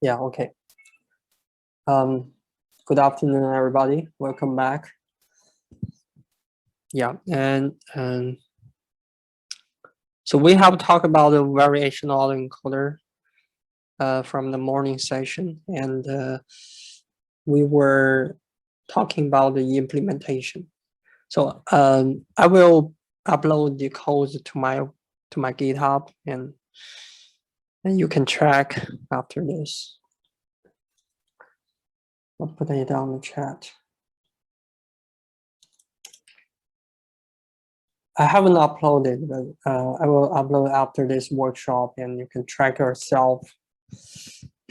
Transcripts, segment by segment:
Yeah, okay. Good afternoon, everybody. Welcome back. Yeah, and so we have talked about the variational autoencoder from the morning session, and we were talking about the implementation. So I will upload the code to my GitHub, and you can track after this. I'll put it on the chat. I haven't uploaded, but I will upload after this workshop, and you can track yourself.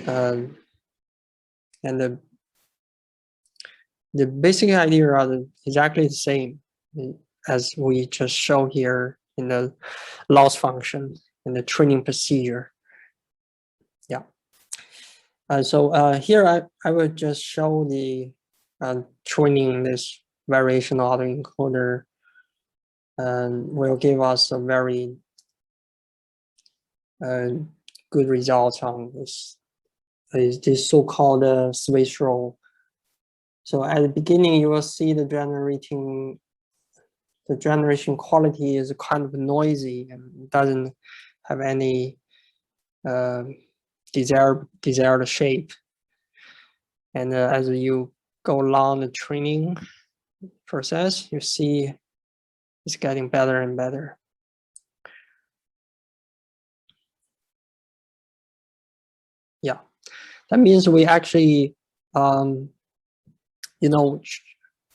And the basic idea are exactly the same as we just show here in the loss function in the training procedure. Yeah. So here I will just show the training this variational autoencoder. Will give us a very good results on this so-called switch role. So at the beginning, you will see the generation quality is kind of noisy and doesn't have any desired shape. And as you go along the training process, you see it's getting better and better. Yeah, that means we actually,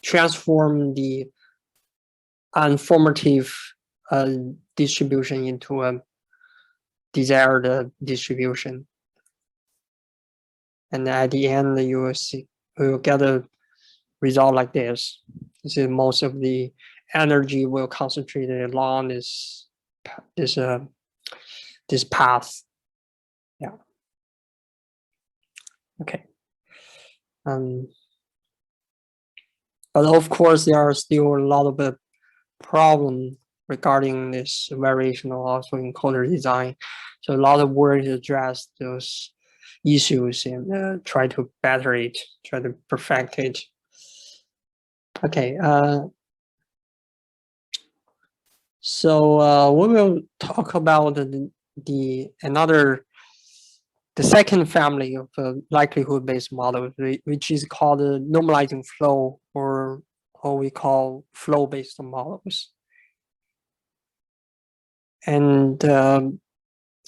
transform the unformative distribution into a desired distribution. And at the end, you will get a result like this. This is most of the energy will concentrate along this path. Yeah. Okay. But of course, there are still a lot of problems regarding this variational autoencoder design. So a lot of work to address those issues and try to better it, try to perfect it. Okay. So we will talk about the second family of likelihood-based models, which is called normalizing flow, or what we call flow-based models. And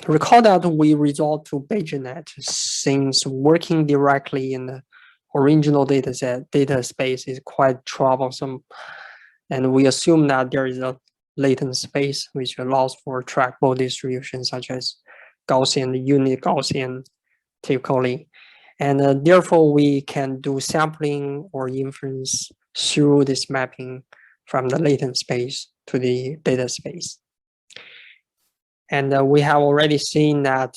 recall that we resort to Bayesianet since working directly in the original data space is quite troublesome. And we assume that there is a latent space which allows for trackable distributions such as Gaussian, unit Gaussian typically. And therefore, we can do sampling or inference through this mapping from the latent space to the data space. And we have already seen that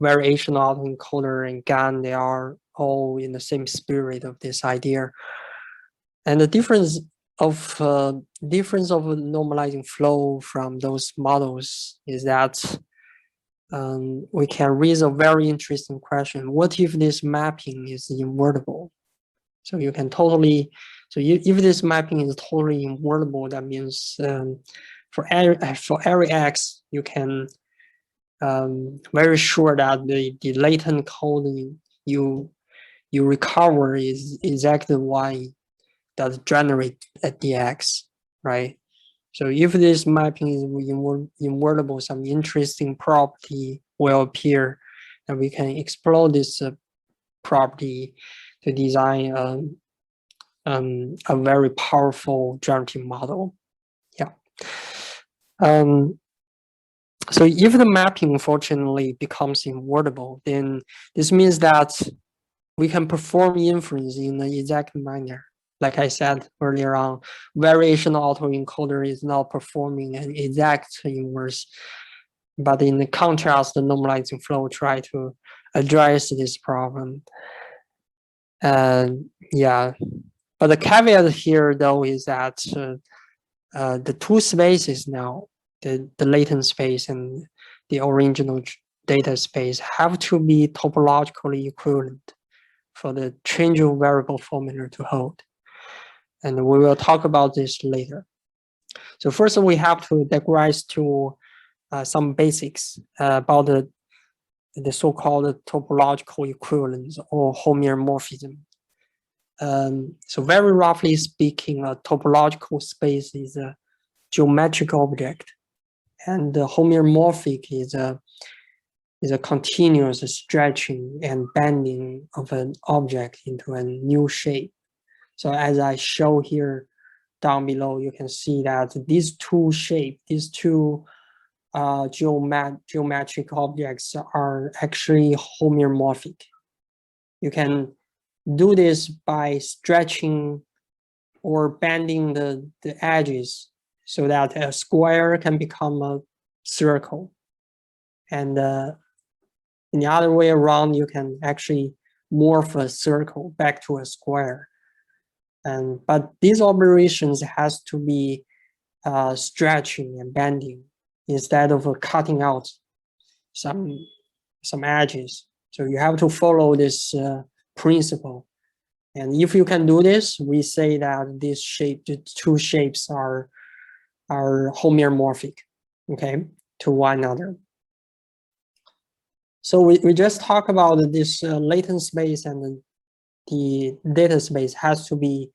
variational autoencoder and GAN, they are all in the same spirit of this idea. And the difference of normalizing flow from those models is that we can raise a very interesting question. What if this mapping is invertible? So you can totally, if this mapping is totally invertible, that means for every x, you can very sure that the latent code you recover is exactly one that generate at the x, right? So if this mapping is invertible, some interesting property will appear, and we can explore this property to design a very powerful generative model. Yeah. So if the mapping unfortunately becomes invertible, then this means that we can perform inference in an exact manner. Like I said earlier on, variational autoencoder is not performing an exact inverse, but in the contrast, the normalizing flow try to address this problem. Yeah, but the caveat here though is that the two spaces now, the latent space and the original data space have to be topologically equivalent for the changeable variable formula to hold. And we will talk about this later. So first we have to digress to some basics about the so-called topological equivalence or homeomorphism. So very roughly speaking, a topological space is a geometric object, and the homeomorphic is a continuous stretching and bending of an object into a new shape. So as I show here down below, you can see that these two shapes, these two geometric objects are actually homeomorphic. You can do this by stretching or bending the edges so that a square can become a circle. And in the other way around, you can actually morph a circle back to a square. But these operations has to be stretching and bending instead of cutting out some edges. So you have to follow this principle. And if you can do this, we say that this shape, the two shapes are homeomorphic, okay, to one another. So we just talk about this latent space, and the data space has to be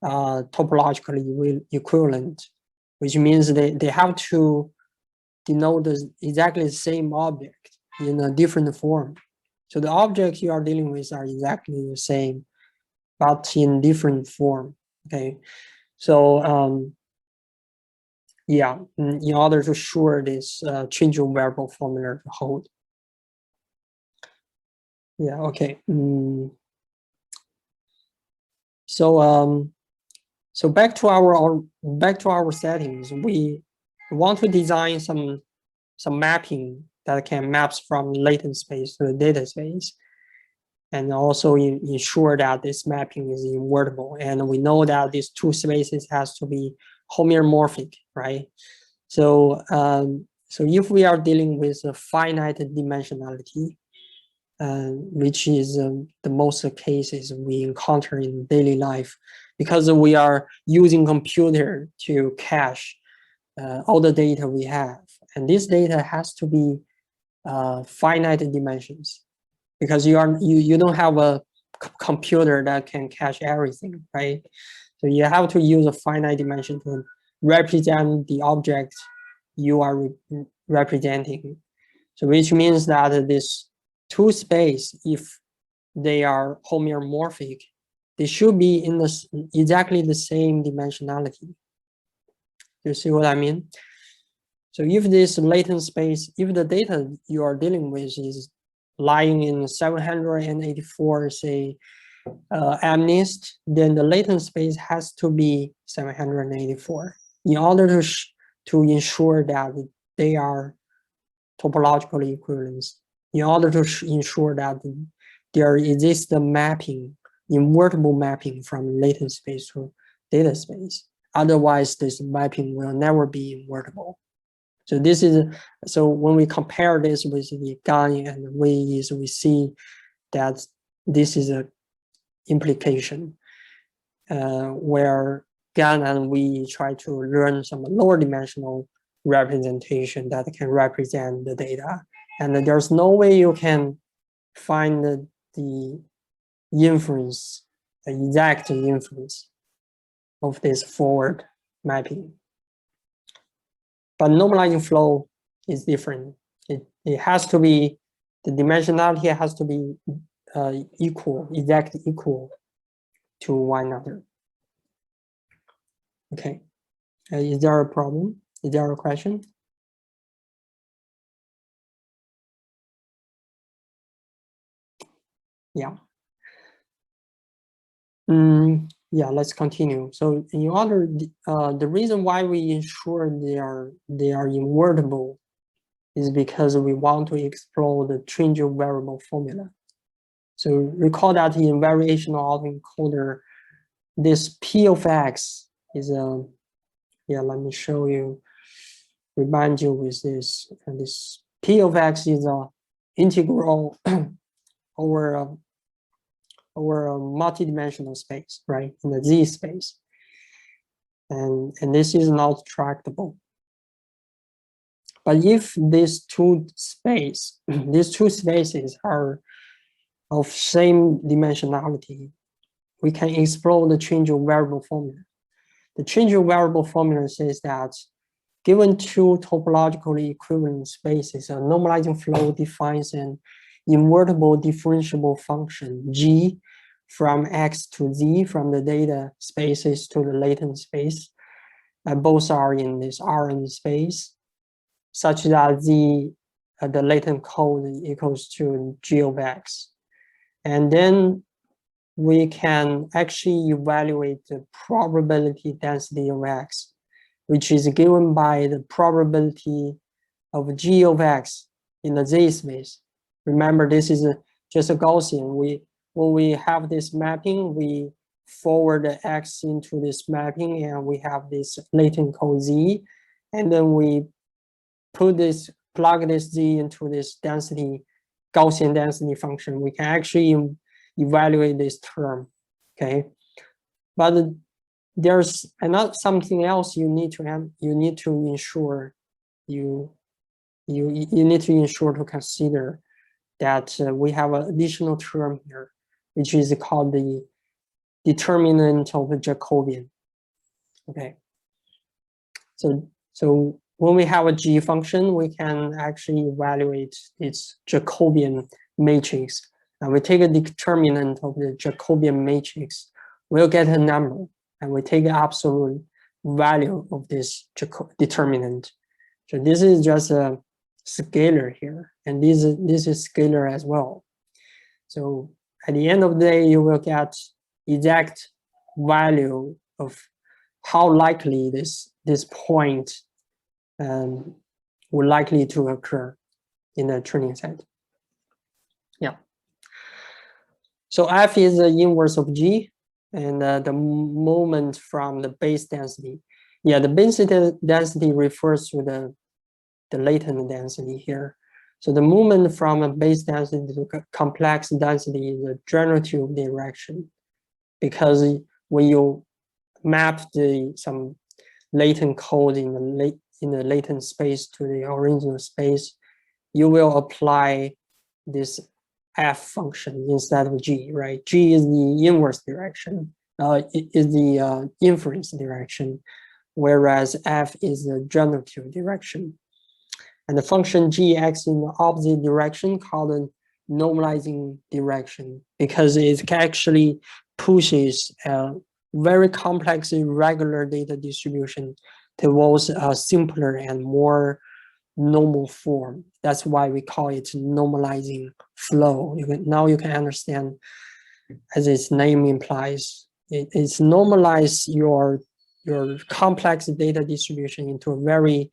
topologically equivalent, which means they have to denote exactly the same object in a different form. So the objects you are dealing with are exactly the same, but in different form, okay? So yeah, in order to assure this changeable variable formula to hold. Yeah, okay. So back to our settings, we want to design some mapping that can maps from latent space to the data space, and also ensure that this mapping is invertible. And we know that these two spaces has to be homeomorphic, right? So so if we are dealing with a finite dimensionality, which is the most cases we encounter in daily life, because we are using computer to cache all the data we have, and this data has to be finite dimensions, because you don't have a computer that can cache everything, right? So you have to use a finite dimension to represent the object you are representing. So which means that this two space, if they are homeomorphic, they should be in exactly the same dimensionality. You see what I mean? So if this latent space, if the data you are dealing with is lying in 784, say, MNIST, then the latent space has to be 784 in order to ensure that they are topologically equivalent, in order to ensure that there exists a mapping, invertible mapping from latent space to data space. Otherwise, this mapping will never be invertible. So this is, so when we compare this with the GAN and VAEs, we see that this is a implication where GAN and we try to learn some lower dimensional representation that can represent the data. And there's no way you can find the inference, the exact inference of this forward mapping. But normalizing flow is different. It has to be, the dimensionality has to be equal, exactly equal to one another. Okay, is there a problem? Is there a question? Yeah. Yeah, let's continue. So in order, the reason why we ensure they are invertible is because we want to explore the changeable variable formula. So recall that in variational autoencoder, this P of X is a, yeah, let me show you, remind you with this. And this P of X is a integral over a multidimensional space, right, in the Z space. And this is not tractable. But if these two spaces are of same dimensionality, we can explore the changeable variable formula. The changeable variable formula says that given two topologically equivalent spaces, a normalizing flow defines an invertible differentiable function G from X to Z from the data spaces to the latent space. Both are in this Rn space, such that the latent code equals to G of X. And then we can actually evaluate the probability density of X, which is given by the probability of G of X in the Z space. Remember, this is just a Gaussian. When we have this mapping, we forward the X into this mapping, and we have this latent code Z, and then we plug this Z into this density, Gaussian density function. We can actually evaluate this term, okay? But there's another something else you need to ensure you need to ensure to consider, that we have an additional term here, which is called the determinant of the Jacobian. Okay. So when we have a G function, we can actually evaluate its Jacobian matrix. And we take a determinant of the Jacobian matrix, we'll get a number, and we take the absolute value of this determinant. So this is just a scalar here, and this is scalar as well. So at the end of the day, you will get exact value of how likely this point would likely to occur in the training set. Yeah. So F is the inverse of G, and the moment from the base density. Yeah, the base density refers to the latent density here. So the movement from a base density to complex density is a generative direction, because when you map some latent code in the latent space to the original space, you will apply this F function instead of G, right? G is the inverse direction, is the inference direction, whereas F is the generative direction. And the function G acts in the opposite direction, called the normalizing direction, because it actually pushes a very complex irregular data distribution towards a simpler and more normal form. That's why we call it normalizing flow. Now you can understand, as its name implies, it's normalize your complex data distribution into a very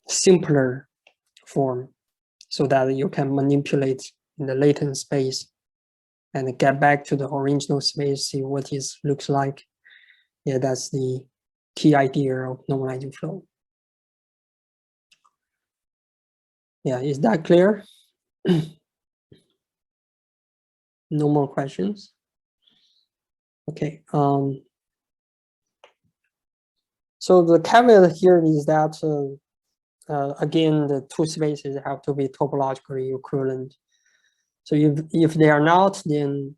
simpler form, so that you can manipulate in the latent space and get back to the original space, see what it looks like. Yeah, that's the key idea of normalizing flow. Yeah, is that clear? No more questions? Okay. So the caveat here is that, again, the two spaces have to be topologically equivalent. So if they are not, then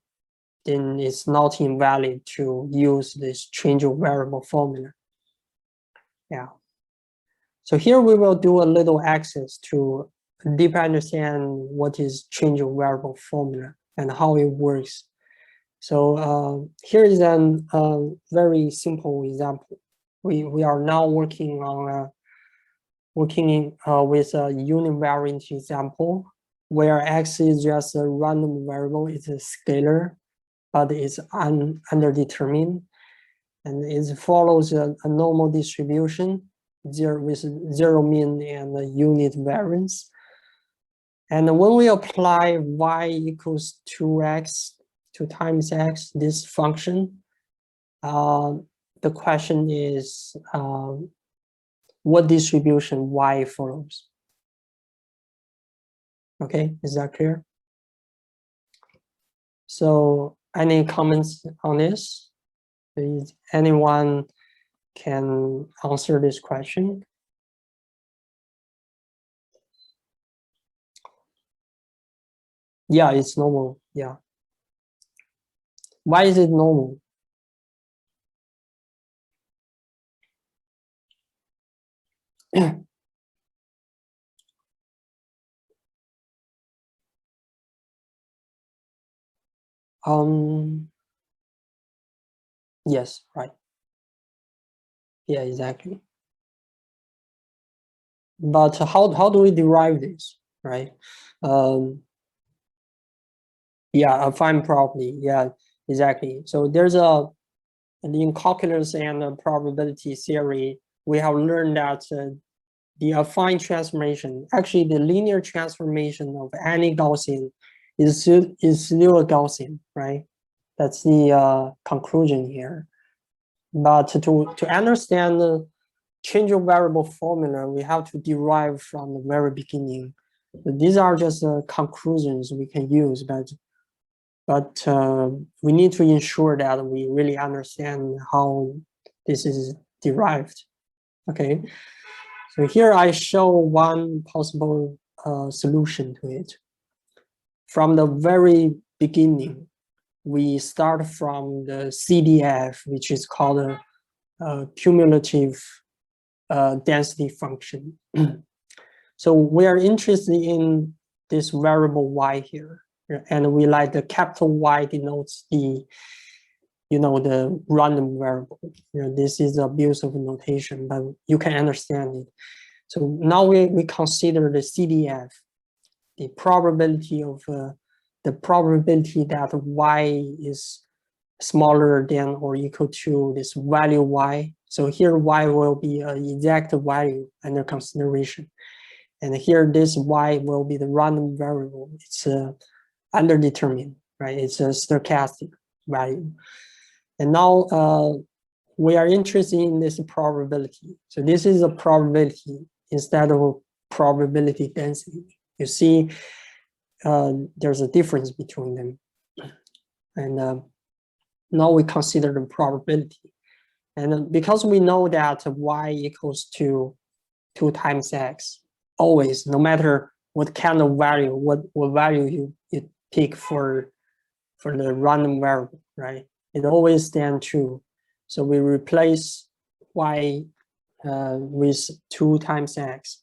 it's not invalid to use this changeable variable formula. Yeah. So here we will do a little access to deeper understand what is changeable variable formula and how it works. So here is a very simple example. We are now working on with a univariate example where X is just a random variable. It's a scalar, but it's underdetermined, and it follows a normal distribution with zero mean and a unit variance. And when we apply y equals 2x, 2 times x, this function, the question is what distribution y follows. Okay, is that clear? So any comments on this? Is anyone can answer this question? Yeah, it's normal. Yeah. Why is it normal? Yes, right. Yeah, exactly. But how do we derive this, right? Yeah, a fine property. Yeah, exactly. So there's in calculus and probability theory, we have learned that the affine transformation, actually the linear transformation of any Gaussian is still a Gaussian, right? That's the conclusion here. But to understand the changeable variable formula, we have to derive from the very beginning. These are just conclusions we can use, but we need to ensure that we really understand how this is derived. Okay, so here I show one possible solution to it. From the very beginning, we start from the CDF, which is called a cumulative density function. So we are interested in this variable y here, and we like the capital Y denotes the, the random variable. This is abuse of notation, but you can understand it. So now we consider the CDF, the probability of the probability that y is smaller than or equal to this value y. So here y will be an exact value under consideration. And here this y will be the random variable. It's underdetermined, right? It's a stochastic value. And now we are interested in this probability. So this is a probability instead of a probability density. You see, there's a difference between them. And now we consider the probability. And because we know that y equals to 2 times x, always, no matter what kind of value, what value you pick for the random variable, right? It always stands true. So we replace y with 2 times x.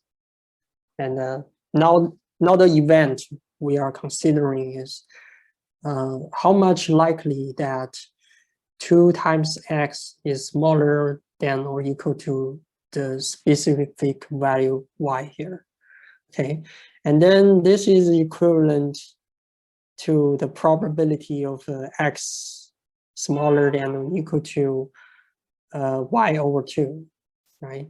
And now the event we are considering is how much likely that 2 times x is smaller than or equal to the specific value y here. Okay, and then this is equivalent to the probability of x smaller than or equal to y over 2, right?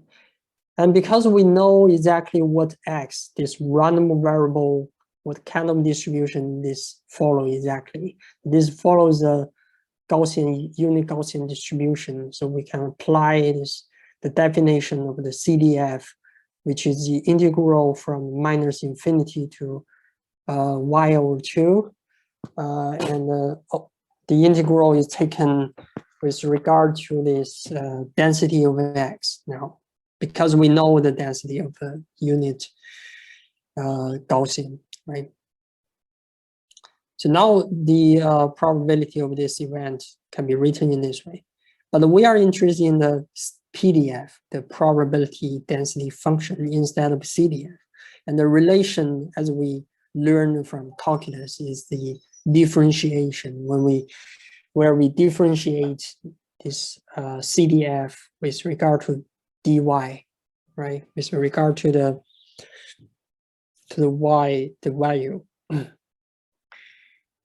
And because we know exactly what x, this random variable, what kind of distribution this follows exactly, this follows a Gaussian, unit Gaussian distribution. So we can apply the definition of the CDF, which is the integral from minus infinity to y over 2. The integral is taken with regard to this density of x now, because we know the density of the unit Gaussian, right? So now the probability of this event can be written in this way. But we are interested in the PDF, the probability density function, instead of CDF. And the relation, as we learned from calculus, is the differentiation where we differentiate this CDF with regard to dy, right? With regard to the y, the value.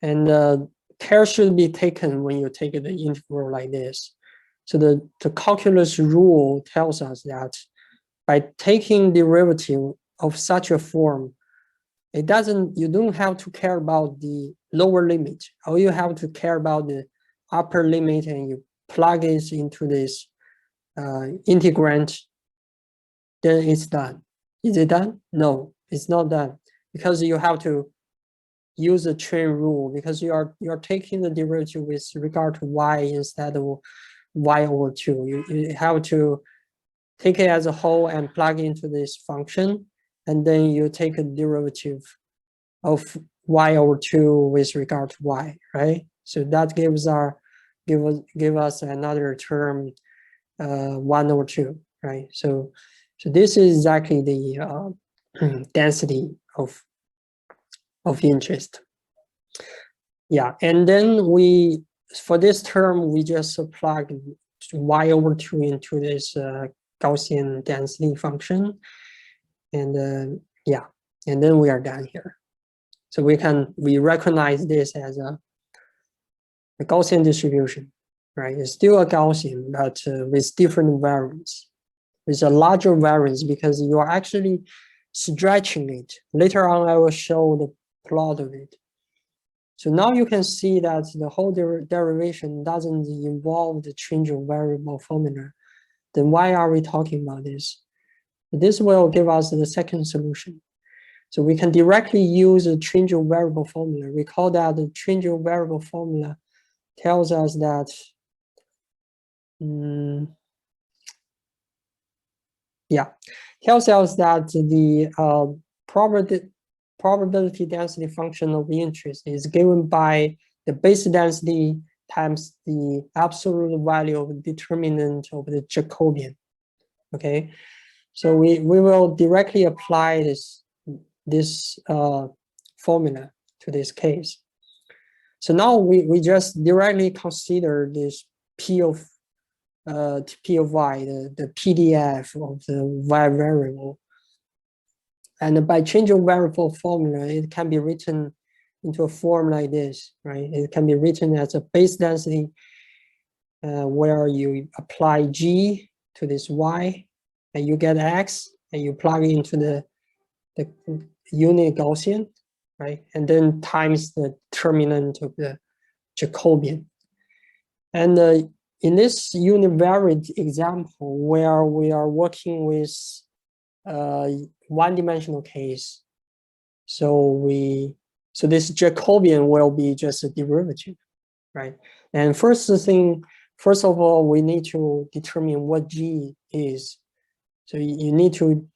And care should be taken when you take the integral like this. So the calculus rule tells us that by taking derivative of such a form, you don't have to care about the lower limit. All you have to care about the upper limit, and you plug it into this integrand, then it's done. Is it done? No, it's not done. because you have to use the chain rule, because you're taking the derivative with regard to y instead of y over 2. You have to take it as a whole and plug into this function, and then you take a derivative of y over 2 with regard to y, right? So that gives give us another term, 1 over 2, right? So this is exactly the density of interest. Yeah, and then for this term, we just plug y over 2 into this Gaussian density function, and yeah, and then we are done here. So we recognize this as a Gaussian distribution, right? It's still a Gaussian, but with different variance, with a larger variance, because you are actually stretching it. Later on, I will show the plot of it. So now you can see that the whole derivation doesn't involve the changeable variable formula. Then why are we talking about this? This will give us the second solution. So we can directly use the changeable variable formula. Recall that the changeable variable formula tells us that the probability density function of interest is given by the base density times the absolute value of the determinant of the Jacobian. Okay, so we will directly apply this formula to this case. So now we just directly consider this P of y, the PDF of the y variable. And by changeable variable formula, it can be written into a form like this, right? It can be written as a base density where you apply G to this Y, and you get X, and you plug it into the unit Gaussian, right? And then times the determinant of the Jacobian. And in this univariate example, where we are working with one-dimensional case, so this Jacobian will be just a derivative, right? And first of all, we need to determine what G is. So you need to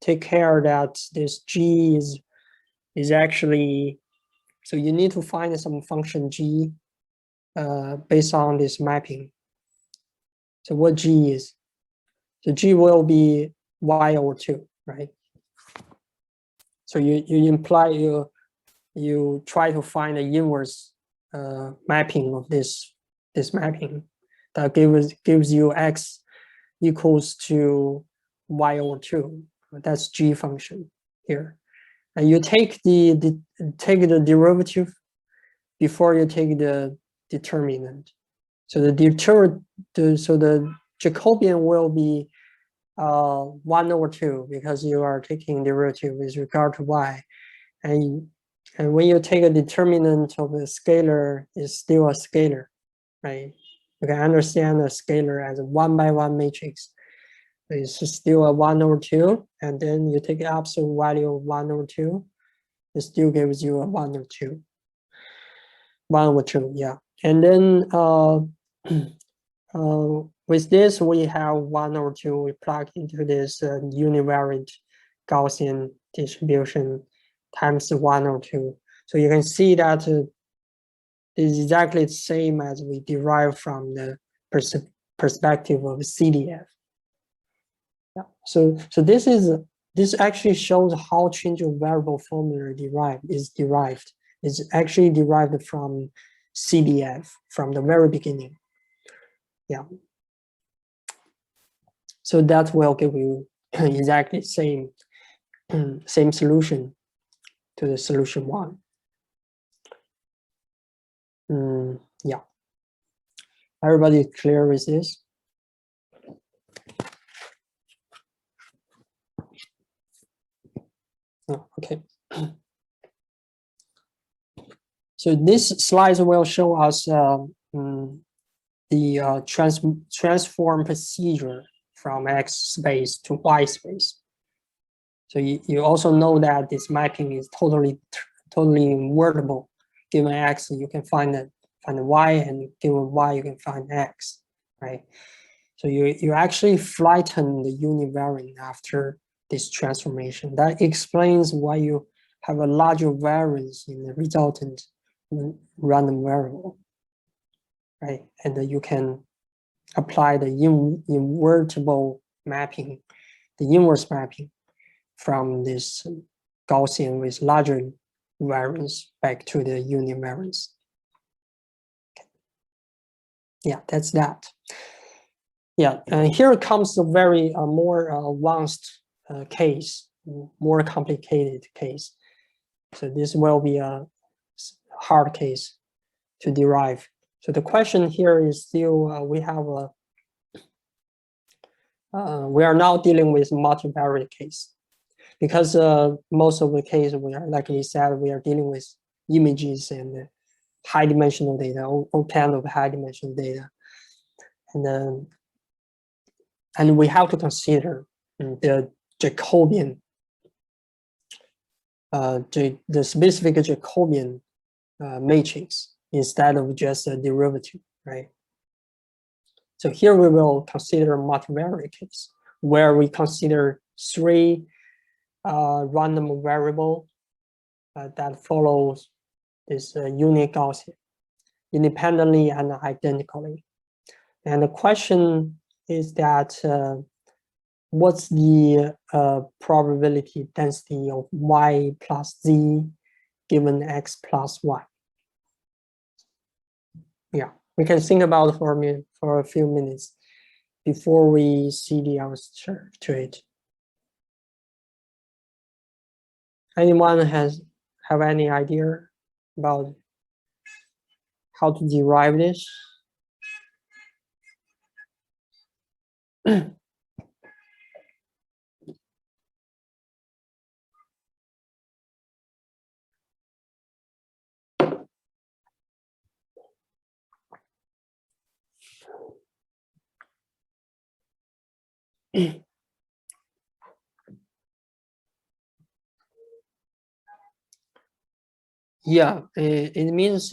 take care that this G is actually, so you need to find some function G based on this mapping. So what G is? So G will be y over 2, right? So you try to find the inverse mapping of this mapping that gives you x equals to y over 2. That's G function here, and you take the derivative before you take the determinant. So the Jacobian will be 1 over 2 because you are taking derivative with regard to y, and when you take a determinant of a scalar, it's still a scalar, right? You can understand a scalar as a 1-by-1 matrix. It's still a 1 over 2, and then you take the absolute value of 1 over 2, it still gives you a 1 over 2. 1 over 2, yeah. And then with this, we have 1 over 2, we plug into this univariate Gaussian distribution times 1 over 2. So you can see that it's exactly the same as we derive from the perspective of CDF. Yeah. So this actually shows how changeable variable formula is derived. It's actually derived from CDF from the very beginning. Yeah. So that will give you exactly same solution to the solution 1. Yeah. Everybody clear with this? Oh, okay. So this slide will show us the transform procedure from X space to Y space. So you also know that this mapping is totally invertible. Given x, you can find y, and given y, you can find x, right? So you actually flatten the univariate after this transformation. That explains why you have a larger variance in the resultant random variable, right? And you can apply the invertible mapping, the inverse mapping from this Gaussian with larger variance back to the univariance. Okay. Yeah, that's that. Yeah, and here comes a very more advanced case, more complicated case. So this will be a hard case to derive. So the question here is still we are now dealing with multivariate case, because most of the case we are, like we said, we are dealing with images and high dimensional data, all kind of high dimensional data, and we have to consider the Jacobian, the specific Jacobian matrix instead of just a derivative, right? So here we will consider multivariate case, where we consider three random variable that follows this unique Gaussian independently and identically. And the question is that what's the probability density of y plus z given x plus y? Yeah, we can think about it for a few minutes before we see the answer to it. Anyone have any idea about how to derive this? Yeah, it means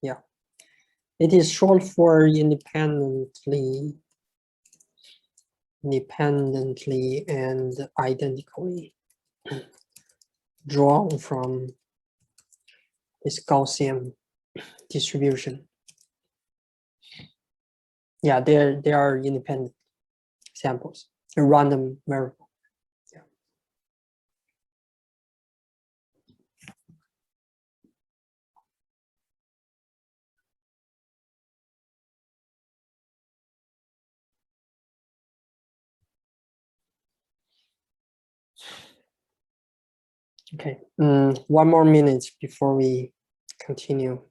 yeah, it is short for independently and identically drawn from this Gaussian distribution. Yeah, they are independent samples, a random variable. Yeah. Okay, 1 more minute before we continue.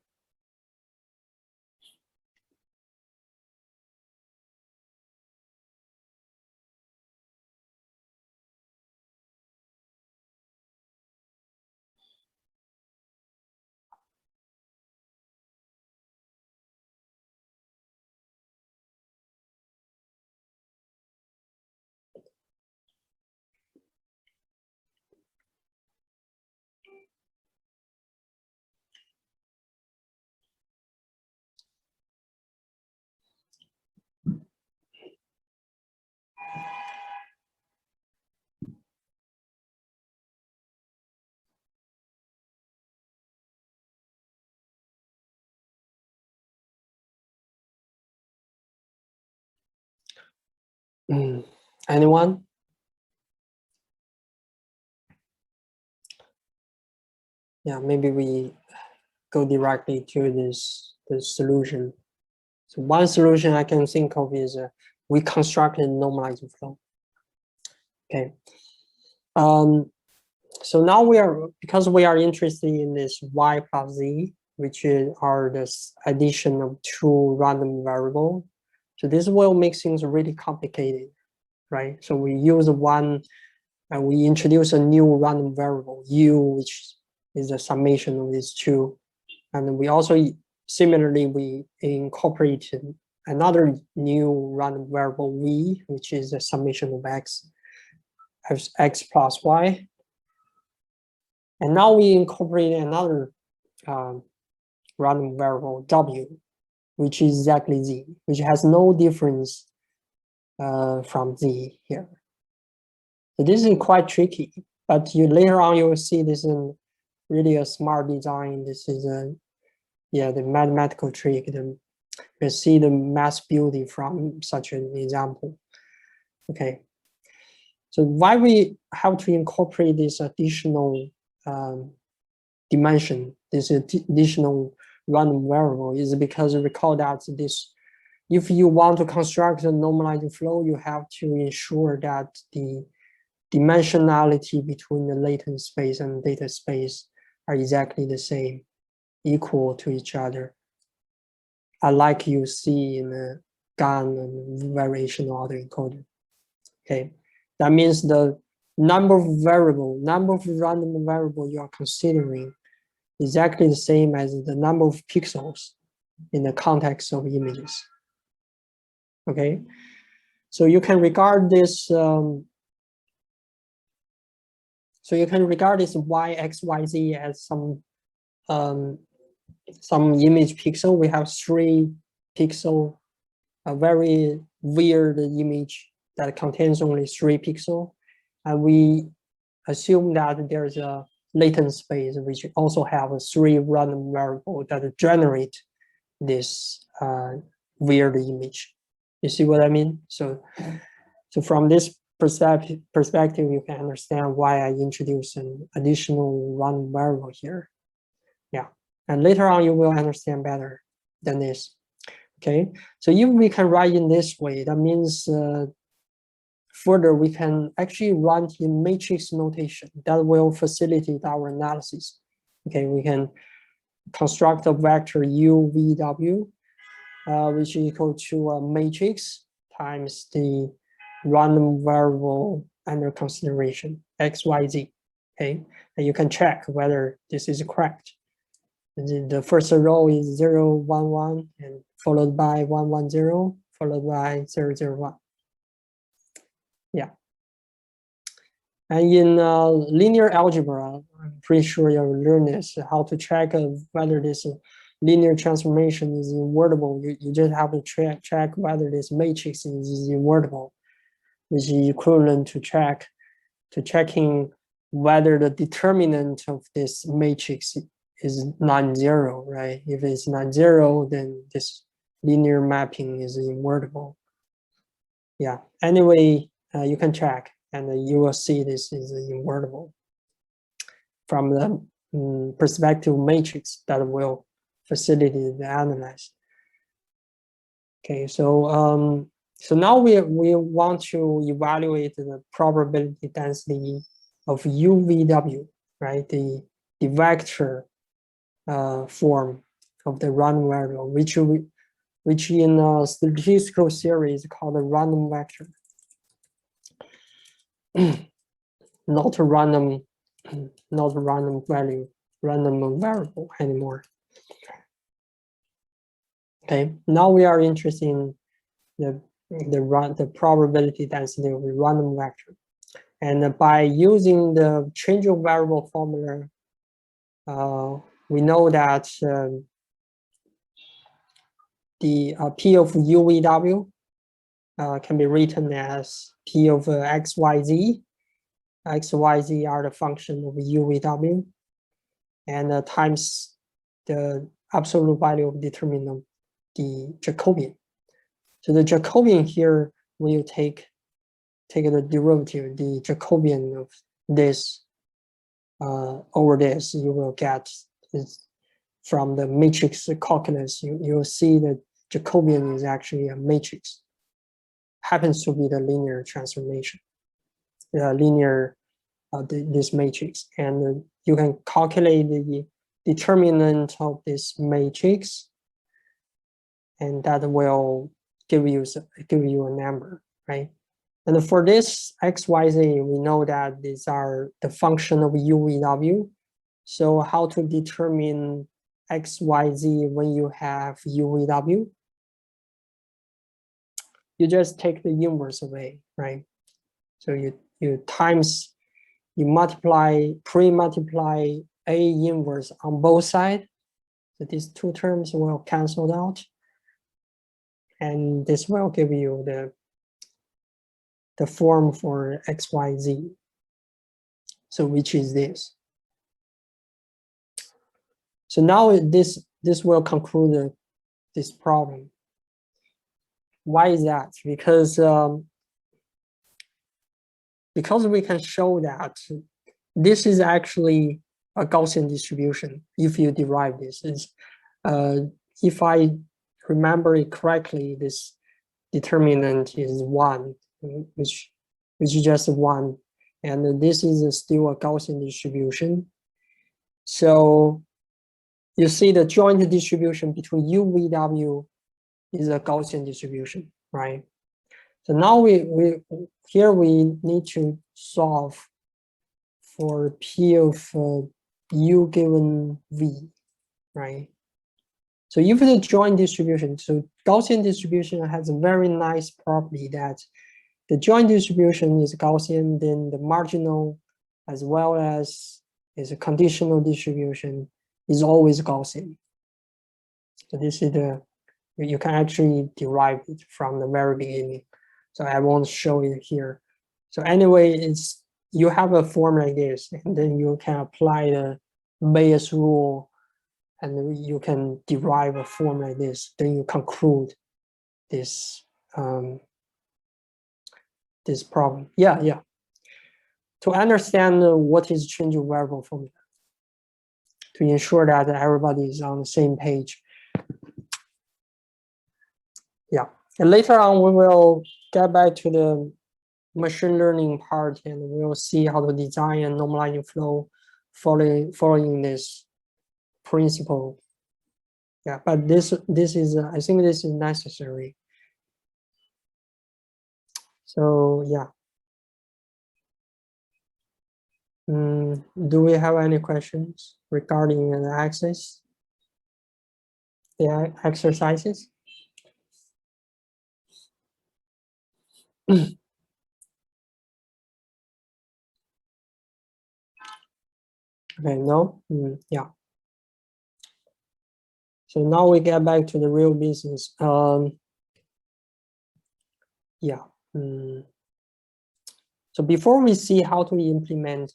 Anyone? Yeah, maybe we go directly to the solution. So one solution I can think of is reconstructed normalizing flow. Okay. So now because we are interested in this y plus z, which are this addition of two random variables. So this will make things really complicated, right? So we use one, and we introduce a new random variable u, which is a summation of these two. And we also, similarly, we incorporated another new random variable v, which is a summation of x. x plus y. And now we incorporate another random variable w, which is exactly z, which has no difference from z here. So this is quite tricky, but later on you will see this is really a smart design. This is the mathematical trick. You see the math beauty from such an example. Okay, so why we have to incorporate this additional dimension, this additional random variable, is because recall that this, if you want to construct a normalizing flow, you have to ensure that the dimensionality between the latent space and data space are exactly the same, equal to each other, unlike you see in the GAN and variational autoencoder. Okay, that means the number of random variable you are considering is exactly the same as the number of pixels in the context of images. Okay, so you can regard this. So you can regard this y, x, y, z as some image pixel. We have 3 pixel, a very weird image that contains only 3 pixels, and we assume that there's a latent space which also have a 3 random variable that generate this weird image. You see what I mean? So from this perspective, you can understand why I introduced an additional random variable here. Yeah, and later on you will understand better than this. Okay, so if we can write in this way, that means further we can actually write in matrix notation that will facilitate our analysis. Okay, we can construct a vector u v w, which is equal to a matrix times the random variable under consideration, x, y, z. Okay, and you can check whether this is correct. The first row is 0, 1, 1, and followed by 1, 1, 0, followed by 0, 0, 1. Yeah. And in linear algebra, I'm pretty sure you'll learn this, how to check whether this linear transformation is invertible. You just have to check whether this matrix is invertible, which is equivalent to checking whether the determinant of this matrix is non-zero, right? If it's non-zero, then this linear mapping is invertible. Yeah, anyway, you can check and you will see this is invertible from the perspective matrix that will facilitate the analysis. Okay, so so now we want to evaluate the probability density of UVW, right? The vector form of the random variable, which in a statistical theory is called a random vector, not a random variable anymore. Okay, now we are interested in the probability density of the random vector, and by using the changeable variable formula, we know that the P of UVW can be written as P of XYZ. XYZ are the function of UVW, and times the absolute value of determinant, the Jacobian. So the Jacobian here, when you take the derivative, the Jacobian of this over this, you will get this from the matrix calculus. You will see that Jacobian is actually a matrix. Happens to be the linear transformation, this matrix, and you can calculate the determinant of this matrix, and that will give you a number, right? And for this XYZ, we know that these are the function of UVW. So how to determine XYZ when you have UVW? You just take the inverse away, right? So you multiply, pre-multiply A inverse on both sides. So these two terms will cancel out. And this will give you the form for XYZ. So which is this. So now this will conclude this problem. Why is that? Because we can show that this is actually a Gaussian distribution if you derive this. If I remember it correctly, this determinant is 1, which is just 1. And this is still a Gaussian distribution. So you see the joint distribution between U, V, W is a Gaussian distribution, right? So now we need to solve for P of U given V, right? So if the joint distribution, so Gaussian distribution has a very nice property that the joint distribution is Gaussian, then the marginal as well as is a conditional distribution is always Gaussian. So this is you can actually derive it from the very beginning. So I won't show it here. So anyway, you have a form like this, and then you can apply the Bayes rule, and you can derive a form like this. Then you conclude this this problem. Yeah. To understand what is changeable variable formula, to ensure that everybody is on the same page. Yeah, and later on we will get back to the machine learning part, and we'll see how to design a normalizing flow following this principle. Yeah, but this is I think this is necessary. So yeah. Do we have any questions regarding the axis, the exercises? Okay, no? Yeah. So now we get back to the real business. Yeah. So before we see how to implement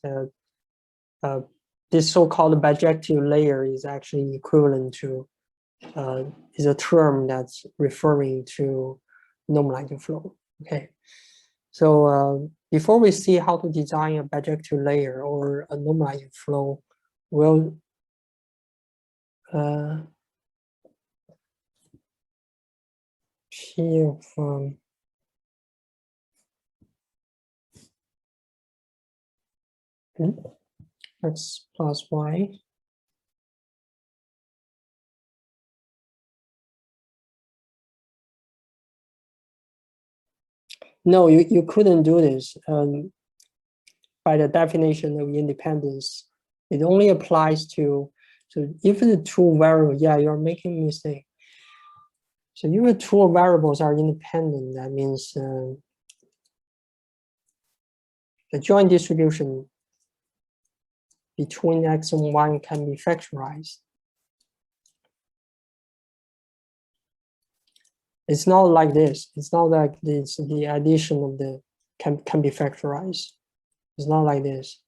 this so-called bijective layer is actually equivalent to is a term that's referring to normalizing flow. Okay. So before we see how to design a bijective layer or a normalizing flow, we'll P of x plus y. No, you couldn't do this. By the definition of independence, it only applies to, so if the two variables, yeah, you're making a mistake. So if the two variables are independent, that means the joint distribution between x and y can be factorized. It's not like this. It's not like this. The addition of the can be factorized. It's not like this.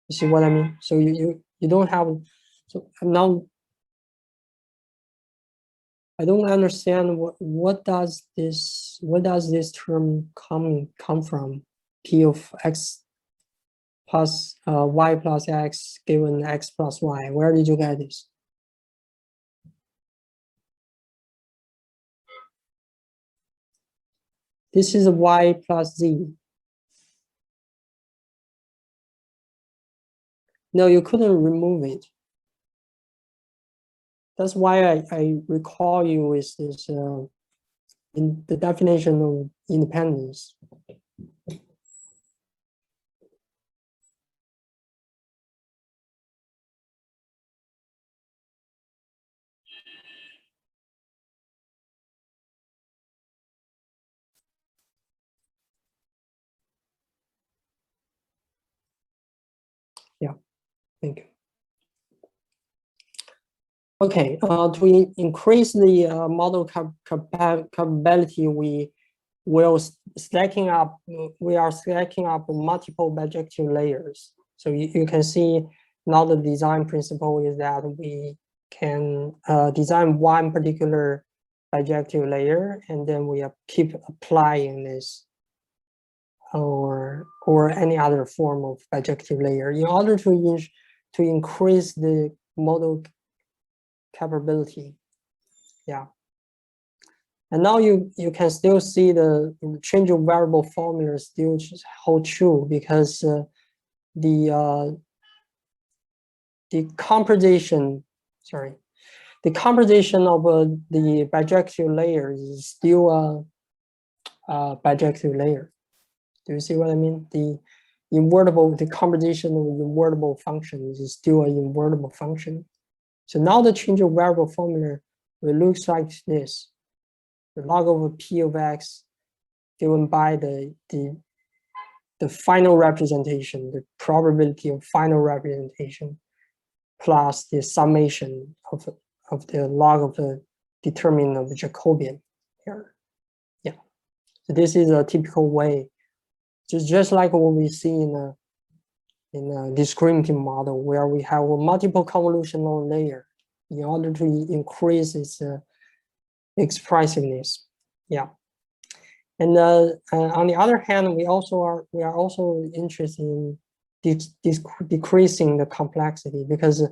You see what I mean? So you don't have. So now I don't understand what does this term come from? P of x plus y plus x given x plus y. Where did you get this? This is y plus z. No, you couldn't remove it. That's why I recall you with this in the definition of independence. Thank you. Okay, to increase the model capability, we are stacking up multiple bijective layers. So you can see now the design principle is that we can design one particular bijective layer, and then we keep applying this or any other form of bijective layer in order to increase the model capability. Yeah. And now you can still see the changeable variable formula still hold true, because the composition of the bijective layer is still a bijective layer. Do you see what I mean? The composition of invertible function is still an invertible function. So now the changeable variable formula will look like this: the log of p of x given by the final representation, the probability of final representation, plus the summation of the log of the determinant of the Jacobian here. Yeah. So this is a typical way, just like what we see in a discrete model, where we have a multiple convolutional layer in order to increase its expressiveness. Yeah. And on the other hand, we are also interested in decreasing the complexity, because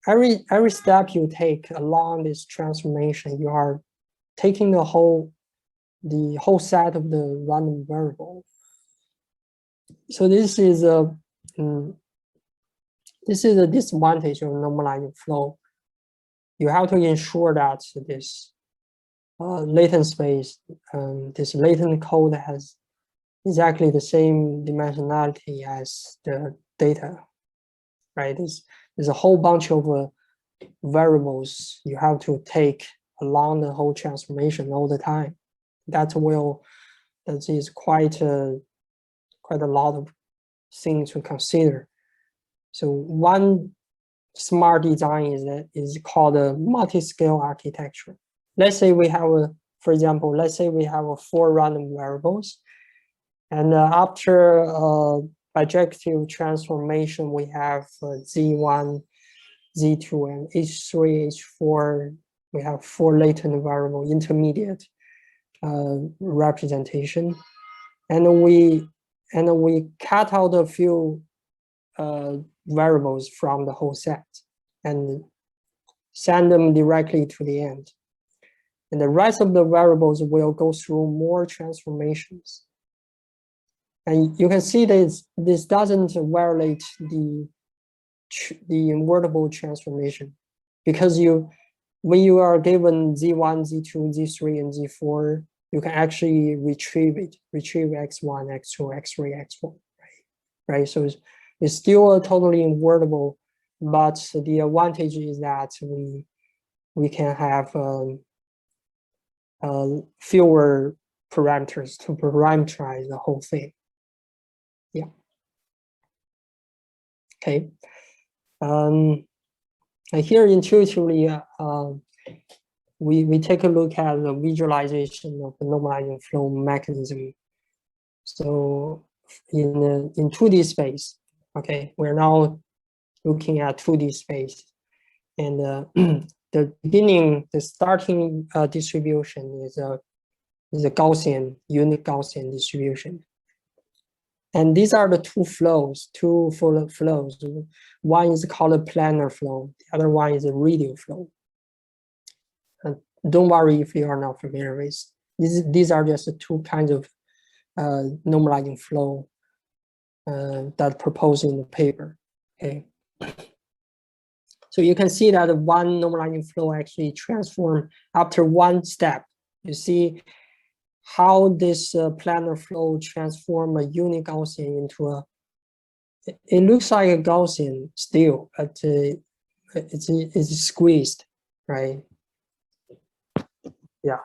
every step you take along this transformation, you are taking the whole set of the random variable. So this is a disadvantage of normalizing flow. You have to ensure that this latent space, this latent code has exactly the same dimensionality as the data, right? There's a whole bunch of variables you have to take along the whole transformation all the time. That is quite a lot of things to consider. So one smart design is called a multi-scale architecture. Let's say we have for example, let's say we have 4 random variables, and after bijective transformation, we have Z1, Z2, and H3, H4. We have 4 latent variable intermediate representation, and we cut out a few variables from the whole set and send them directly to the end. And the rest of the variables will go through more transformations. And you can see that this doesn't violate the invertible transformation, because when you are given Z1, Z2, Z3, and Z4, you can actually retrieve X1, X2, X3, X4, right? So it's still a totally invertible, but the advantage is that we can have fewer parameters to parameterize the whole thing. Yeah. Okay. And here intuitively, we take a look at the visualization of the normalizing flow mechanism. So in 2D space, okay, we're now looking at 2D space, and the starting distribution is a Gaussian, unique Gaussian distribution. And these are the two flows. One is called a planar flow. The other one is a radial flow. And don't worry if you are not familiar with these are just the 2 kinds of normalizing flow that proposed in the paper. Okay. So you can see that one normalizing flow actually transforms after one step. You see how this planar flow transform a unique Gaussian into it looks like a Gaussian still, but it's squeezed, right? Yeah.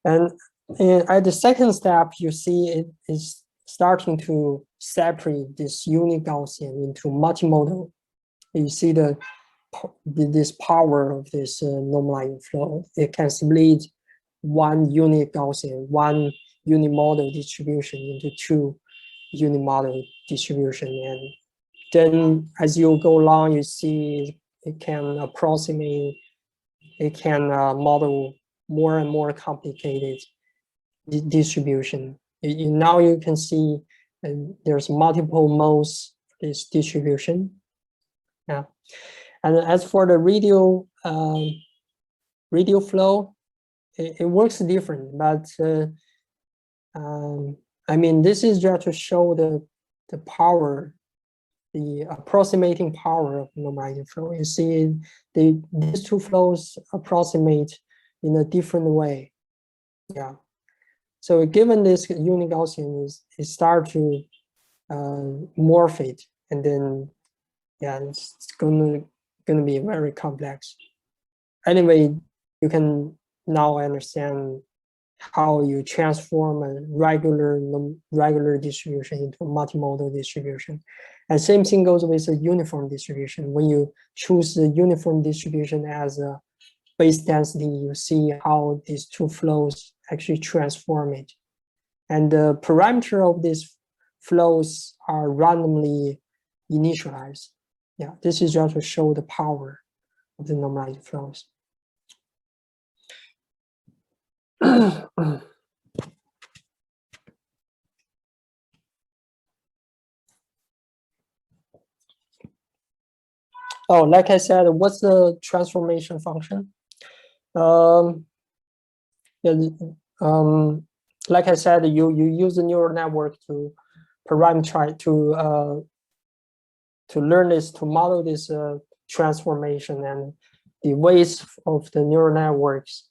And at the second step, you see starting to separate this unit Gaussian into multimodal. You see this power of this normalizing flow. It can split one unit Gaussian, one unimodal distribution into two unimodal distribution. And then as you go along, you see it can approximate, it can model more and more complicated distribution. Now you can see there's multiple modes for this distribution. Yeah. And as for the radial flow, it works different, but I mean, this is just to show the power, the approximating power of normalizing flow. You see, these two flows approximate in a different way. Yeah. So given this unit Gaussian, it start to morph it, and then yeah, it's gonna be very complex. Anyway, you can now understand how you transform a regular distribution into a multimodal distribution. And same thing goes with a uniform distribution. When you choose the uniform distribution as a base density, you see how these two flows actually transform it. And the parameter of these flows are randomly initialized. Yeah, this is just to show the power of the normalized flows. Oh, like I said, what's the transformation function? Yeah, like I said, you use the neural network to parameterize to learn this, to model this transformation, and the weights of the neural networks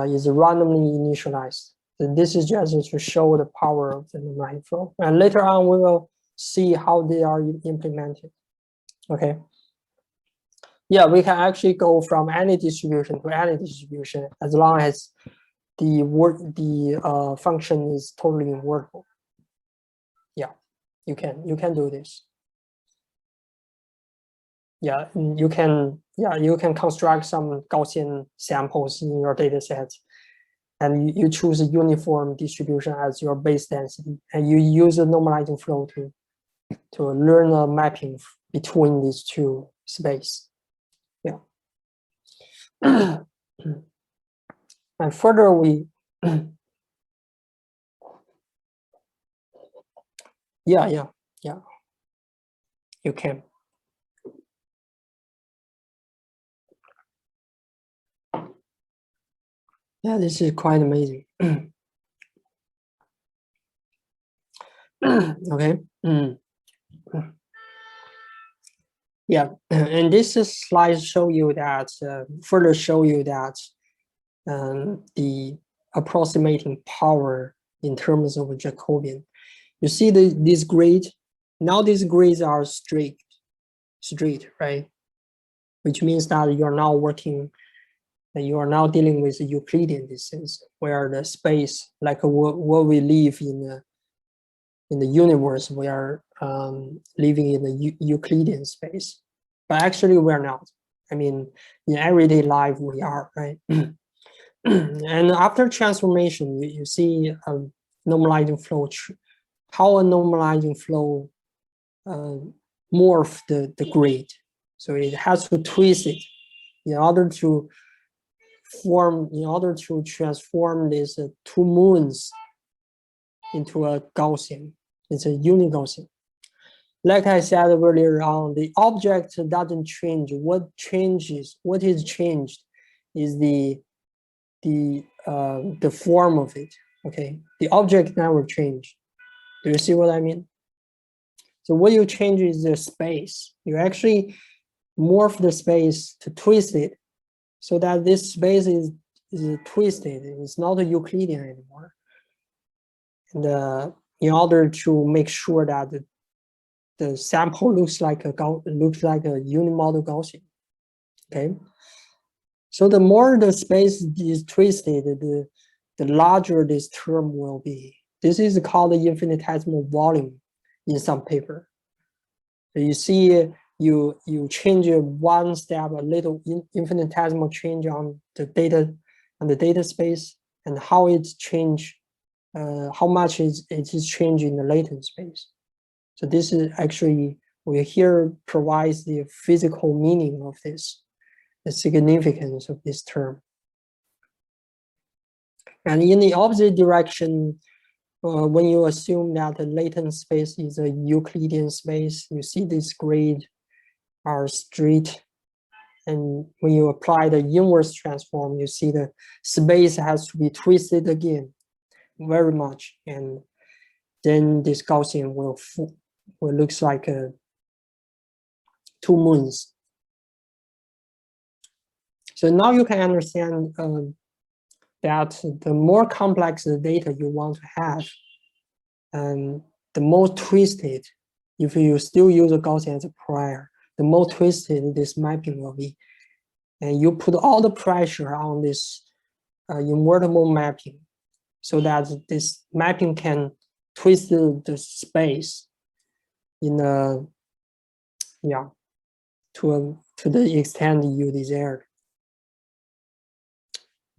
is randomly initialized. So this is just to show the power of the normalized flow. And later on, we will see how they are implemented. Okay. Yeah, we can actually go from any distribution to any distribution as long as the function is totally invertible. Yeah, you can do this. Yeah, you can construct some Gaussian samples in your data set, and you choose a uniform distribution as your base density, and you use a normalizing flow to learn a mapping between these two spaces. Yeah. And further, we yeah, you can. Yeah, this is quite amazing. Okay. Yeah, and this slide show you that further show you that the approximating power in terms of Jacobian. You see this grid. Now these grids are straight, right? Which means that you are now working, and you are now dealing with Euclidean distance, where the space, like what we live in the universe, we are living in the Euclidean space, but actually we're not. I mean, in everyday life we are, right? And after transformation, you see normalizing flow, how a normalizing flow morph the grid. So it has to twist it in order to transform these two moons into a Gaussian. It's a uni-Gaussian. Like I said earlier on, the object doesn't change. What is changed is the form of it. Okay, the object never change. Do you see what I mean? So what you change is the space. You actually morph the space to twist it, so that this space is twisted. It's not a Euclidean anymore. And in order to make sure that the sample looks like a unimodal Gaussian. Okay. So the more the space is twisted, the larger this term will be. This is called the infinitesimal volume in some paper. So you see, you change one step, a little infinitesimal change on the data space, and how it's changed, how much it is changing in the latent space. So this is actually, we here provides the physical meaning of this, the significance of this term. And in the opposite direction, when you assume that the latent space is a Euclidean space, you see this grid are straight. And when you apply the inverse transform, you see the space has to be twisted again very much. And then this Gaussian will looks like two moons. So now you can understand that the more complex the data you want to have, the more twisted, if you still use a Gaussian as a prior, the more twisted this mapping will be. And you put all the pressure on this invertible mapping so that this mapping can twist the space in a, yeah, to the extent you desired.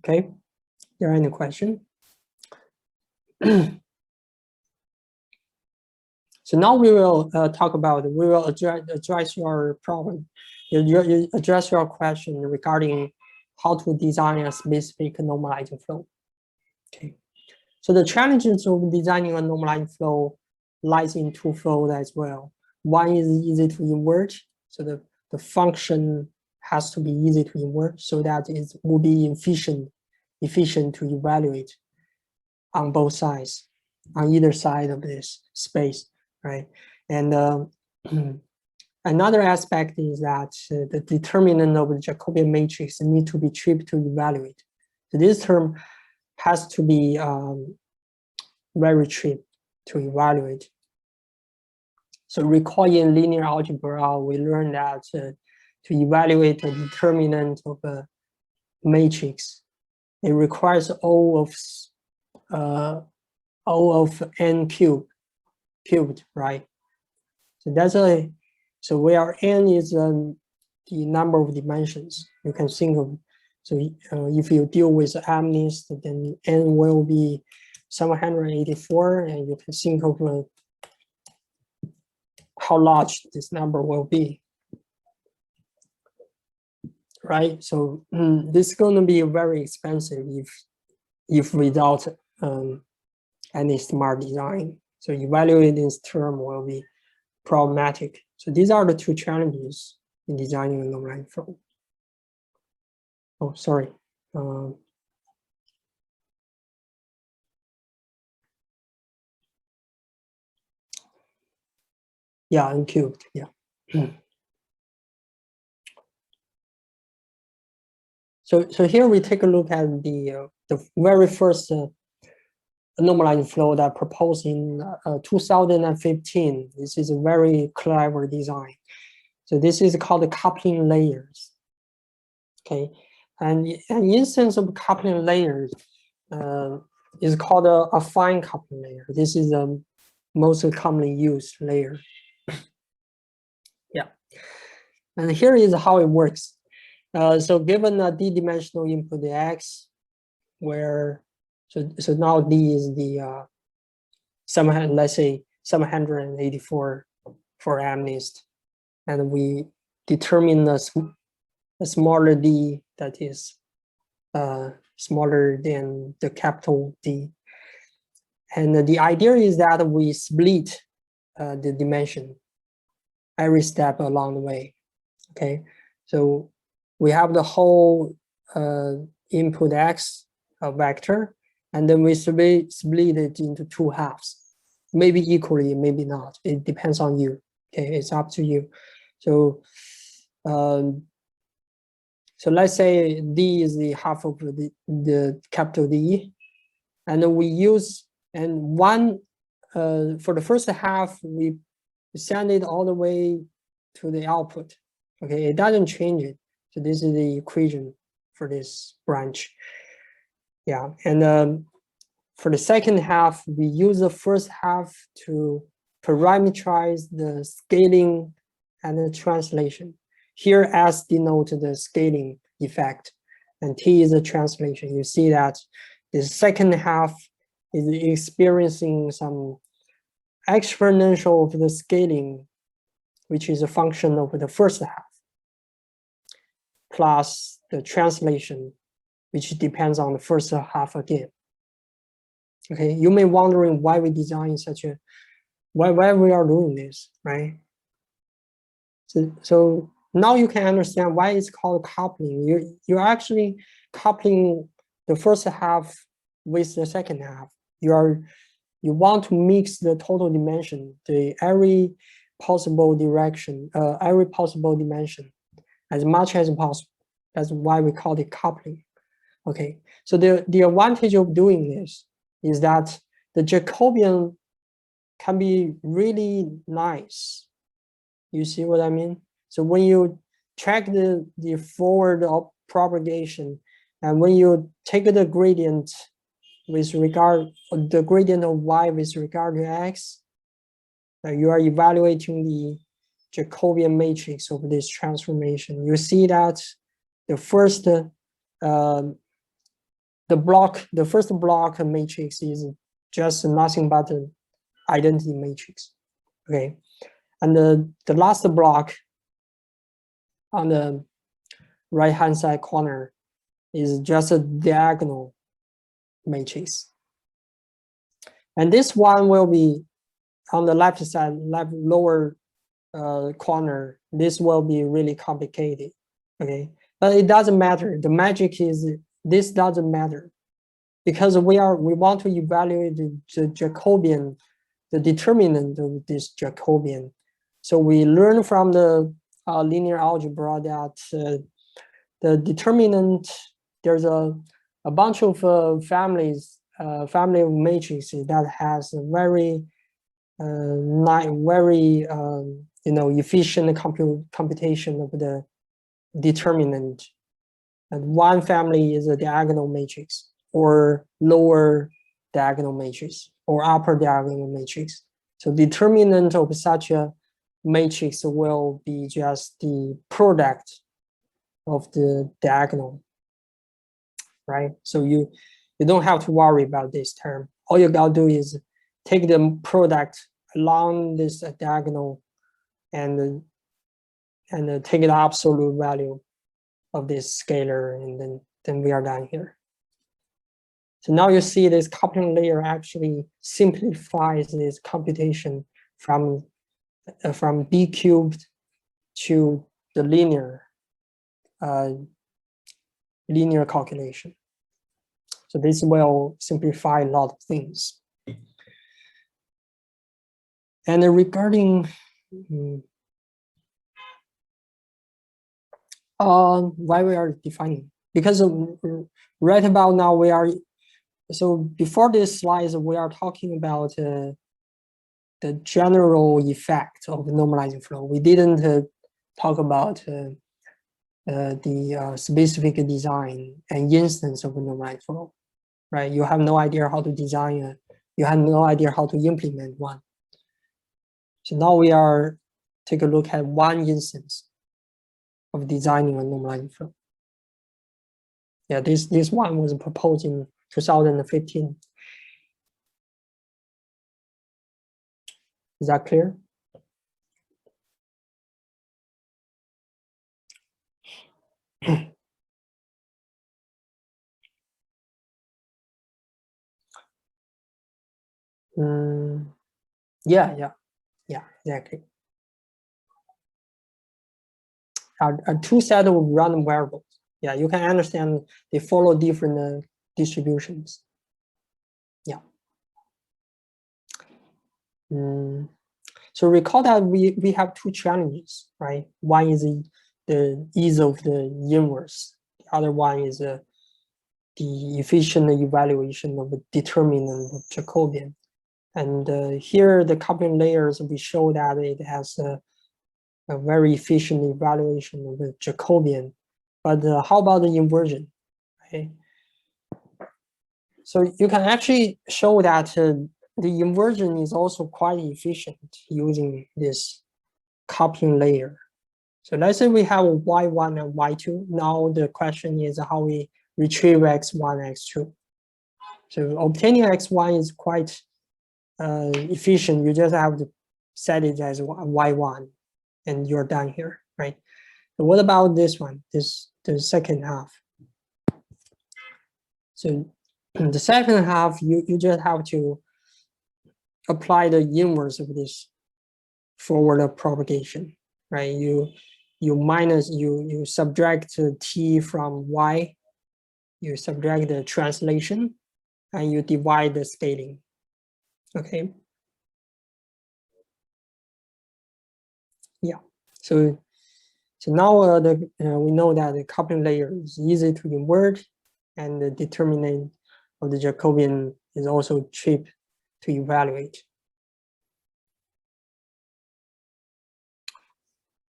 Okay, there are any questions? So now we will talk about, we will address your problem, address your question regarding how to design a specific normalizing flow. Okay, so the challenges of designing a normalizing flow lies in twofold as well. One is easy to invert, so the function has to be easy to invert so that it will be efficient to evaluate on both sides, on either side of this space, right? And another aspect is that the determinant of the Jacobian matrix need to be cheap to evaluate. So this term has to be very cheap to evaluate. So recall in linear algebra, we learned that to evaluate the determinant of a matrix, it requires O of n cubed, right? So that's so where n is the number of dimensions, you can think of. So if you deal with amnist, then n will be 784, and you can think of how large this number will be, right? So this is going to be very expensive if without any smart design. So evaluating this term will be problematic. So these are the two challenges in designing a normalizing flow. Oh, sorry. Yeah, uncubed, yeah. So here we take a look at the very first normalizing flow that proposed in 2015. This is a very clever design. So this is called the coupling layers. Okay, and an instance of coupling layers is called a affine coupling layer. This is the most commonly used layer. Yeah, and here is how it works. So given a d-dimensional input x, where so now d is the let's say 784 for amnist, and we determine a smaller d that is smaller than the capital D. And the idea is that we split the dimension every step along the way. Okay, so we have the whole input x vector, and then we split it into two halves, maybe equally, maybe not. It depends on you. Okay, it's up to you. So so let's say D is the half of the capital D, and we use, and one for the first half we send it all the way to the output. Okay, it doesn't change it. So this is the equation for this branch. Yeah, and for the second half, we use the first half to parameterize the scaling and the translation. Here S denotes the scaling effect, and T is the translation. You see that the second half is experiencing some exponential of the scaling, which is a function of the first half, plus the translation, which depends on the first half again. Okay, you may wondering why we design such a, why we are doing this, right? So now you can understand why it's called coupling. You're actually coupling the first half with the second half. You want to mix the total dimension, every possible direction, every possible dimension, as much as possible. That's why we call it coupling. Okay, so the advantage of doing this is that the Jacobian can be really nice. You see what I mean? So when you track the forward of propagation, and when you take the gradient with regard, the gradient of y with regard to x, you are evaluating the Jacobian matrix of this transformation. You see that the first the first block matrix is just nothing but an identity matrix. Okay, and the last block on the right hand side corner is just a diagonal matrix. And this one will be on the left side, lower corner. This will be really complicated. Okay, but it doesn't matter. The magic is this doesn't matter, because we want to evaluate the Jacobian, the determinant of this Jacobian. So we learn from the linear algebra that the determinant, there's a bunch of family of matrices that has a very efficient computation of the determinant. And one family is a diagonal matrix, or lower diagonal matrix, or upper diagonal matrix. So determinant of such a matrix will be just the product of the diagonal, right? So you don't have to worry about this term. All you gotta do is take the product along this diagonal and take the absolute value of this scalar, and then we are done here. So now you see this coupling layer actually simplifies this computation from b cubed to the linear calculation. So this will simplify a lot of things. And regarding why we are defining, because right about now we are, so before this slide we are talking about the general effect of normalizing flow. We didn't talk about the specific design and instance of normalized flow, right? You have no idea how to design you have no idea how to implement one. So now we are take a look at one instance of designing a normalizing flow. Yeah, this one was proposed in 2015. Is that clear? Yeah, exactly. A two set of random variables. Yeah, you can understand they follow different distributions. Yeah. So recall that we have two challenges, right? One is the ease of the inverse. The other one is the efficient evaluation of the determinant of Jacobian. And here the coupling layers, we show that it has a very efficient evaluation of the Jacobian. But how about the inversion? Okay. So you can actually show that the inversion is also quite efficient using this copying layer. So let's say we have y1 and y2. Now the question is how we retrieve x1, x2. So obtaining x1 is quite efficient. You just have to set it as y1 and you're done here, right? So what about this one, the second half? So in the second half, you just have to apply the inverse of this forward propagation, right? You subtract t from y, you subtract the translation, and you divide the scaling. Okay. Yeah. So now we know that the coupling layer is easy to invert, and the determinant of the Jacobian is also cheap to evaluate.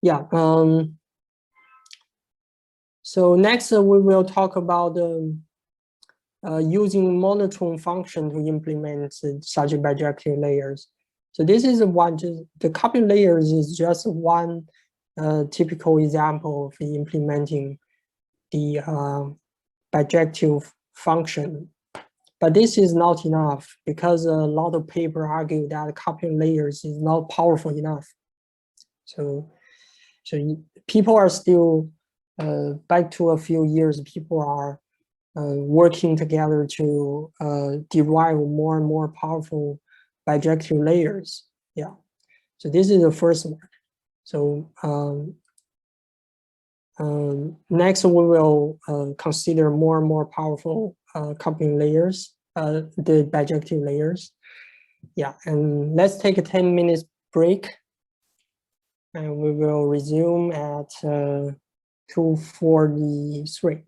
Yeah. So next we will talk about using monotone function to implement such bijective layers. So this is the coupling layers is just one typical example of implementing the bijective function. But this is not enough because a lot of people argue that coupling layers is not powerful enough. So people are still, back to a few years, people are working together to derive more and more powerful bijective layers. Yeah. So this is the first one. So next we will consider more and more powerful coupling layers, the bijective layers. Yeah, and let's take a 10 minutes break, and we will resume at 2:43.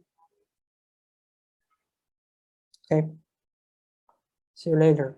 Okay. See you later.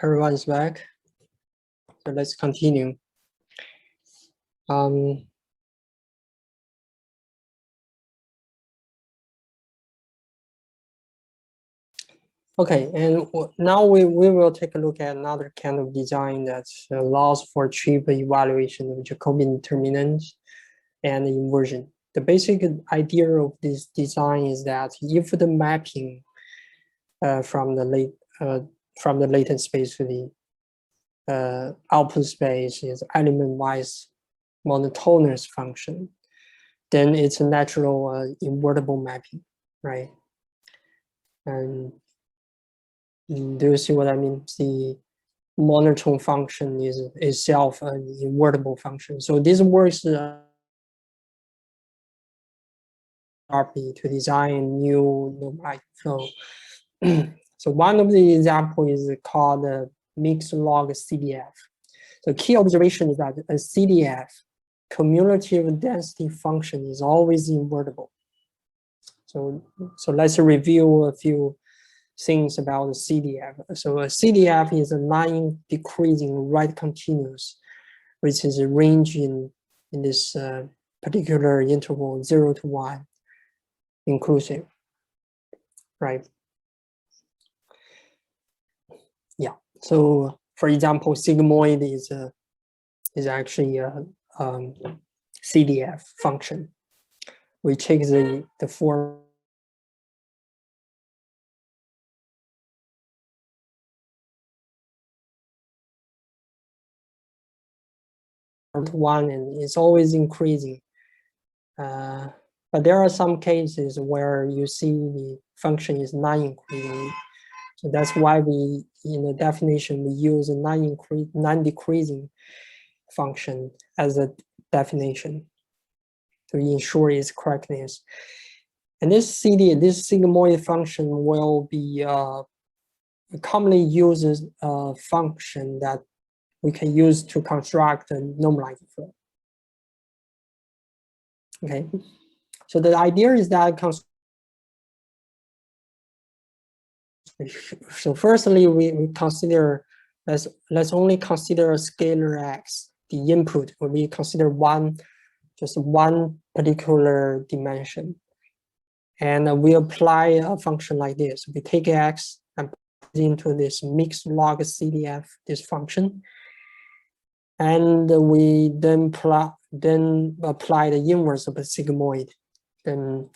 Everyone's back. So let's continue. Okay, and now we will take a look at another kind of design that allows for cheap evaluation of Jacobian determinants and inversion. The basic idea of this design is that if the mapping from the latent space to the output space is element-wise monotonous function, then it's a natural invertible mapping, right? And do you see what I mean? The monotone function is itself an invertible function. So this works to design new normalized flow. So one of the examples is called mixed log CDF. So key observation is that a CDF, cumulative density function, is always invertible. So let's review a few things about the CDF. So a CDF is a non-decreasing right continuous, which is a range in this particular interval 0 to 1 inclusive, right? Yeah. So for example, sigmoid is actually a CDF function. We take the form of 1 and it's always increasing. But there are some cases where you see the function is non-increasing. So that's why we, in the definition, we use a non-decreasing function as a definition to ensure its correctness. And this sigmoid function will be commonly uses a function that we can use to construct a normalized flow. Okay, so the idea is that so firstly we consider let's only consider a scalar x. The input will be consider just one particular dimension, and we apply a function like this. We take x and put it into this mixed log CDF, this function, and we then apply the inverse of the sigmoid. Then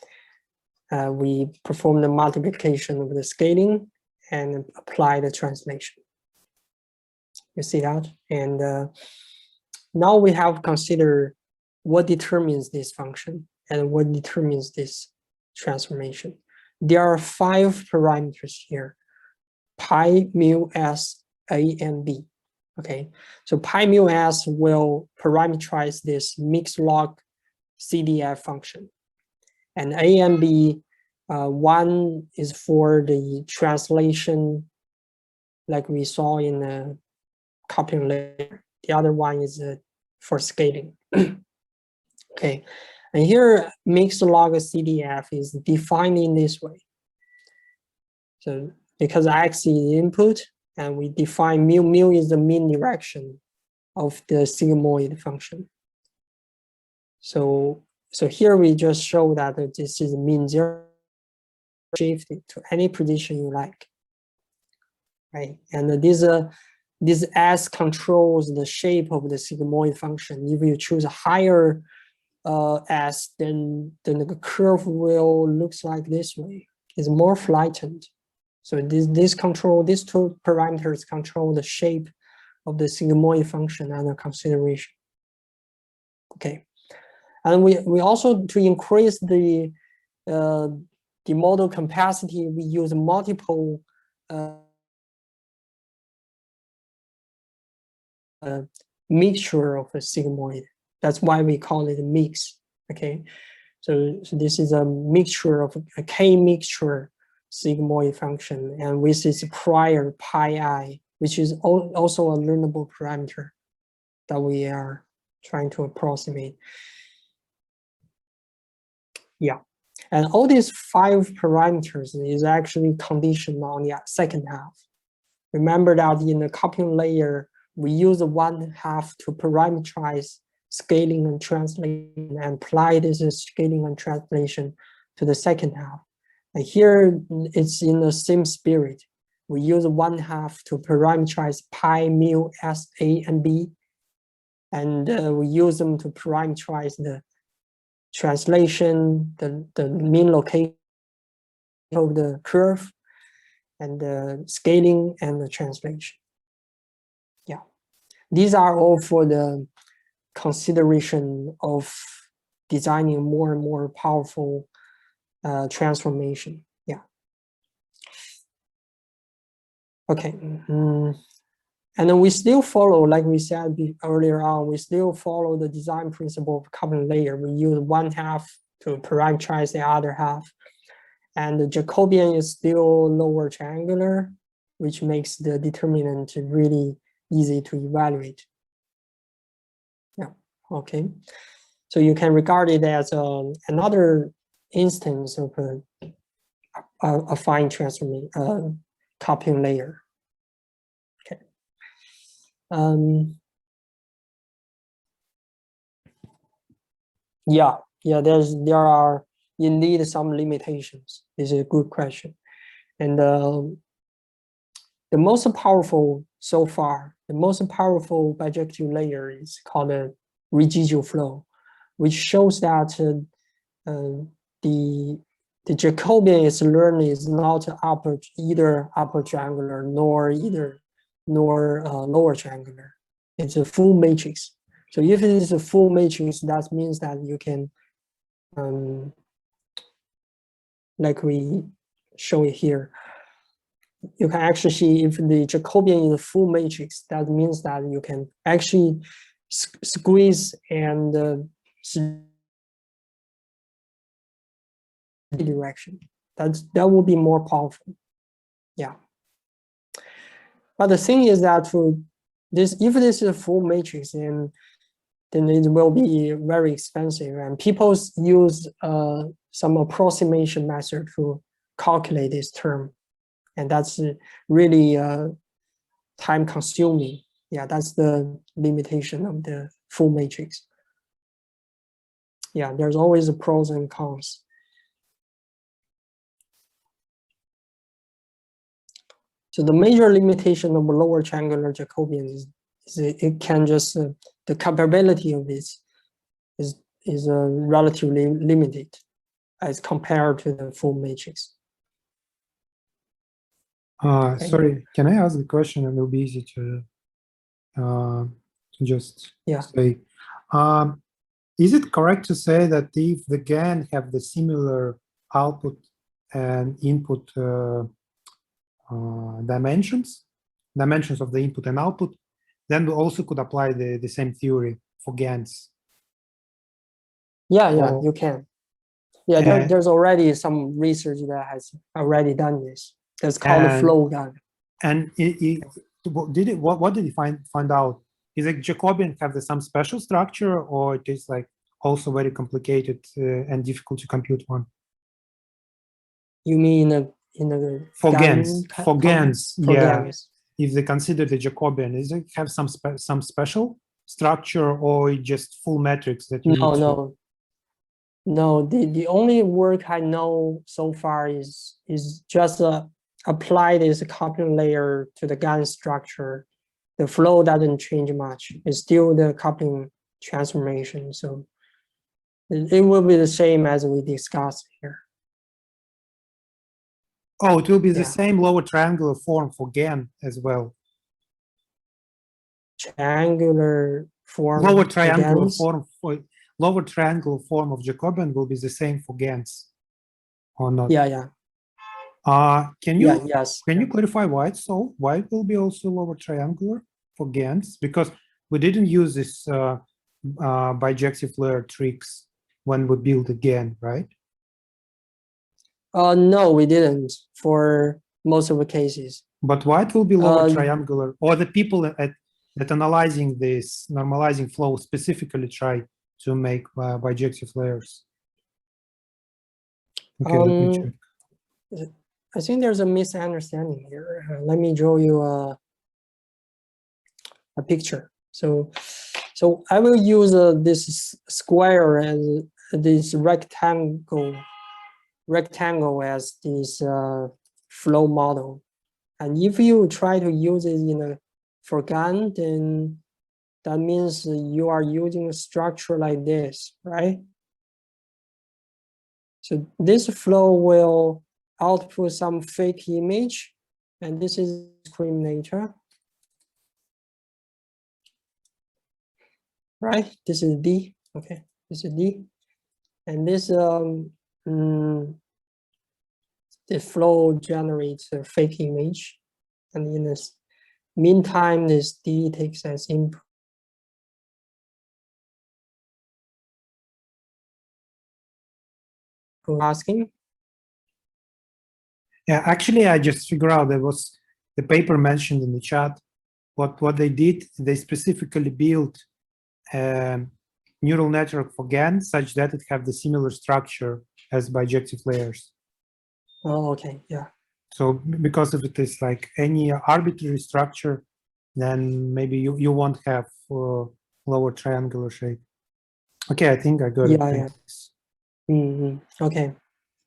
we perform the multiplication of the scaling and apply the translation. You see that? And now we have considered what determines this function and what determines this transformation. There are 5 parameters here: pi, mu, s, a, and b. Okay, so pi, mu, s will parameterize this mixed log CDF function, and a and b, one is for the translation, like we saw in the copying layer. The other one is for scaling. Okay, and here mixed log CDF is defined in this way. So because x is input, and we define mu is the mean direction of the sigmoid function. So here we just show that this is mean 0, shift it to any position you like, right? And this S controls the shape of the sigmoid function. If you choose a higher S, then the curve will looks like this way. It's more flattened. So these two parameters control the shape of the sigmoid function under consideration. Okay, and we also, to increase the model capacity, we use multiple mixture of a sigmoid. That's why we call it a mix. Okay, so this is a mixture of a K-mixture sigmoid function, and with its prior pi I, which is also a learnable parameter that we are trying to approximate. Yeah, and all these 5 parameters is actually conditional on the second half. Remember that in the coupling layer, we use 1/2 to parameterize scaling and translation and apply this scaling and translation to the second half. And here it's in the same spirit. We use 1/2 to parameterize pi, mu, s, a, and b. And we use them to parameterize the translation, the mean location of the curve, and the scaling and the translation. Yeah, these are all for the consideration of designing more and more powerful transformation. Yeah. Okay. And then we still follow, like we said earlier on, we still follow the design principle of coupling layer. We use 1/2 to parameterize the other half. And the Jacobian is still lower triangular, which makes the determinant really easy to evaluate. Yeah, okay. So you can regard it as another instance of a fine transformation, coupling layer. Okay. Yeah, there are indeed some limitations. This is a good question. And the most powerful so far, the most powerful bijective layer is called a Regio flow, which shows that the Jacobian is learned is not either upper triangular nor lower triangular. It's a full matrix. So if it is a full matrix, that means that you can, like we show it here, you can actually see if the Jacobian is a full matrix, that means that you can actually squeeze and direction. That will be more powerful. Yeah. But the thing is that for this, if this is a full matrix, then it will be very expensive, and people use some approximation method to calculate this term, and that's really time consuming. Yeah, that's the limitation of the full matrix. Yeah, there's always a pros and cons. So the major limitation of lower triangular Jacobian is it can just the capability of this is relatively limited as compared to the full matrix. Okay. Sorry, can I ask the question? And it'll be easy to just say. Is it correct to say that if the GAN have the similar output and input dimensions of the input and output, then we also could apply the same theory for GANs? Yeah, you can. Yeah, there's already some research that has already done this. That's called the flow GAN. And what did he find out? Is it Jacobian have some special structure, or it is like also very complicated and difficult to compute one? You mean in the for GANs? For GANs, yeah. GANs. If they consider the Jacobian, does it have some special structure, or just full metrics that you need to? No, the only work I know so far is just apply this coupling layer to the GAN structure. The flow doesn't change much. It's still the coupling transformation. So it will be the same as we discussed here. Oh, it will be the same lower triangular form for GAN as well. Triangular form. Lower triangular form of Jacobian will be the same for GANs, or not? Yeah. Can you clarify why it's so? Why it will be also lower triangular for GANs? Because we didn't use this bijective layer tricks when we built the GAN, right? No, we didn't for most of the cases. But why it will be lower triangular? Or the people that analyzing this normalizing flow specifically try to make bijective layers? Okay, let me check. I think there's a misunderstanding here. Let me draw you a picture. So I will use this square as this rectangle as this flow model. And if you try to use it for GAN, then that means you are using a structure like this, right? So this flow will output some fake image, and this is discriminator, right? This is D, okay, this is D. And this, the flow generates a fake image. And in this meantime, this D takes as input. Asking? Yeah, actually, I just figured out there was the paper mentioned in the chat. What they did, they specifically built a neural network for GAN such that it have the similar structure as bijective layers. Oh, okay, yeah. So because if it is like any arbitrary structure, then maybe you won't have lower triangular shape. Okay, I think I got it. Yeah. Okay,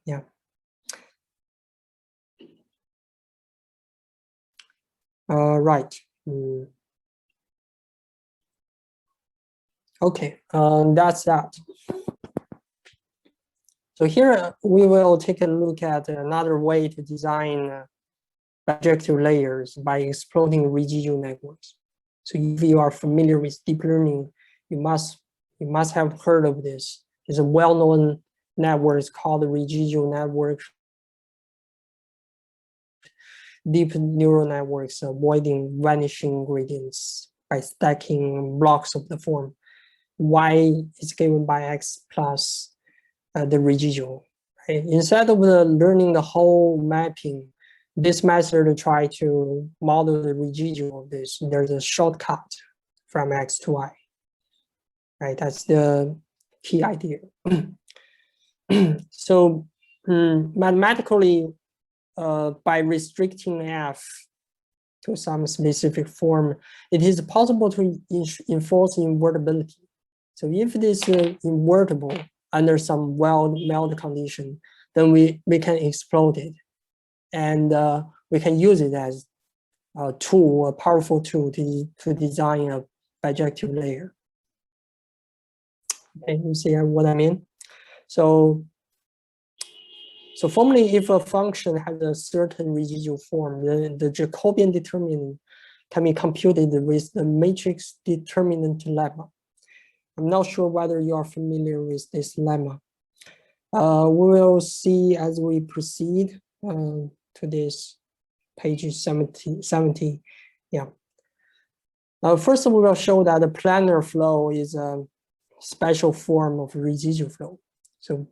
yeah. Right. Okay, that's that. So here we will take a look at another way to design bijective layers by exploiting Regio networks. So if you are familiar with deep learning, you must have heard of this. It's a well-known network called the Regio network. Deep neural networks avoiding vanishing gradients by stacking blocks of the form y is given by x plus the residual. Right? Instead of learning the whole mapping, this method try to model the residual of this. There's a shortcut from x to y. Right, that's the key idea. So mathematically, by restricting f to some specific form, it is possible to enforce invertibility. So if this is invertible under some well-meld condition, then we can exploit it. And we can use it as a tool, a powerful tool to design a bijective layer. Okay, you see what I mean? So formally, if a function has a certain residual form, the Jacobian determinant can be computed with the matrix determinant lemma. I'm not sure whether you are familiar with this lemma. We will see as we proceed to this page 70. Yeah. First, we will show that the planar flow is a special form of residual flow. So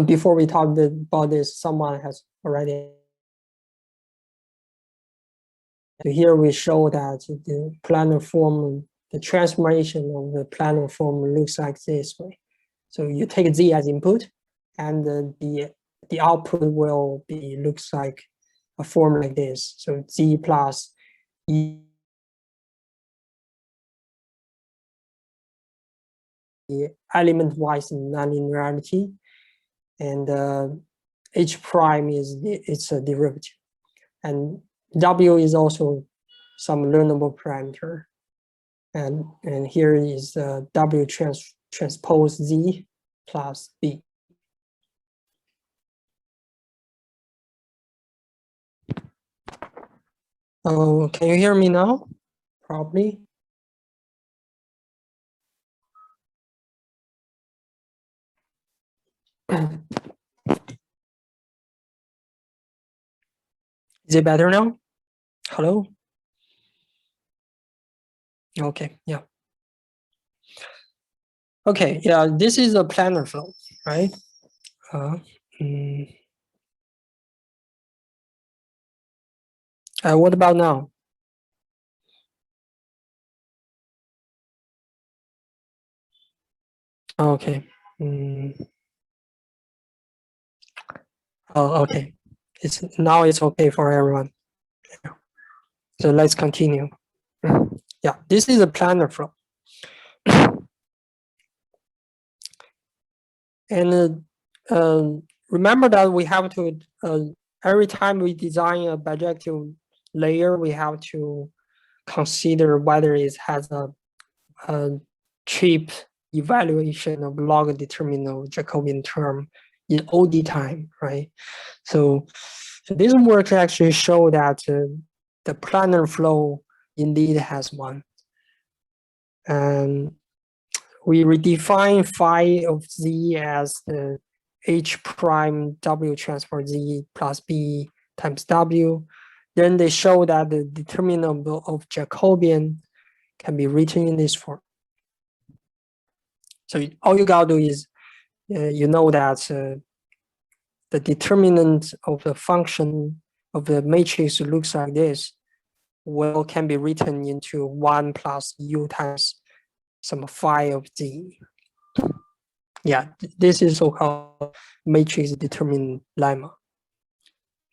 before we talk about this, someone has already. So here we show that the planar form, the transformation of the planar form looks like this way. So you take z as input, and the output will be looks like a form like this. So z plus e element-wise nonlinearity, and h prime is it's a derivative, and w is also some learnable parameter, and here is w transpose z plus b. Oh, can you hear me now? Probably. Is it better now? Hello? Okay, yeah. Okay, yeah, this is a planar flow, right? What about now? Okay. Oh, okay. Now it's okay for everyone. So let's continue. Yeah, this is a planar flow. And remember that we have to, every time we design a bijective layer, we have to consider whether it has a cheap evaluation of log determinant Jacobian term in OD time, right? So this work actually show that the planar flow indeed has one. And we redefine phi of z as the h prime w transport z plus b times w. Then they show that the determinant of Jacobian can be written in this form. So all you gotta do is, you know that the determinant of the function of the matrix looks like this, well, can be written into 1 plus u times some phi of z. Yeah, this is so-called matrix determinant lemma.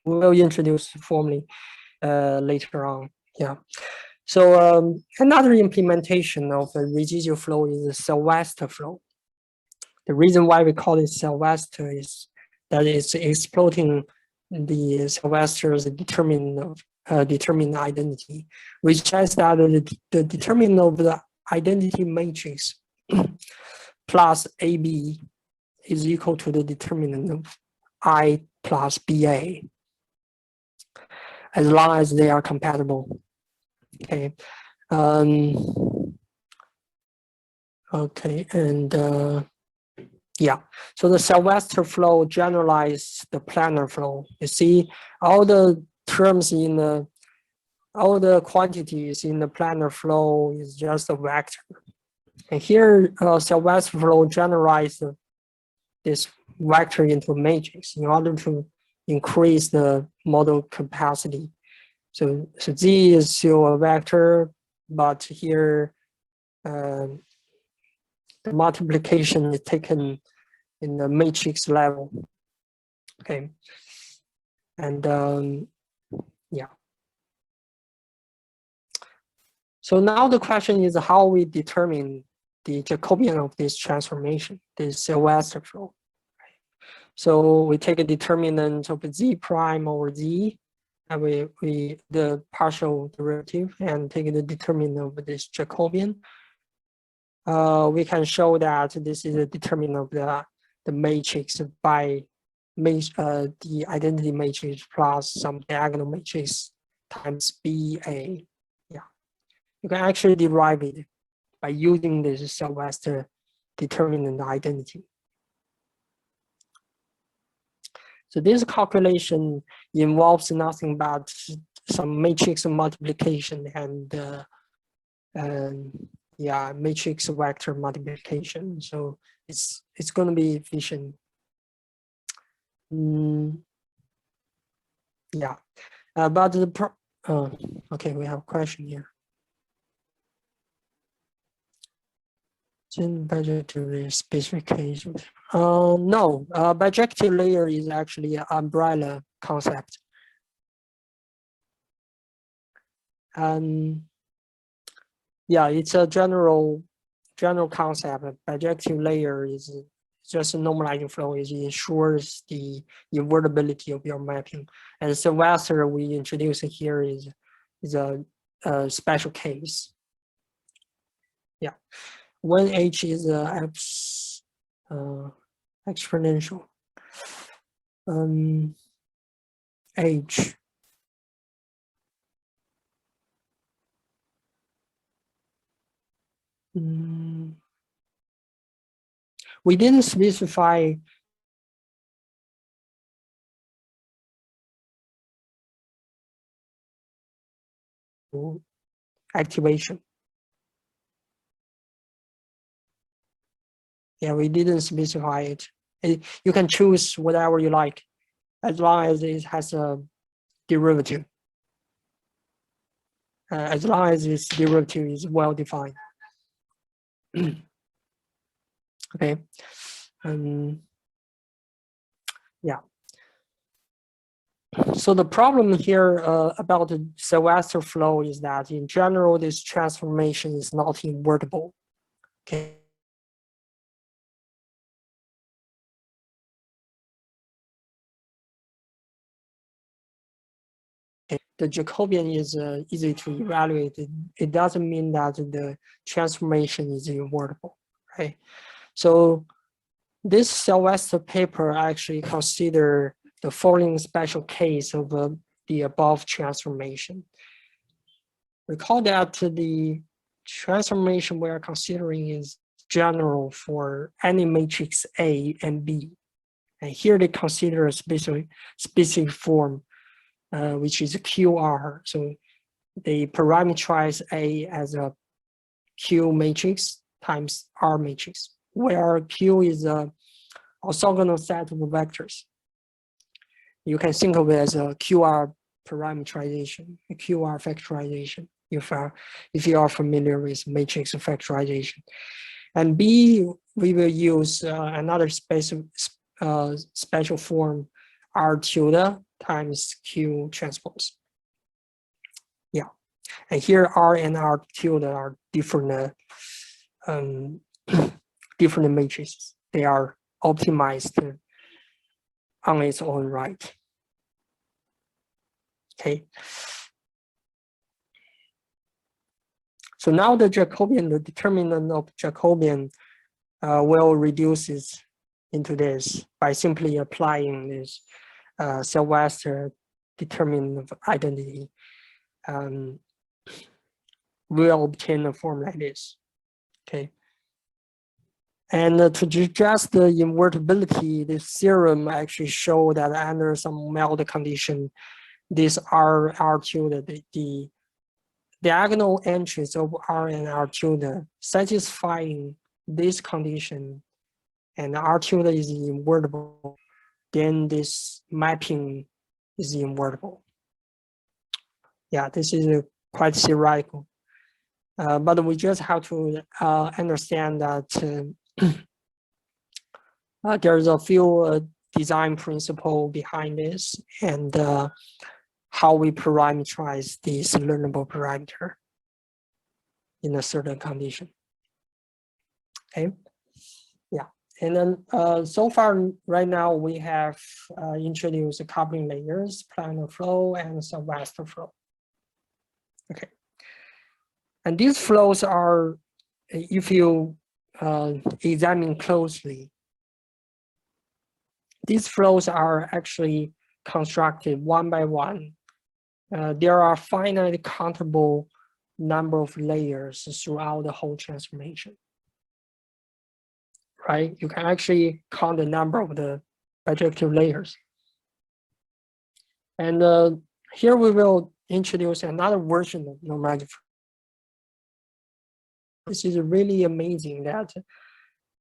We will introduce formally later on. Yeah. So another implementation of a residual flow is the Sylvester flow. The reason why we call it Sylvester is that it's exploiting the Sylvester's determinant identity, which says that the determinant of the identity matrix plus AB is equal to the determinant of I plus BA, as long as they are compatible. Okay. Okay, and yeah, so the Sylvester flow generalizes the planar flow. You see, all the terms in the, all the quantities in the planar flow is just a vector. And here, Sylvester flow generalizes this vector into a matrix in order to increase the model capacity. So Z is still a vector, but here the multiplication is taken in the matrix level. Okay, and yeah. So now the question is how we determine the Jacobian of this transformation, this Sylvester flow. So we take a determinant of Z prime over Z, and we the partial derivative, and take the determinant of this Jacobian. We can show that this is a determinant of the matrix by the identity matrix plus some diagonal matrix times BA. Yeah, you can actually derive it by using this Sylvester determinant identity. So this calculation involves nothing but some matrix multiplication and yeah, matrix vector multiplication. So it's going to be efficient. Yeah, but the okay, we have a question here. In bijective specification. No, bijective layer is actually an umbrella concept. Yeah, it's a general concept. Bijective layer is just a normalizing flow. It ensures the invertibility of your mapping. And Sylvester we introduced here is a special case. Yeah, when h is exponential, h we didn't specify activation. Yeah, we didn't specify it. You can choose whatever you like, as long as it has a derivative. As long as this derivative is well defined. Okay. Yeah. So the problem here about the Sylvester flow is that in general, this transformation is not invertible. Okay. The Jacobian is easy to evaluate. It doesn't mean that the transformation is invertible, right? So this Sylvester paper actually consider the following special case of the above transformation. Recall that the transformation we are considering is general for any matrix A and B. And here they consider a specific form, which is QR. So they parameterize A as a Q matrix times R matrix, where Q is a orthogonal set of vectors. You can think of it as a QR parameterization, a QR factorization, if you are familiar with matrix factorization. And B, we will use another special form, R tilde times Q transpose. Yeah, and here R and R tilde are different different matrices. They are optimized on its own right. Okay. So now the Jacobian, the determinant of Jacobian will reduce into this by simply applying this Sylvester determinant of identity. We'll obtain a form like this. Okay. And to address the invertibility, this theorem actually show that under some mild condition, this R tilde, the diagonal entries of R and R tilde satisfying this condition, and R tilde is invertible, then this mapping is invertible. Yeah, this is quite theoretical. But we just have to understand that there's a few design principle behind this, and how we parameterize this learnable parameter in a certain condition. Okay, yeah, and then so far right now we have introduced the coupling layers, planar flow, and Sylvester flow. Okay, and these flows are, if you examine closely, these flows are actually constructed one by one. There are finite countable number of layers throughout the whole transformation, right? You can actually count the number of the bijective layers. And here we will introduce another version of normalizing flow. This is really amazing that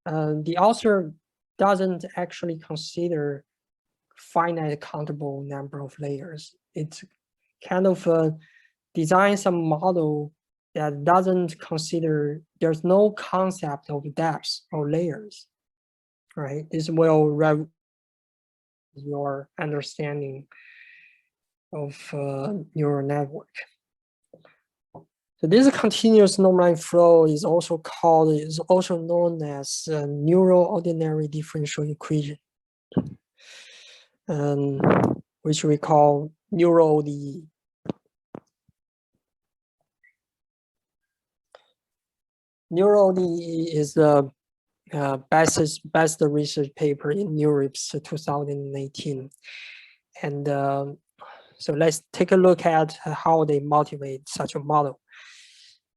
the author doesn't actually consider finite countable number of layers. It's kind of design some model that doesn't consider, there's no concept of depth or layers, right? This will rev your understanding of neural network. So this continuous normalizing flow is also known as neural ordinary differential equation, which we call neural ODE. Neural ODE is the best research paper in NeurIPS 2018. And so let's take a look at how they motivate such a model.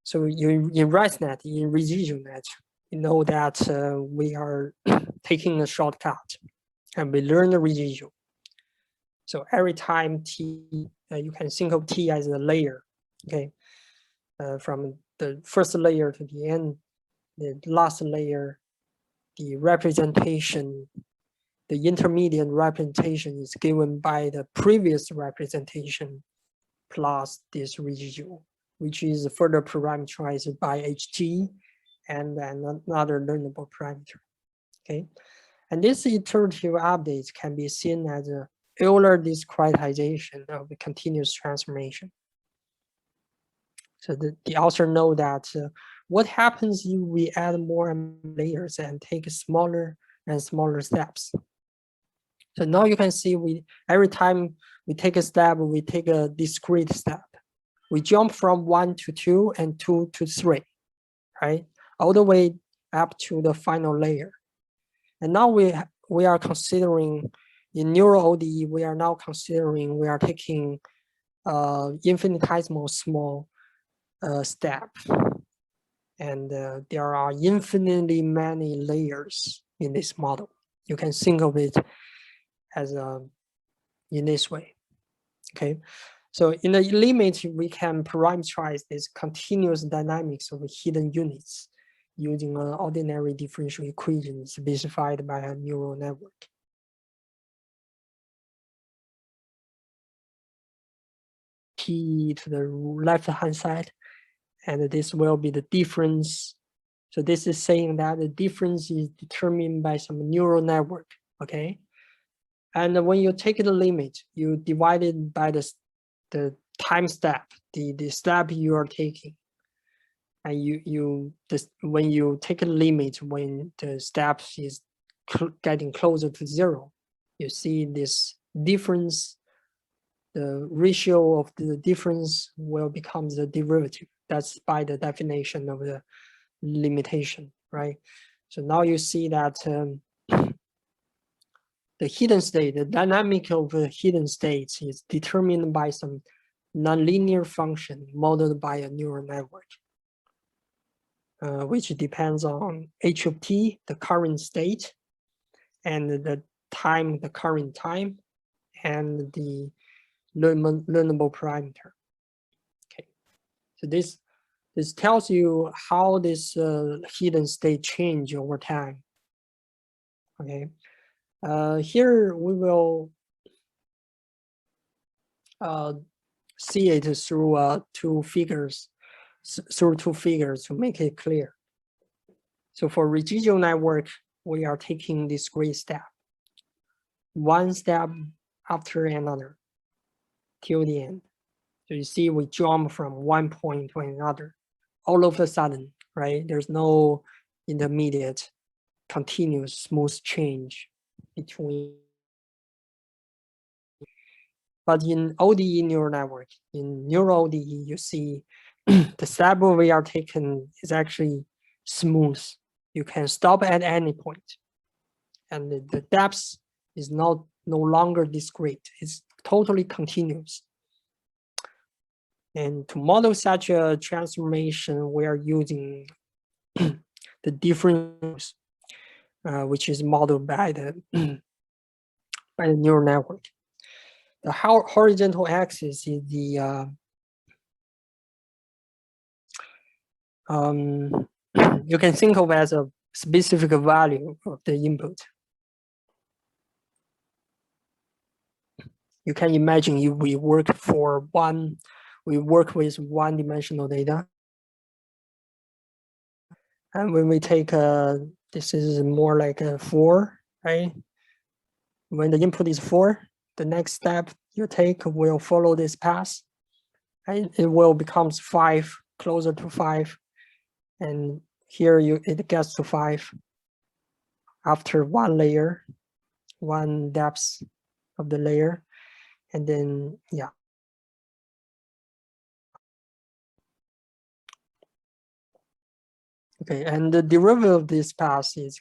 So in ResNet, in RegiONet, you know that we are taking a shortcut and we learn the Regio. So every time T, you can think of T as a layer, okay? From the first layer to the end, the last layer, the representation, the intermediate representation is given by the previous representation plus this Regio, which is further parameterized by HT and another learnable parameter, okay? And this iterative updates can be seen as Euler discretization of the continuous transformation. So the author know that what happens if we add more layers and take smaller and smaller steps. So now you can see every time we take a step, we take a discrete step. We jump from 1 to 2 and 2 to 3, right? All the way up to the final layer. And now we are considering in neural ODE, we are taking infinitesimal small step. And there are infinitely many layers in this model. You can think of it as in this way, okay? So in the limit, we can parameterize this continuous dynamics of hidden units using an ordinary differential equation specified by a neural network. T to the left-hand side, and this will be the difference. So this is saying that the difference is determined by some neural network, okay? And when you take the limit, you divide it by the time step, the step you are taking. And when you take a limit, when the step is getting closer to 0, you see this difference, the ratio of the difference will become the derivative. That's by the definition of the limitation, right? So now you see that the hidden state, the dynamic of the hidden states is determined by some nonlinear function modeled by a neural network, which depends on h of t, the current state, and the time, the current time, and the learnable parameter. Okay, so this tells you how this hidden state change over time. Okay, here we will see it through two figures to make it clear. So for residual network, we are taking discrete step, one step after another till the end. So you see we jump from one point to another all of a sudden, right? There's no intermediate continuous smooth change between. But in ODE neural network, in neural ODE, you see the step we are taking is actually smooth. You can stop at any point. And the depth is no longer discrete. It's totally continuous. And to model such a transformation, we are using the difference, which is modeled by the neural network. The horizontal axis is the you can think of as a specific value of the input. You can imagine if we work with one-dimensional data, and when we take this is more like a 4, right? When the input is 4, the next step you take will follow this path, and it will become 5, closer to 5, and here it gets to 5 after one layer, one depth of the layer, and then yeah. Okay, and the derivative of this path is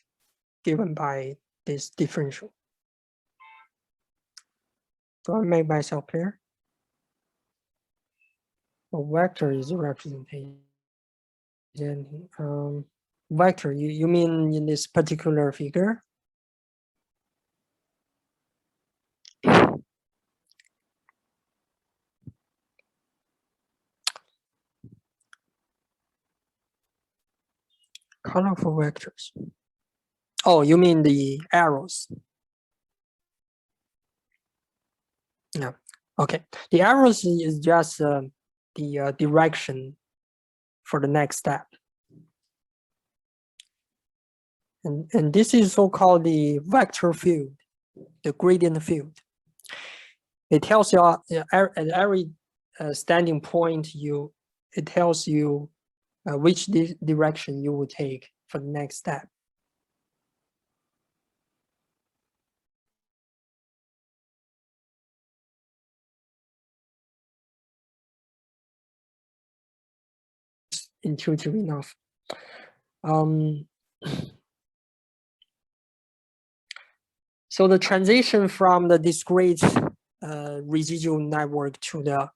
given by this differential. Do I make myself clear? A vector is a representation. Vector, you mean in this particular figure? Colorful vectors. Oh, you mean the arrows? Yeah. Okay. The arrows is just the direction for the next step. And this is so-called the vector field, the gradient field. It tells you at every standing point, it tells you which direction you will take for the next step. Intuitive enough. So the transition from the discrete residual network to the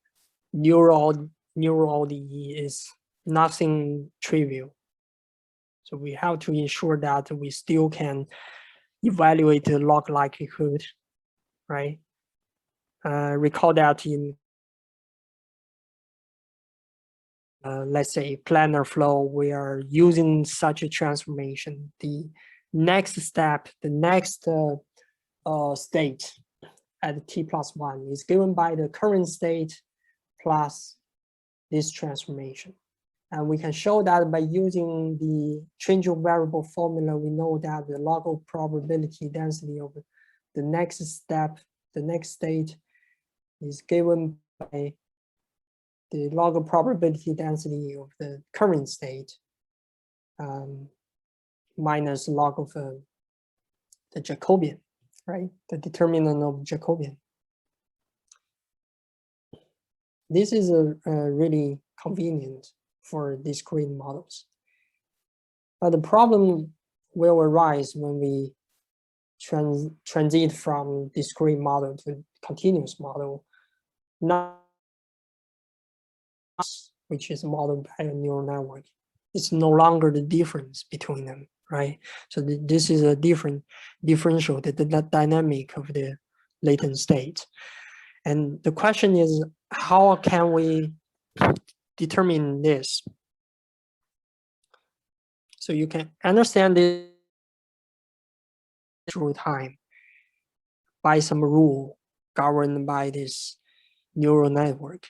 neural ODE is nothing trivial. So we have to ensure that we still can evaluate the log likelihood, right? Recall that in let's say planar flow, we are using such a transformation. The next step, the next state at t+1 is given by the current state plus this transformation. And we can show that by using the changeable variable formula. We know that the log probability density of the next step, the next state, is given by the log probability density of the current state minus log of the Jacobian, right? The determinant of Jacobian. This is really convenient for discrete models. But the problem will arise when we transit from discrete model to continuous model, which is modeled by a neural network. It's no longer the difference between them, right? So this is a differential, the dynamic of the latent state. And the question is, how can we determine this? So you can understand this through time by some rule governed by this neural network.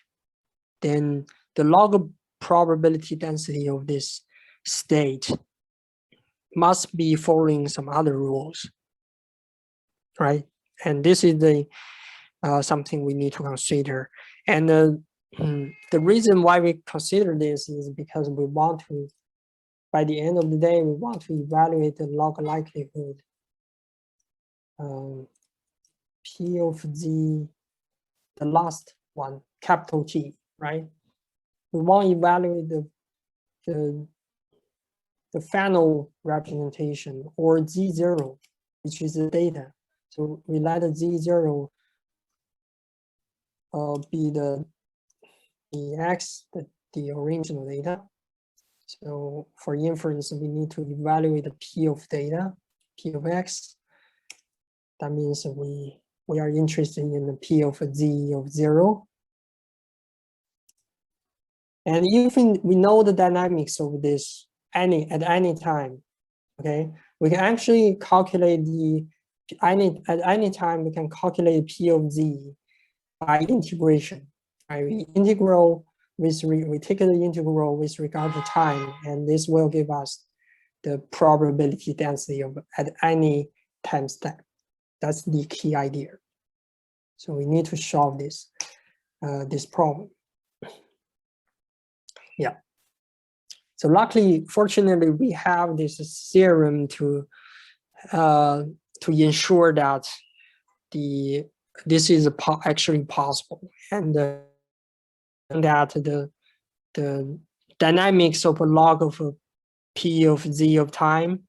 Then the log probability density of this state must be following some other rules, right? And this is the something we need to consider. And the reason why we consider this is because we want to, by the end of the day, we want to evaluate the log likelihood P of Z, the last one, capital G, right? We want to evaluate the final representation, or Z0, which is the data. So we let the Z0 be the X, the original data. So for inference, we need to evaluate the P of data, P of X. That means we are interested in the P of Z of 0. And even we know the dynamics of this at any time, okay? We can actually calculate at any time we can calculate P of Z by integration. Right? We take the integral with regard to time, and this will give us the probability density of at any time step. That's the key idea. So we need to solve this this problem. Yeah. So luckily, fortunately, we have this theorem to ensure that this is actually possible, and that the dynamics of a log of a P of Z of time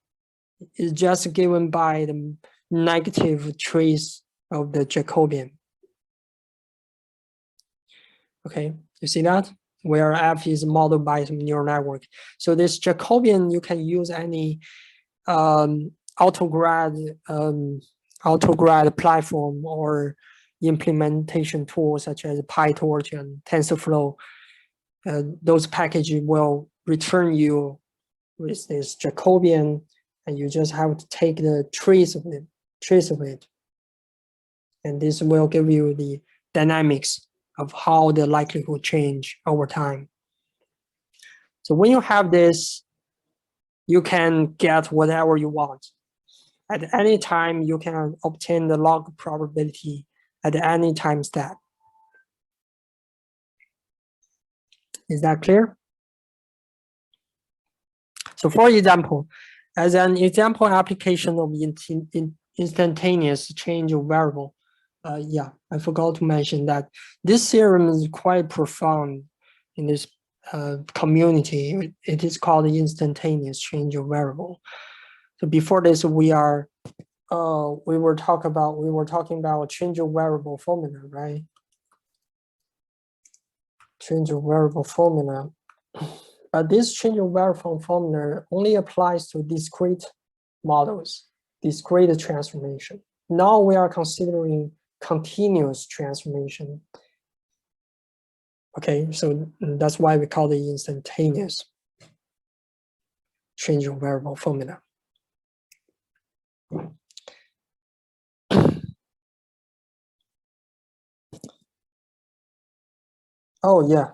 is just given by the negative trace of the Jacobian. Okay, you see that? Where F is modeled by some neural network. So this Jacobian, you can use any autograd platform or implementation tools such as PyTorch and TensorFlow. Those packages will return you with this Jacobian, and you just have to take the trace of it. And this will give you the dynamics of how the likelihood change over time. So when you have this, you can get whatever you want. At any time, you can obtain the log probability at any time step. Is that clear? So for example, as an example application of instantaneous change of variable, yeah, I forgot to mention that this theorem is quite profound in this community. It is called the instantaneous change of variable. So before this, we were talking about change of variable formula, right? Change of variable formula. But this change of variable formula only applies to discrete models, discrete transformation. Now we are considering continuous transformation. Okay, so that's why we call it instantaneous change of variable formula. Oh yeah.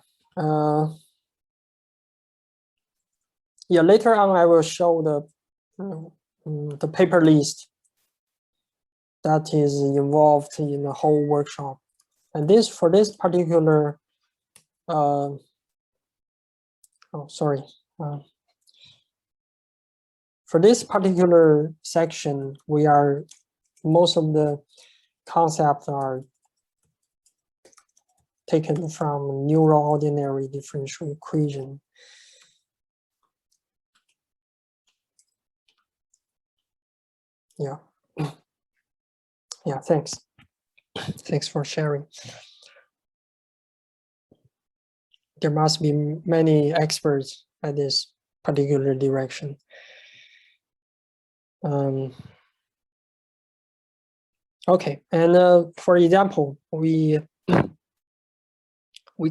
Yeah, later on I will show the paper list that is involved in the whole workshop. And this, for this particular, oh, sorry. For this particular section, most of the concepts are taken from neural ordinary differential equation. Yeah. Yeah, thanks. Thanks for sharing. There must be many experts at this particular direction. Okay, and for example, we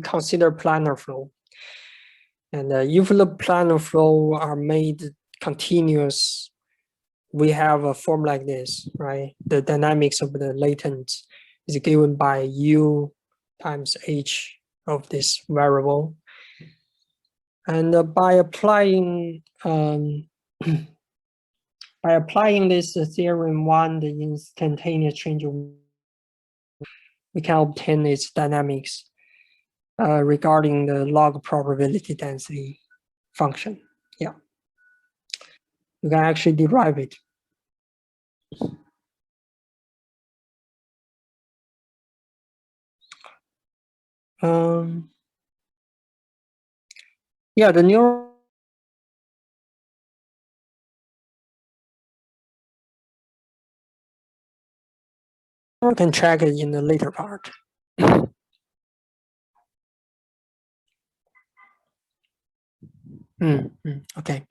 consider planar flow. And if the planar flow are made continuous, we have a form like this, right? The dynamics of the latent is given by U times H of this variable. And by applying this theorem 1, the instantaneous change of, we can obtain its dynamics regarding the log probability density function. Yeah, you can actually derive it. Yeah, the neural can check it in the later part. Okay.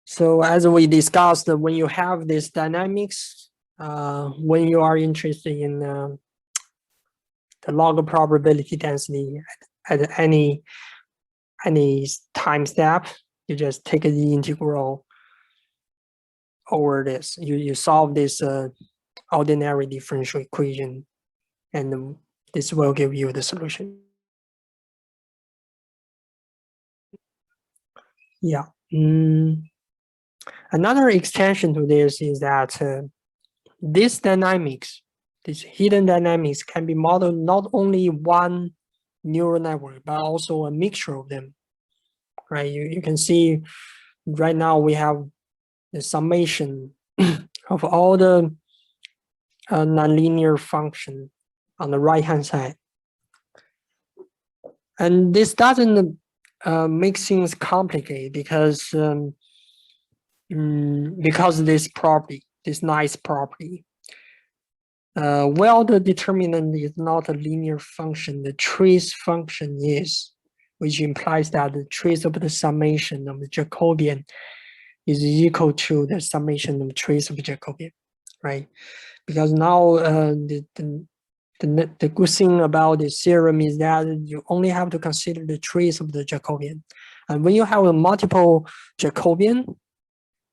So as we discussed, when you have this dynamics, when you are interested in the log probability density at any time step, you just take the integral over this. You solve this ordinary differential equation, and this will give you the solution. Yeah. Another extension to this is that this dynamics, this hidden dynamics, can be modeled not only one neural network, but also a mixture of them, right? You can see right now we have the summation of all the nonlinear function on the right-hand side. And this doesn't make things complicated because of this property, this nice property. Well, the determinant is not a linear function, the trace function is, which implies that the trace of the summation of the Jacobian is equal to the summation of the trace of the Jacobian, right? Because now the good thing about this theorem is that you only have to consider the trace of the Jacobian. And when you have a multiple Jacobian,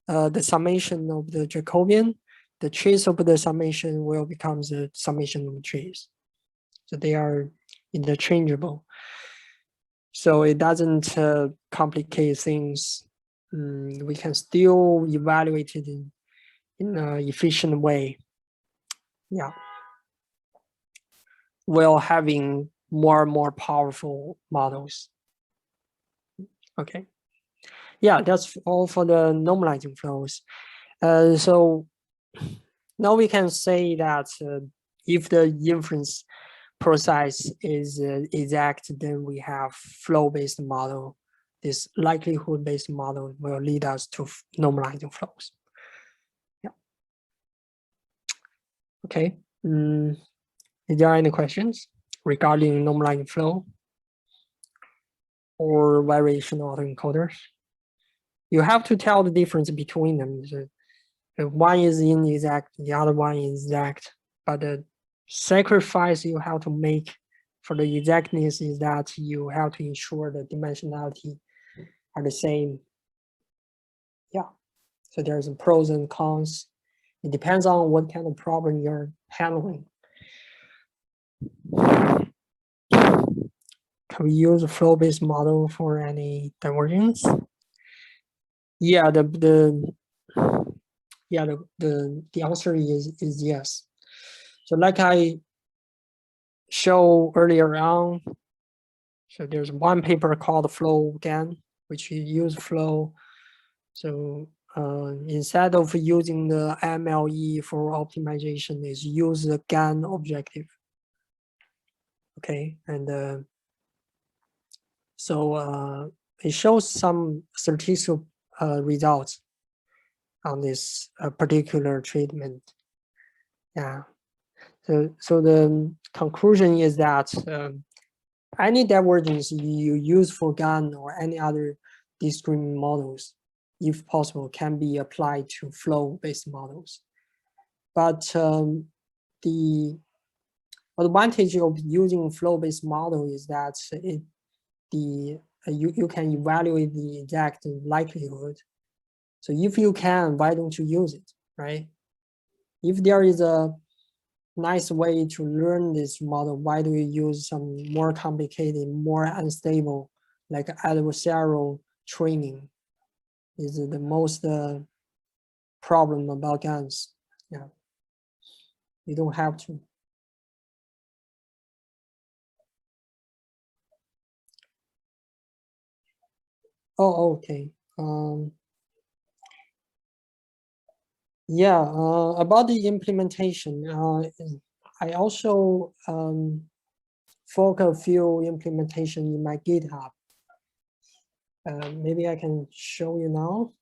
the summation of the Jacobian, the trace of the summation will become the summation of the trace. So they are interchangeable. So it doesn't complicate things. We can still evaluate it in an efficient way. Yeah. While having more and more powerful models. Okay. Yeah, that's all for the normalizing flows. So now we can say that if the inference process is exact, then we have flow-based model. This likelihood-based model will lead us to normalizing flows. Yeah. Okay. Is there any questions regarding normalizing flow or variational autoencoders? You have to tell the difference between them. So one is inexact, the other one is exact. But the sacrifice you have to make for the exactness is that you have to ensure the dimensionality are the same. Yeah. So there's pros and cons. It depends on what kind of problem you're handling. Can we use a flow-based model for any divergence? Yeah, the answer is yes. So like I showed earlier on, so there's one paper called Flow GAN, which use flow. So instead of using the MLE for optimization, is use the GAN objective. Okay, and so it shows some statistical results on this particular treatment. Yeah. So the conclusion is that any divergence you use for GAN or any other discrete models, if possible, can be applied to flow-based models. But the advantage of using flow-based model is that you can evaluate the exact likelihood. So if you can, why don't you use it, right? If there is a nice way to learn this model, why do you use some more complicated, more unstable, like adversarial training? Is the most problem about GANs. Yeah, you don't have to. Oh, okay. Yeah, about the implementation, I also fork a few implementation in my GitHub. Maybe I can show you now.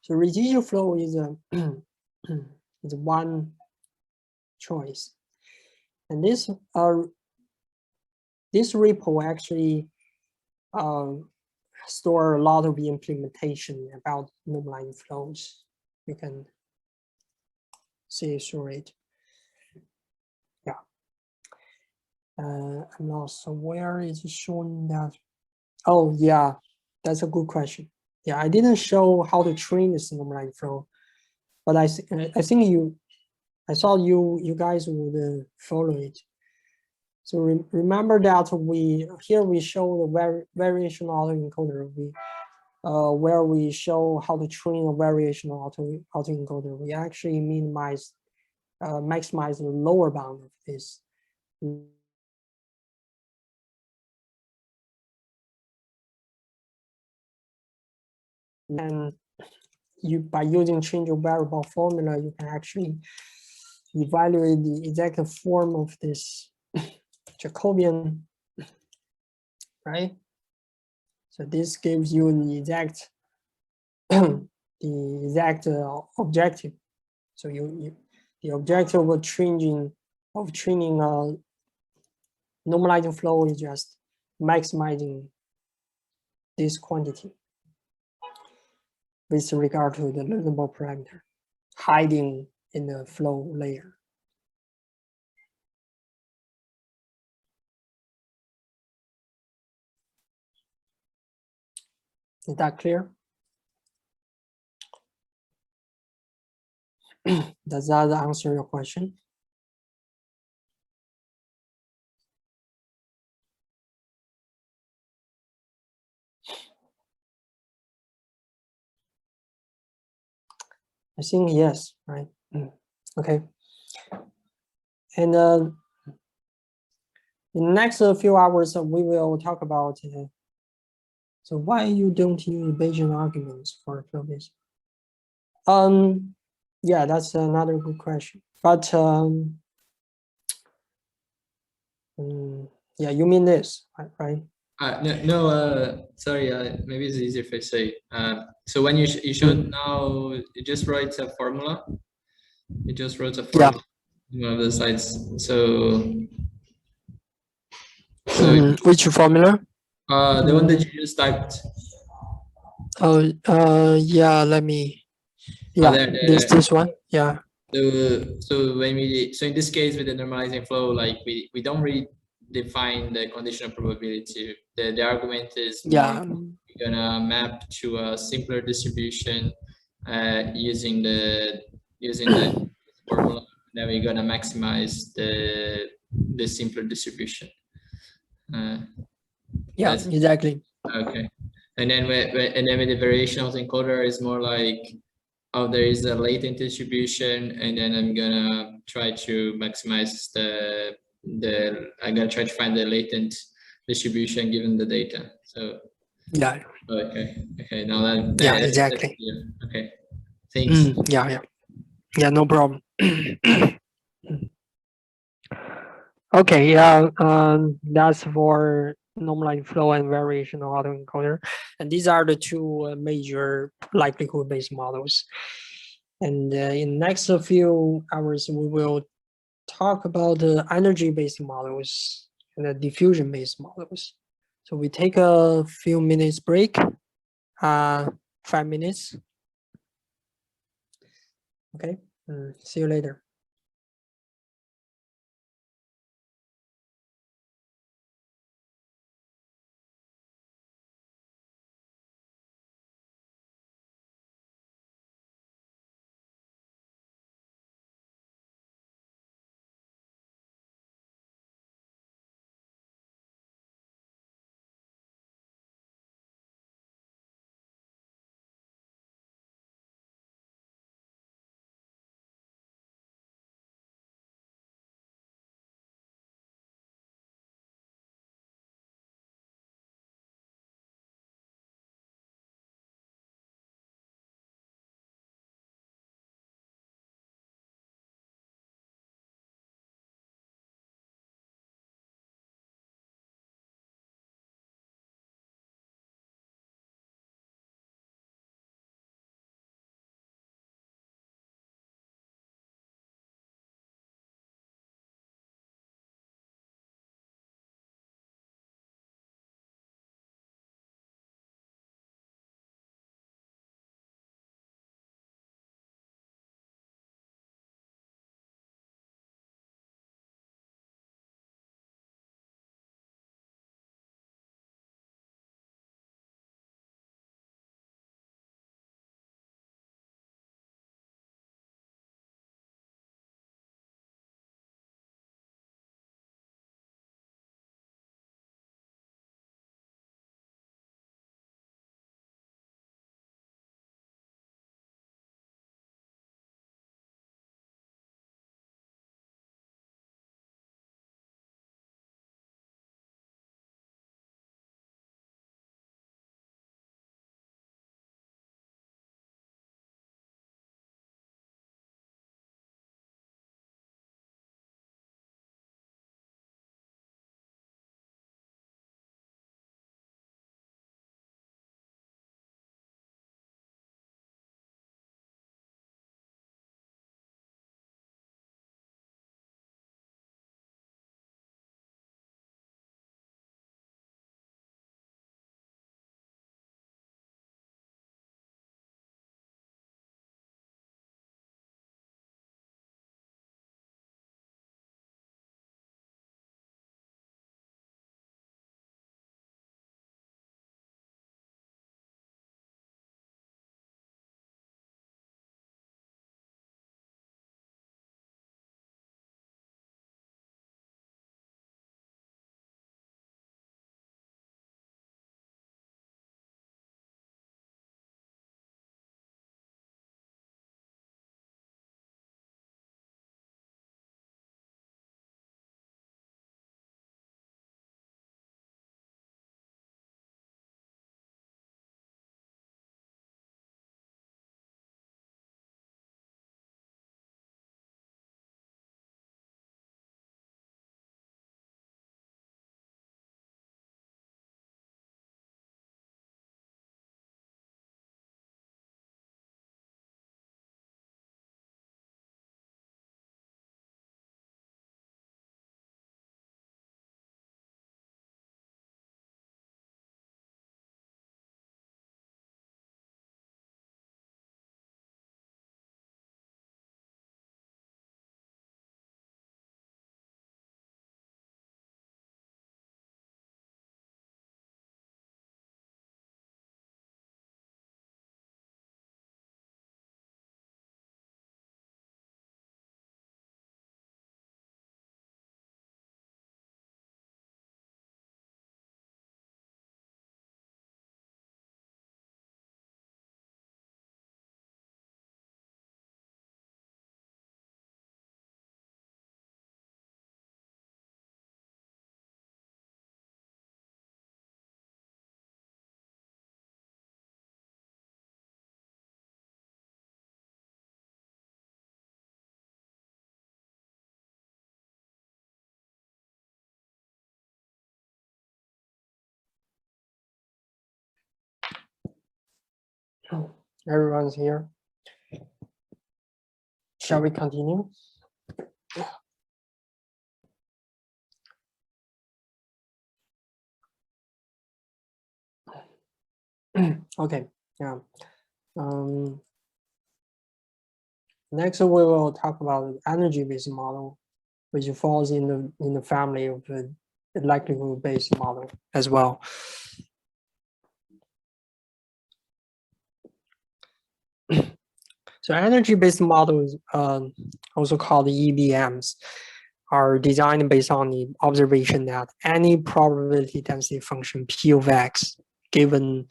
So residual flow is a is one choice, and this repo actually store a lot of implementation about normalizing flows. You can see through it. Yeah. I'm not so where is it showing that. Oh yeah, that's a good question. Yeah, I didn't show how to train this normalizing flow, but I think I saw you guys would follow it. So remember that we show the variational autoencoder. Where we show how to train a variational autoencoder. We actually maximize the lower bound of this. And by using changeable variable formula, you can actually evaluate the exact form of this Jacobian, right? So this gives you the exact objective. So the objective of training normalizing flow is just maximizing this quantity with regard to the learnable parameter hiding in the flow layer. Is that clear? Does that answer your question? I think yes, right? Okay. And in the next few hours, we will talk about so why you don't use Bayesian arguments for flow-based. Yeah, that's another good question. But yeah, you mean this, right? Sorry, maybe it's easier if I say. So when you showed now, you just wrote a formula. You just wrote a formula in one of the slides. So which formula? The one that you just typed. Oh, yeah. Let me. Yeah, this one. Yeah. So in this case with the normalizing flow, like we don't really define the conditional probability. The argument is more we're gonna map to a simpler distribution using the formula. Then we're gonna maximize the simpler distribution. Yeah, exactly. Okay, and then with the variational autoencoder is more like, oh, there is a latent distribution, and then I'm gonna try to maximize I'm gonna try to find the latent distribution given the data. So yeah. Okay. Now that yeah, exactly. Okay. Thanks. Yeah. No problem. Okay. Yeah. That's for normalizing flow and variational autoencoder, and these are the two major likelihood-based models. And in the next few hours, we will talk about the energy-based models and the diffusion-based models. So we take a few minutes break, 5 minutes. Okay, see you later. Everyone's here. Shall we continue? Okay, yeah. Next, we will talk about energy-based model, which falls in the family of the likelihood-based model as well. So energy-based models, also called EBMs, are designed based on the observation that any probability density function P of X given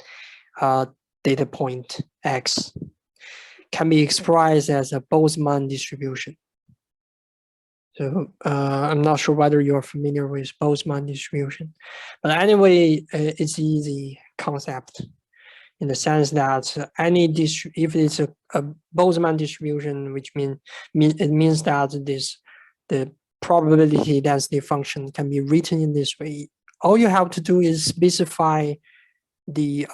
data point X can be expressed as a Boltzmann distribution. So I'm not sure whether you're familiar with Boltzmann distribution, but anyway, it's easy concept in the sense that if it's a Boltzmann distribution, which it means that the probability density function can be written in this way. All you have to do is specify the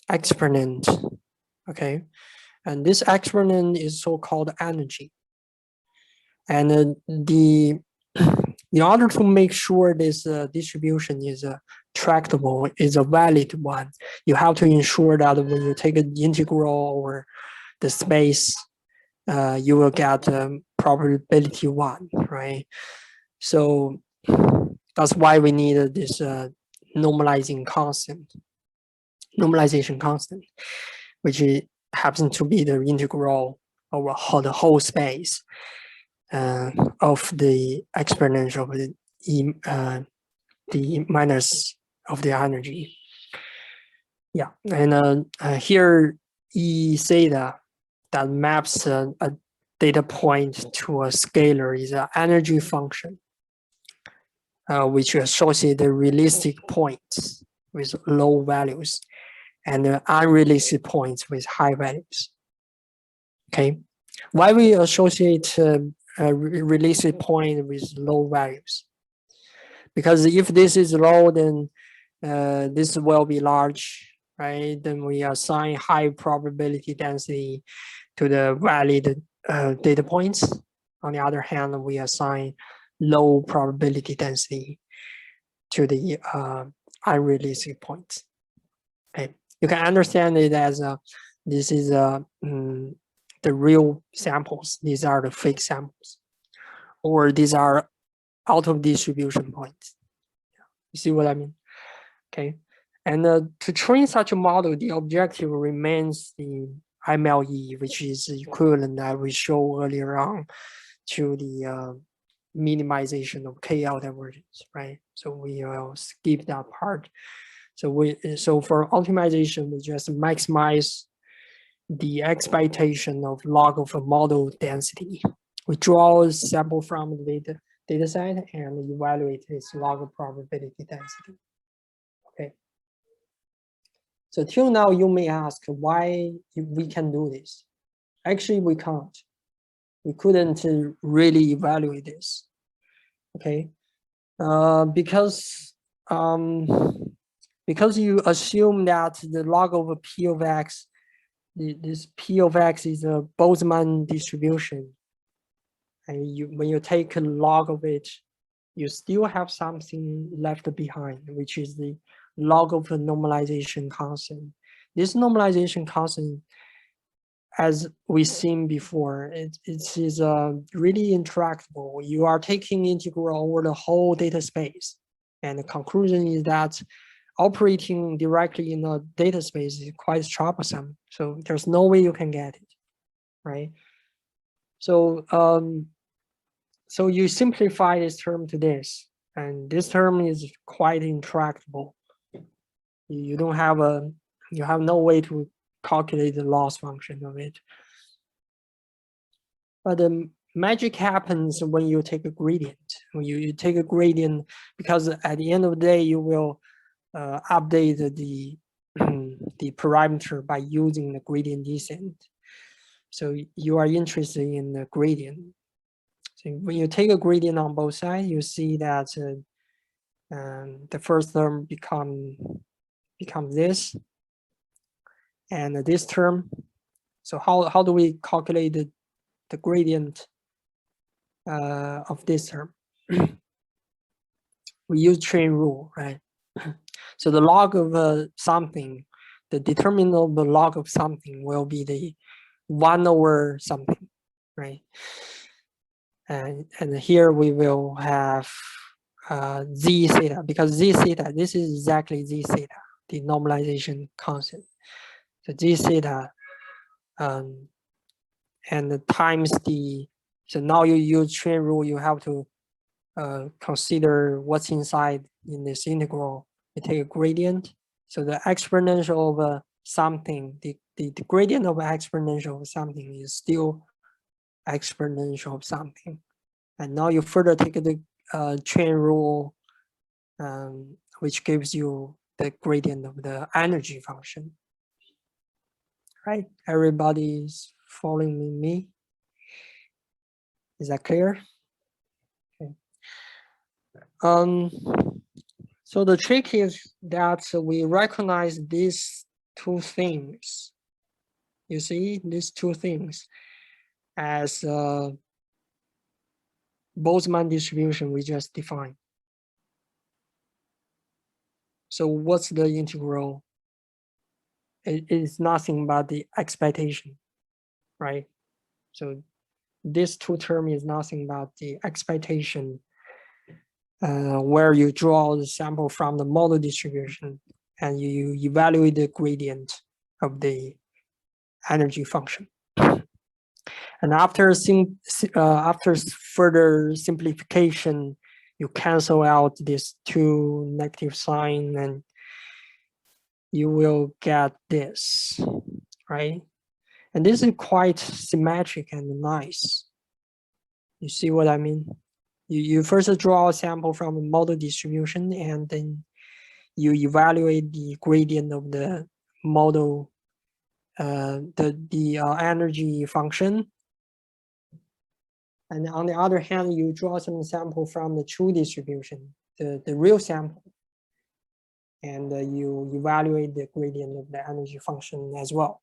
exponent, okay, and this exponent is so-called energy. And in order to make sure this distribution is tractable, is a valid one, you have to ensure that when you take an integral over the space, you will get probability 1, right? So that's why we need this normalization constant, which happens to be the integral over the whole space of the exponential of the minus of the energy. Yeah, and here E theta that maps a data point to a scalar is an energy function, which associates the realistic points with low values and the unrealistic points with high values. Okay, why we associate a realistic point with low values? Because if this is low, then this will be large, right? Then we assign high probability density to the valid data points. On the other hand, we assign low probability density to the unrealistic points. Okay, you can understand it as this is the real samples. These are the fake samples, or these are out of distribution points. You see what I mean? Okay, and to train such a model, the objective remains the MLE, which is equivalent that we showed earlier on to the minimization of KL divergence, right? So we will skip that part. So for optimization, we just maximize the expectation of log of a model density. We draw a sample from the data set and evaluate its log of probability density. Okay. So till now, you may ask why we can do this. Actually, we can't. We couldn't really evaluate this. Okay, because you assume that the log of a P of X, this P of X is a Boltzmann distribution, and when you take a log of it, you still have something left behind, which is the log of a normalization constant. This normalization constant, as we've seen before, it is really intractable. You are taking integral over the whole data space. And the conclusion is that operating directly in a data space is quite troublesome. So there's no way you can get it, right? So, so you simplify this term to this, and this term is quite intractable. You don't have you have no way to calculate the loss function of it. But the magic happens when you take a gradient. When you take a gradient, because at the end of the day, you will update the the parameter by using the gradient descent. So you are interested in the gradient. So when you take a gradient on both sides, you see that the first term becomes this. and this term. So how do we calculate the gradient of this term? We use chain rule, right? So the log of something, the determinant of the log of something will be the 1 over something, right? And here we will have z theta, because z theta, this is exactly z theta, the normalization constant. So z theta, and times the, so now you use chain rule, you have to consider what's inside in this integral. You take a gradient. So the exponential of something, the gradient of exponential of something is still exponential of something. And now you further take the chain rule, which gives you the gradient of the energy function. Right? Everybody's following me? Is that clear? Okay. So the trick is that we recognize these two things. You see these two things as Boltzmann distribution we just defined. So what's the integral? It is nothing but the expectation, right? So this two term is nothing but the expectation where you draw the sample from the model distribution and you evaluate the gradient of the energy function. And after further simplification, you cancel out this two negative sign and you will get this, right? And this is quite symmetric and nice. You see what I mean? You first draw a sample from a model distribution and then you evaluate the gradient of the model, the energy function. And on the other hand, you draw some sample from the true distribution, the real sample. And you evaluate the gradient of the energy function as well.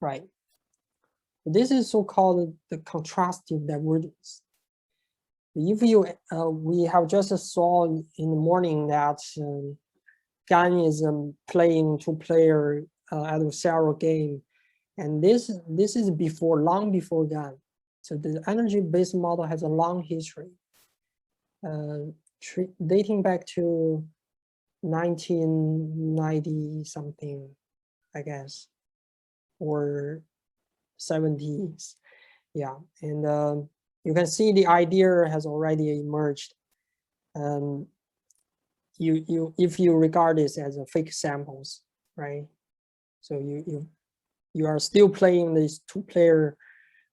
Right. This is so-called the contrastive divergence. If you, we have just saw in the morning that GAN is playing two-player adversarial game, and this is before, long before GAN. So the energy-based model has a long history, dating back to 1990 something, I guess, or 70s. Yeah, and you can see the idea has already emerged. If you regard this as a fake samples, right? So you are still playing this two-player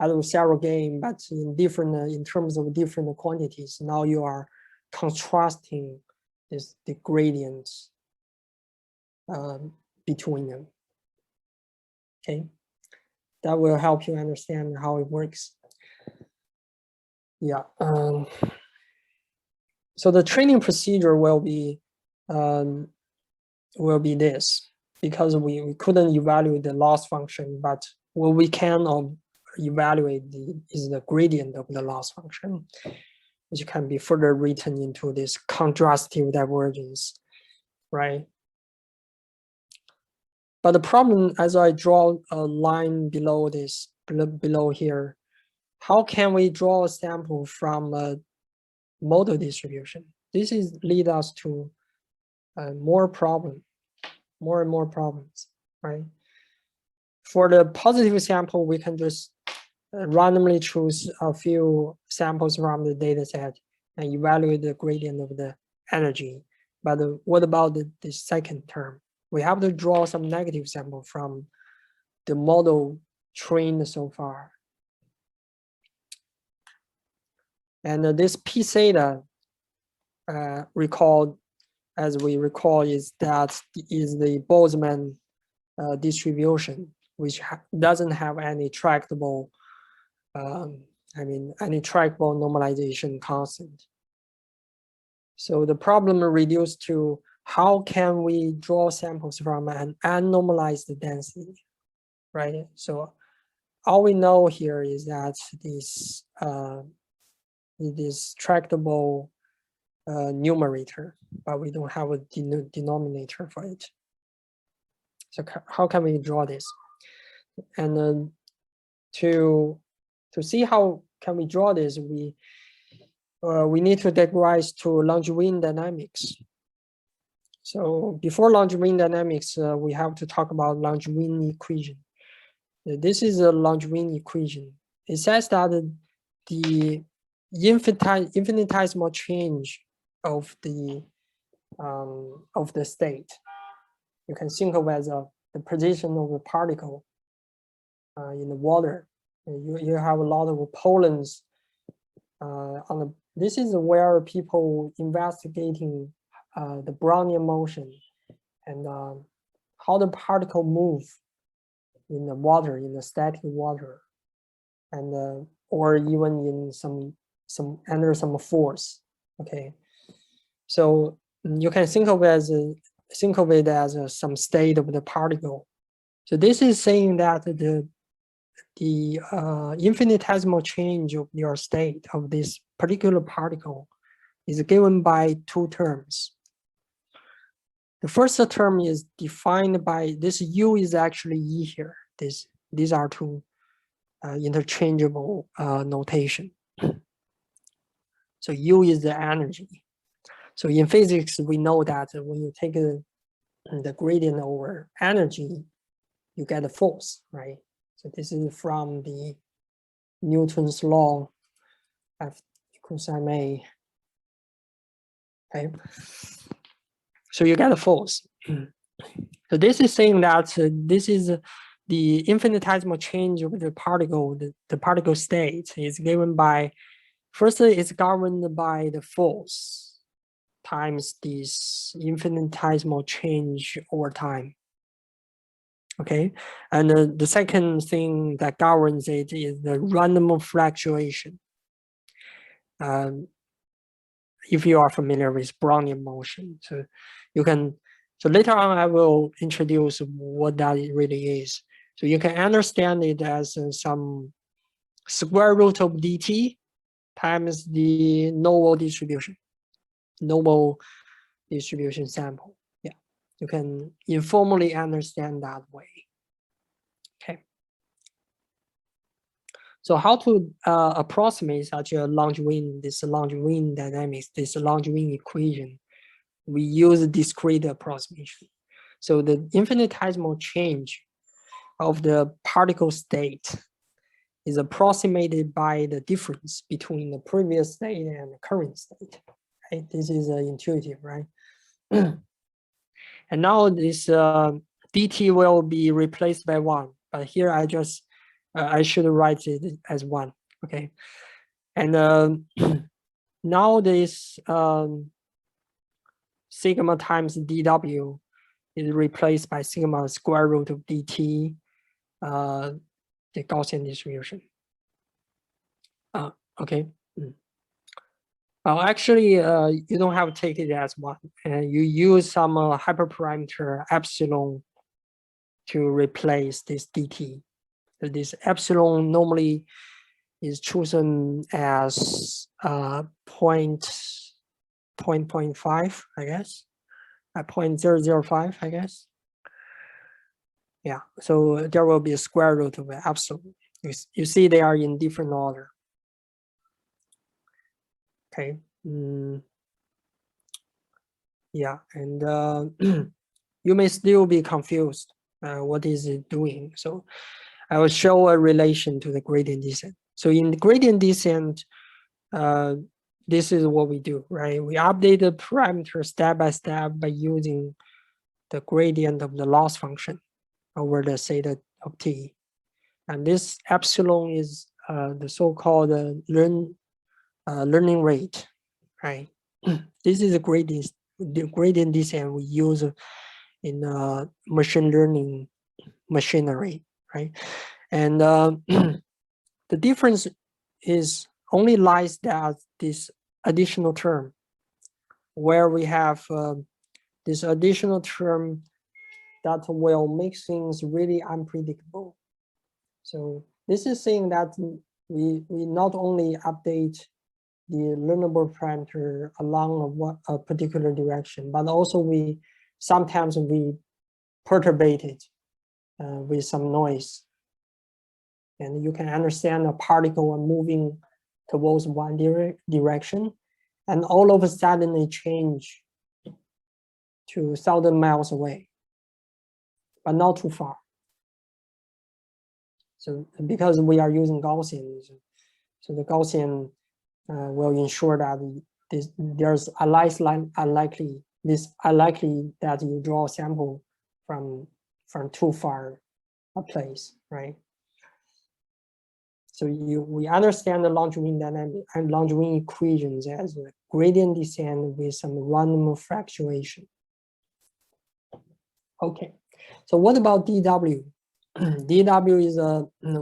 adversarial game, but in different in terms of different quantities. Now you are contrasting the gradients between them. Okay, that will help you understand how it works. Yeah. So the training procedure will be this, because we couldn't evaluate the loss function, but what we can evaluate is the gradient of the loss function, which can be further written into this contrastive divergence, right? But the problem, as I draw a line below this, below here, how can we draw a sample from a model distribution? This is lead us to more and more problems, right? For the positive sample, we can just randomly choose a few samples from the data set and evaluate the gradient of the energy. But what about the second term? We have to draw some negative sample from the model trained so far. And this P theta, as we recall, is the Boltzmann distribution, which doesn't have any tractable, any trackable normalization constant. So the problem reduced to how can we draw samples from an unnormalized density, right? So all we know here is that this tractable numerator, but we don't have a denominator for it. So how can we draw this? And to see how can we draw this, we need to take rise to Langevin dynamics. So before Langevin dynamics, we have to talk about Langevin equation. This is a Langevin equation. It says that the infinitesimal change of the state, you can think of as the position of the particle in the water. You have a lot of pollens on the. This is where people investigating the Brownian motion and how the particle move in the water, in the static water, and or even in some under some force. Okay, so you can think of it as some state of the particle. So this is saying that the infinitesimal change of your state of this particular particle is given by two terms. The first term is defined by this U is actually E here. These are two interchangeable notation. So U is the energy. So in physics, we know that when you take the gradient over energy, you get a force, right? So this is from the Newton's law, F equals ma. Okay. So you get a force. So this is saying that this is the infinitesimal change of the particle, the particle state is given by, first it's governed by the force times this infinitesimal change over time. Okay, and the second thing that governs it is the random fluctuation. If you are familiar with Brownian motion, so you can. So later on, I will introduce what that really is. So you can understand it as some square root of dt times the normal distribution sample. Yeah, you can informally understand that way. Okay. So how to approximate such a this Langevin dynamics, this Langevin equation? We use discrete approximation. So the infinitesimal change of the particle state is approximated by the difference between the previous state and the current state. Right? This is intuitive, right? And now this dt will be replaced by 1, but here I should write it as 1. Okay, and now this sigma times dw is replaced by sigma square root of dt, the Gaussian distribution. Okay. Well, actually, you don't have to take it as 1. You use some hyperparameter epsilon to replace this dt. So this epsilon normally is chosen as 0.5, I guess, at 0.005, I guess. Yeah, so there will be a square root of epsilon. You see they are in different order. Okay. Yeah, and you may still be confused. What is it doing? So I will show a relation to the gradient descent. So in the gradient descent, this is what we do, right? We update the parameter step by step by using the gradient of the loss function over the theta of t. And this epsilon is the so-called learning rate, right? This is a the gradient descent we use in machine learning machinery, right? And the difference is only lies that this additional term where we have this additional term that will make things really unpredictable. So this is saying that we not only update the learnable parameter along a particular direction, but also sometimes we perturbate it with some noise. And you can understand a particle moving towards one direction, and all of a sudden it change to 1,000 miles away, but not too far. So because we are using Gaussian, so the Gaussian will ensure that there's unlikely that you draw a sample from too far a place, right? So we understand the Langevin dynamic and Langevin equations as a gradient descent with some random fluctuation. Okay, so what about DW? DW is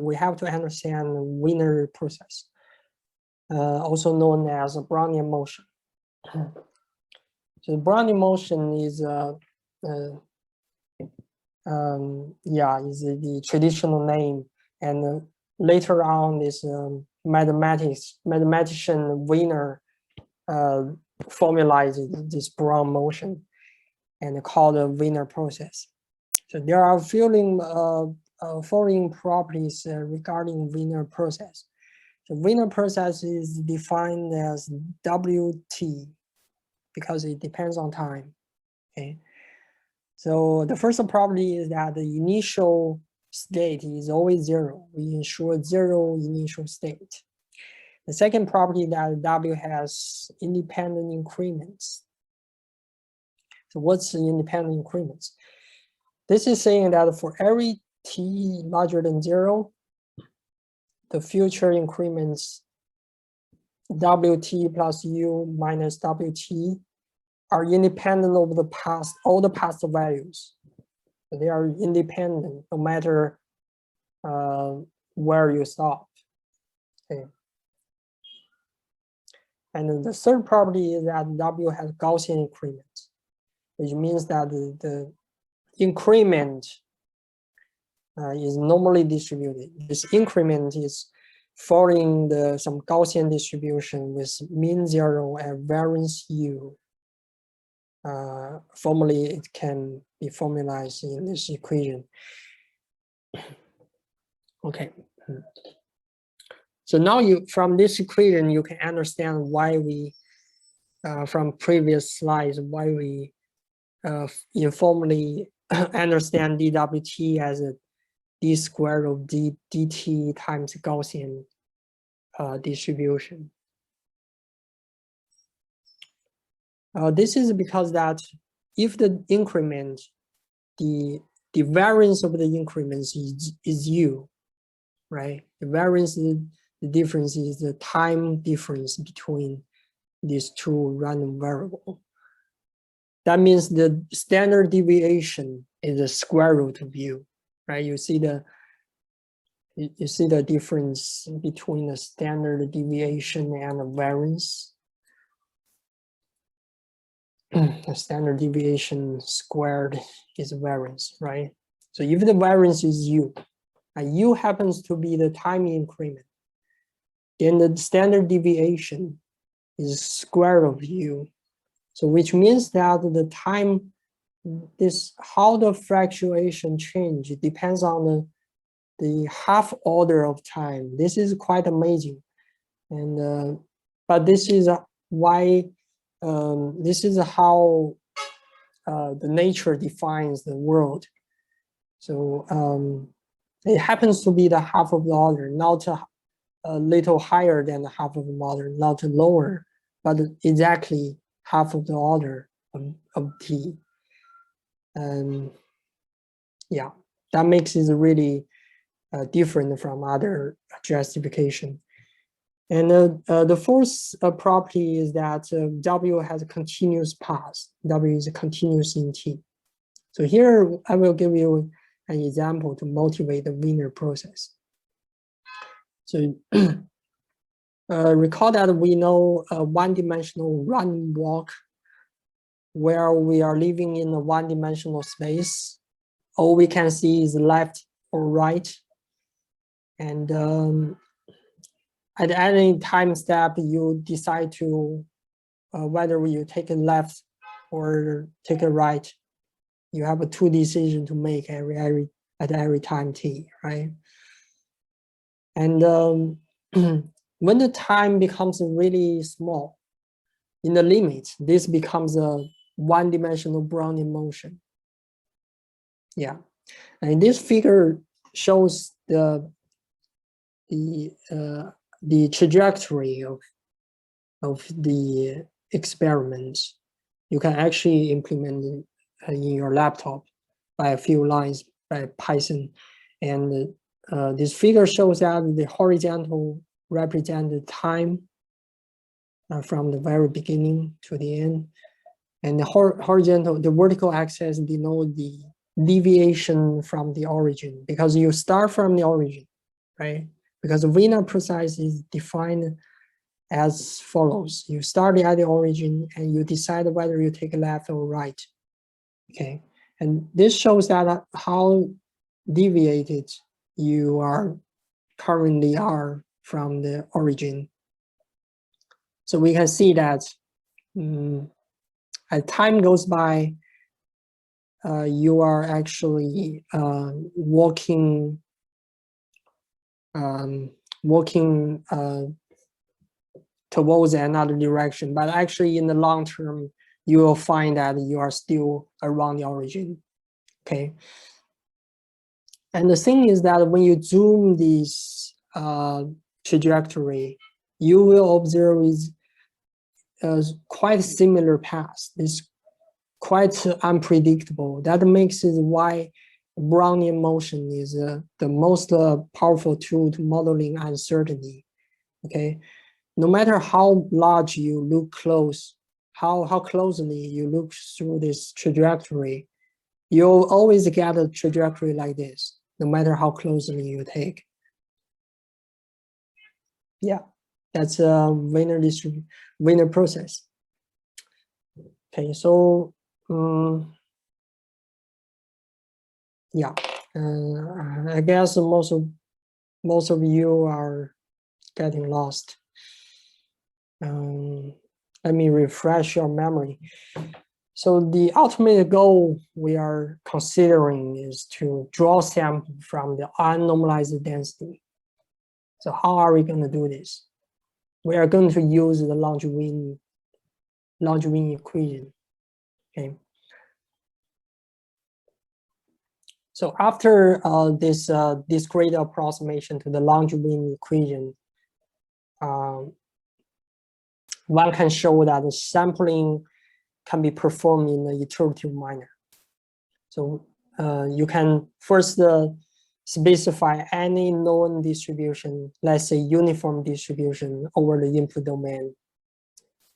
we have to understand the Wiener process, also known as a Brownian motion. So Brownian motion is is the traditional name, and later on this mathematician Wiener formalized this Brown motion and called the Wiener process. So there are following properties regarding Wiener process. The Wiener process is defined as WT because it depends on time. Okay. So the first property is that the initial state is always zero. We ensure zero initial state. The second property that W has independent increments. So what's the independent increments? This is saying that for every t larger than zero, the future increments Wt plus U minus Wt are independent of the past, all the past values. They are independent no matter where you stop. Okay. And then the third property is that W has Gaussian increment, which means that the increment is normally distributed. This increment is following some Gaussian distribution with mean zero and variance U. Formally, it can be formalized in this equation. Okay. So now from this equation, you can understand why we, from previous slides, why we informally understand dWt as a d squared of dt times Gaussian distribution. This is because that if the increment, the variance of the increments is U, right? The variance, the difference is the time difference between these two random variables. That means the standard deviation is the square root of U, right? You see the difference between the standard deviation and the variance. The standard deviation squared is variance, right? So if the variance is U, and U happens to be the time increment, then the standard deviation is square of U. So which means that the time, how the fluctuation change, it depends on the half order of time. This is quite amazing. And but this is why this is how the nature defines the world. So it happens to be the half of the order, not a little higher than the half of the order, not lower, but exactly half of the order of t. And yeah, that makes it really different from other justification. And the fourth property is that W has a continuous path. W is continuous in T. So here I will give you an example to motivate the Wiener process. So recall that we know a one-dimensional random walk where we are living in a one-dimensional space. All we can see is left or right. And at any time step, you decide to whether you take a left or take a right. You have a two decision to make at every time t, right? And when the time becomes really small, in the limit, this becomes a one-dimensional Brownian motion. Yeah, and this figure shows the trajectory of the experiment. You can actually implement it in your laptop by a few lines by Python, and this figure shows that the horizontal represents the time from the very beginning to the end, and the vertical axis denote the deviation from the origin, because you start from the origin, right? Because the Wiener precise is defined as follows: you start at the origin and you decide whether you take left or right. Okay, and this shows that how deviated you are currently are from the origin. So we can see that as time goes by, you are actually walking towards another direction, but actually in the long term, you will find that you are still around the origin. Okay. And the thing is that when you zoom this trajectory, you will observe is quite similar paths. It's quite unpredictable. That makes it why Brownian motion is the most powerful tool to modeling uncertainty. Okay, no matter how large you look close, how closely you look through this trajectory, you'll always get a trajectory like this, no matter how closely you take. Yeah, that's a Wiener process. Okay, so yeah, I guess most of you are getting lost. Let me refresh your memory. So the ultimate goal we are considering is to draw sample from the unnormalized density. So how are we going to do this? We are going to use the Langevin equation. Okay. So after this discrete approximation to the Langevin equation, one can show that the sampling can be performed in the iterative manner. So you can first specify any known distribution, let's say uniform distribution over the input domain,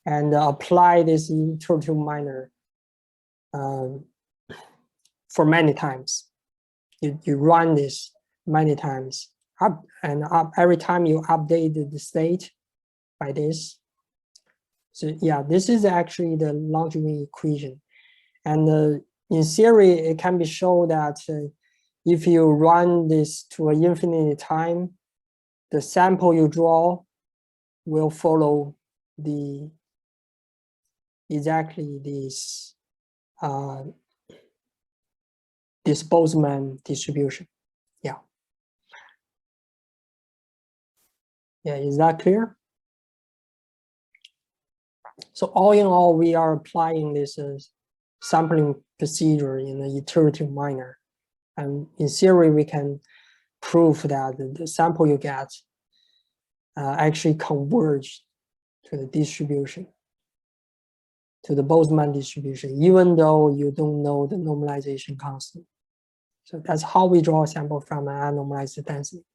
and apply this iterative manner for many times. You run this many times, up every time you update the state by this. So yeah, this is actually the Langevin equation. And in theory, it can be shown that if you run this to an infinite time, the sample you draw will follow exactly this this Boltzmann distribution. Yeah. Yeah, is that clear? So all in all, we are applying this sampling procedure in an iterative manner. And in theory, we can prove that the sample you get actually converge to the distribution, to the Boltzmann distribution, even though you don't know the normalization constant. So that's how we draw a sample from an unnormalized density.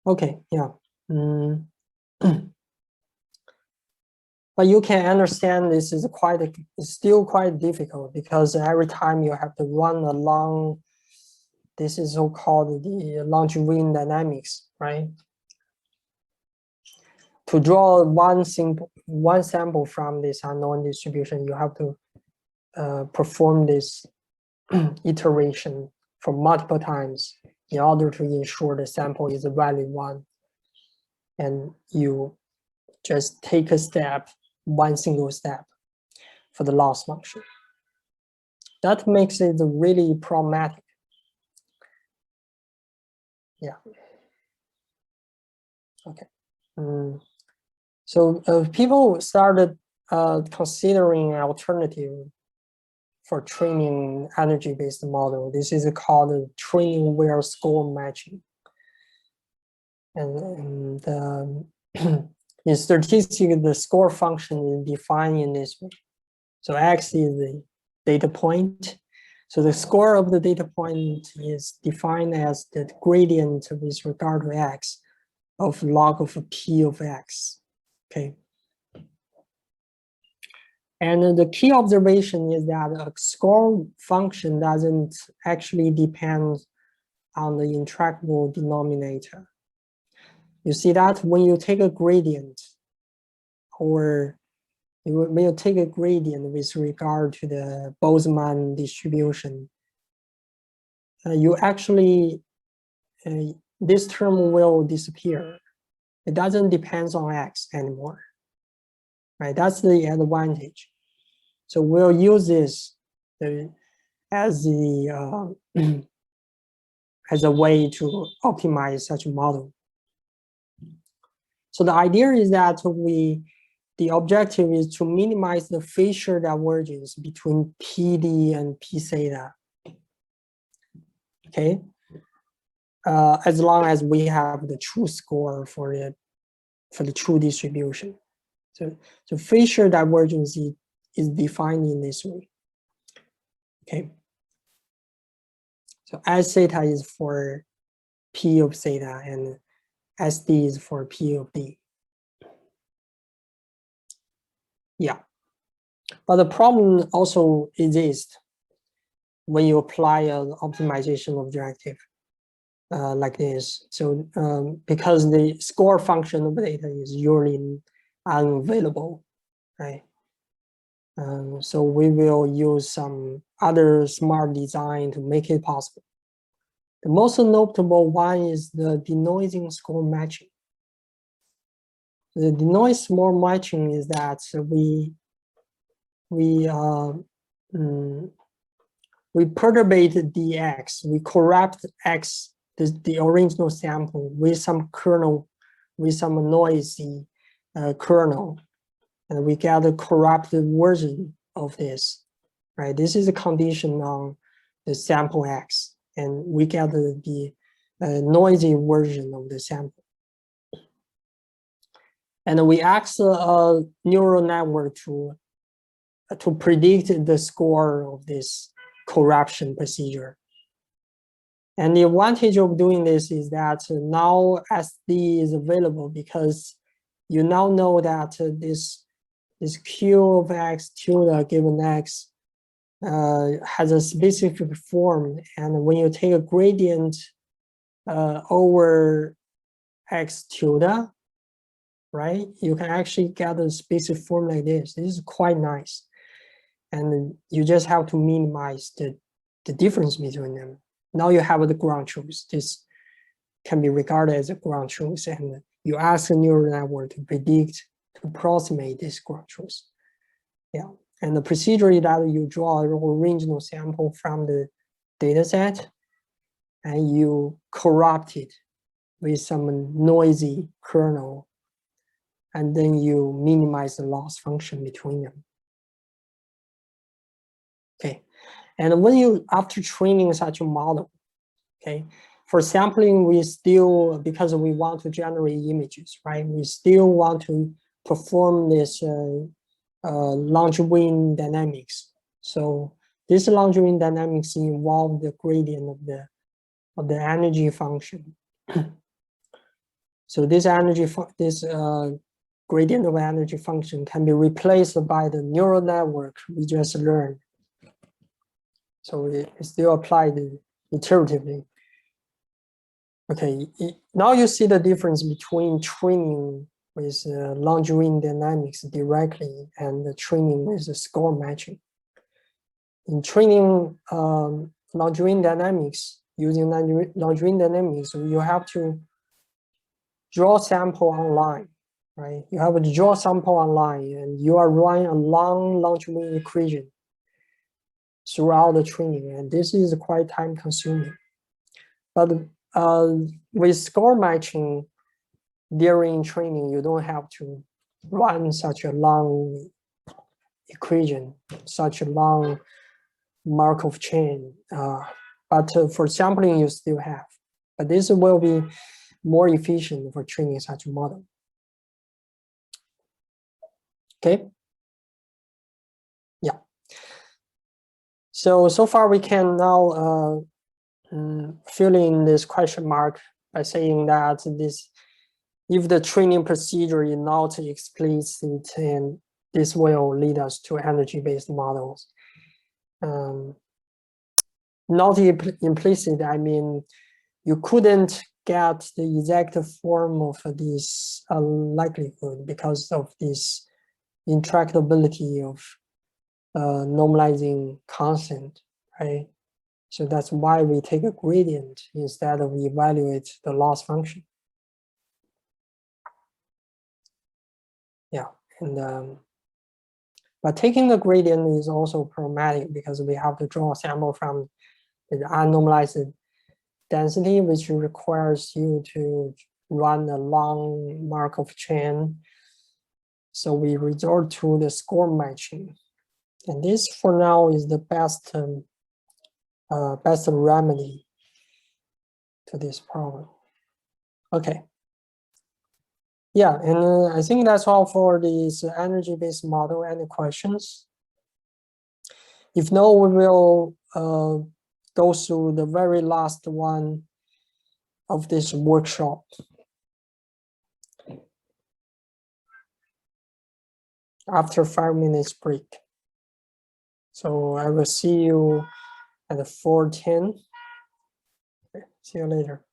Okay, yeah. But you can understand this is it's still quite difficult, because every time you have to run along, this is so-called the Langevin dynamics, right? to draw one sample from this unknown distribution, you have to perform this iteration for multiple times in order to ensure the sample is a valid one. And you just take a step, one single step for the loss function. That makes it really problematic. Yeah. Okay. So people started considering an alternative for training energy-based model. This is called training wheel score matching. And in statistics, the score function is defined in this way. So X is the data point. So the score of the data point is defined as the gradient with regard to X of log of P of X. Okay. And the key observation is that a score function doesn't actually depend on the intractable denominator. You see that when you take a gradient, or when you take a gradient with regard to the Boltzmann distribution, you actually, this term will disappear. It doesn't depend on X anymore, right? That's the advantage. So we'll use this as the as a way to optimize such a model. So the idea is that the objective is to minimize the Fisher divergence between PD and P theta. Okay, as long as we have the true score for the true distribution. So Fisher divergence is defined in this way. Okay. So S theta is for P of theta and SD is for P of D. Yeah. But the problem also exists when you apply an optimization objective like this. So because the score function of data is usually unavailable, right? So we will use some other smart design to make it possible. The most notable one is the denoising score matching. The denoise score matching is that we perturbate dx, we corrupt x, the original sample, with some kernel, with some noisy kernel, and we get a corrupted version of this, right? This is a condition on the sample x, and we get the noisy version of the sample. And we ask a neural network to predict the score of this corruption procedure. And the advantage of doing this is that now SD is available because you now know that this Q of X tilde given X has a specific form. And when you take a gradient over X tilde, right, you can actually get a specific form like this. This is quite nice. And you just have to minimize the difference between them. Now you have the ground truth. This can be regarded as a ground truth, and you ask a neural network to predict, to approximate this ground truth. Yeah, and the procedure is that you draw an original sample from the data set, and you corrupt it with some noisy kernel, and then you minimize the loss function between them. Okay, and when you, after training such a model, okay, for sampling, we still, because we want to generate images, right? We still want to perform this Langevin dynamics. So this Langevin dynamics involve the gradient of the energy function. So this gradient of energy function can be replaced by the neural network we just learned. So it still applied iteratively. Okay, now you see the difference between training with long-join dynamics directly and the training with the score matching. In training long-join dynamics, using long-join dynamics, you have to draw sample online, right? You have to draw sample online, and you are running a long-join equation throughout the training, and this is quite time-consuming. But with score matching during training, you don't have to run such a long equation, such a long Markov chain. But for sampling, you still have. But this will be more efficient for training such a model. Okay. Yeah. So far we can now fill in this question mark by saying that if the training procedure is not explicit, and this will lead us to energy-based models. Not implicit, I mean, you couldn't get the exact form of this likelihood because of this intractability of normalizing constant, right? So that's why we take a gradient instead of evaluate the loss function. Yeah, and but taking the gradient is also problematic because we have to draw a sample from the unnormalized density, which requires you to run a long Markov chain. So we resort to the score matching. And this for now is the best remedy to this problem. Okay. Yeah, and I think that's all for this energy-based model. Any questions? If no, we will go through the very last one of this workshop. After 5 minutes break. So I will see you at 4:10. Okay, see you later.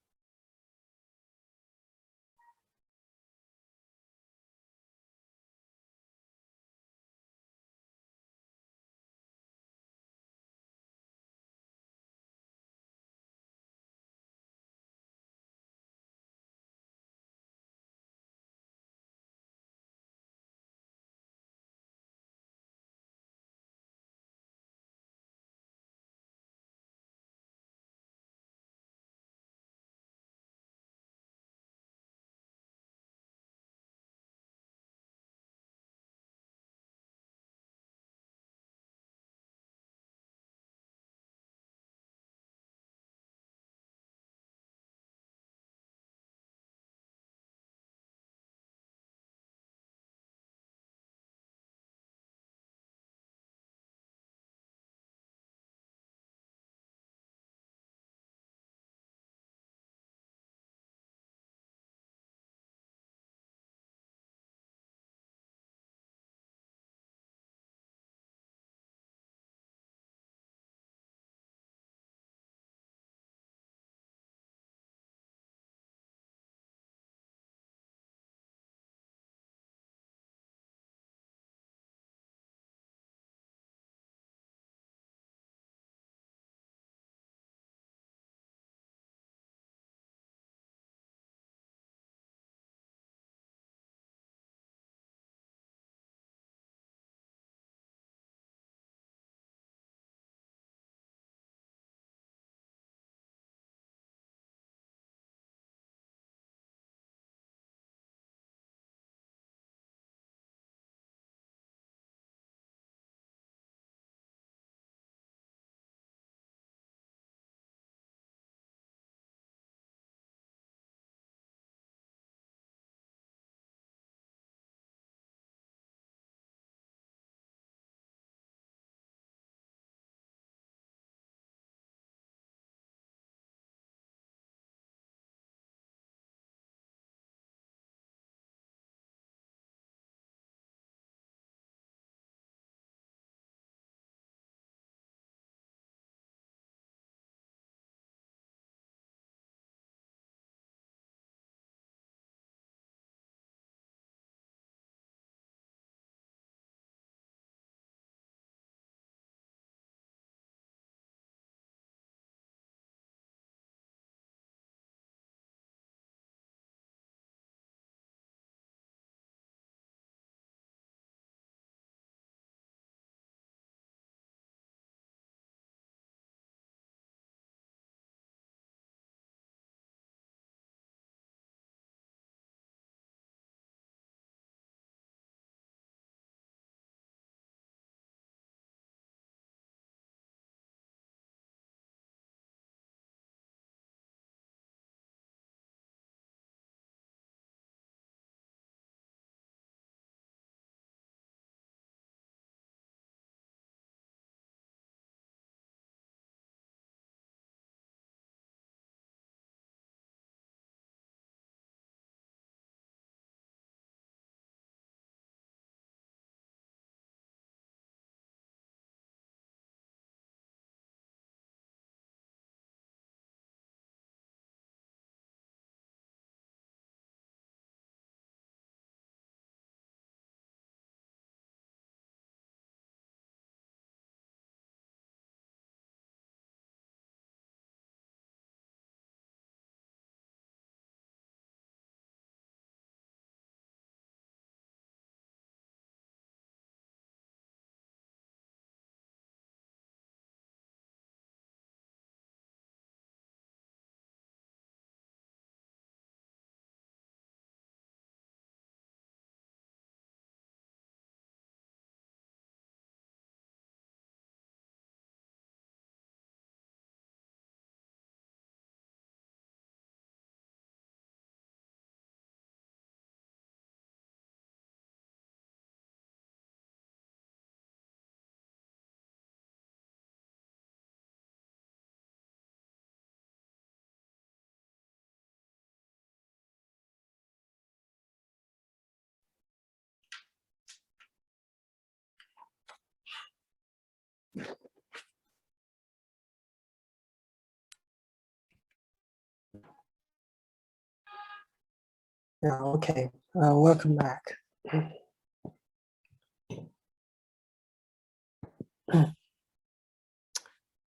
Yeah, okay. Welcome back.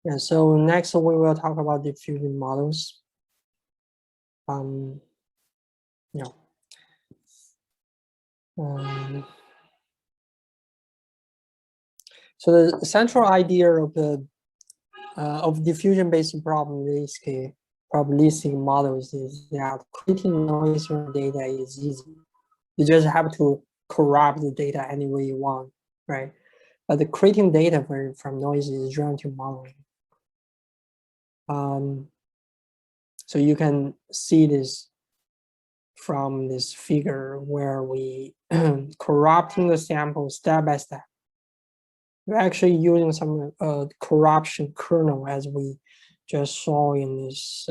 Yeah, so next we will talk about diffusion models. Yeah. So the central idea of the diffusion-based probabilistic models is that creating noise from data is easy. You just have to corrupt the data any way you want, right? But the creating data from noise is generative modeling. So you can see this from this figure where we corrupting the sample step by step. We're actually using some corruption kernel, as we just saw in this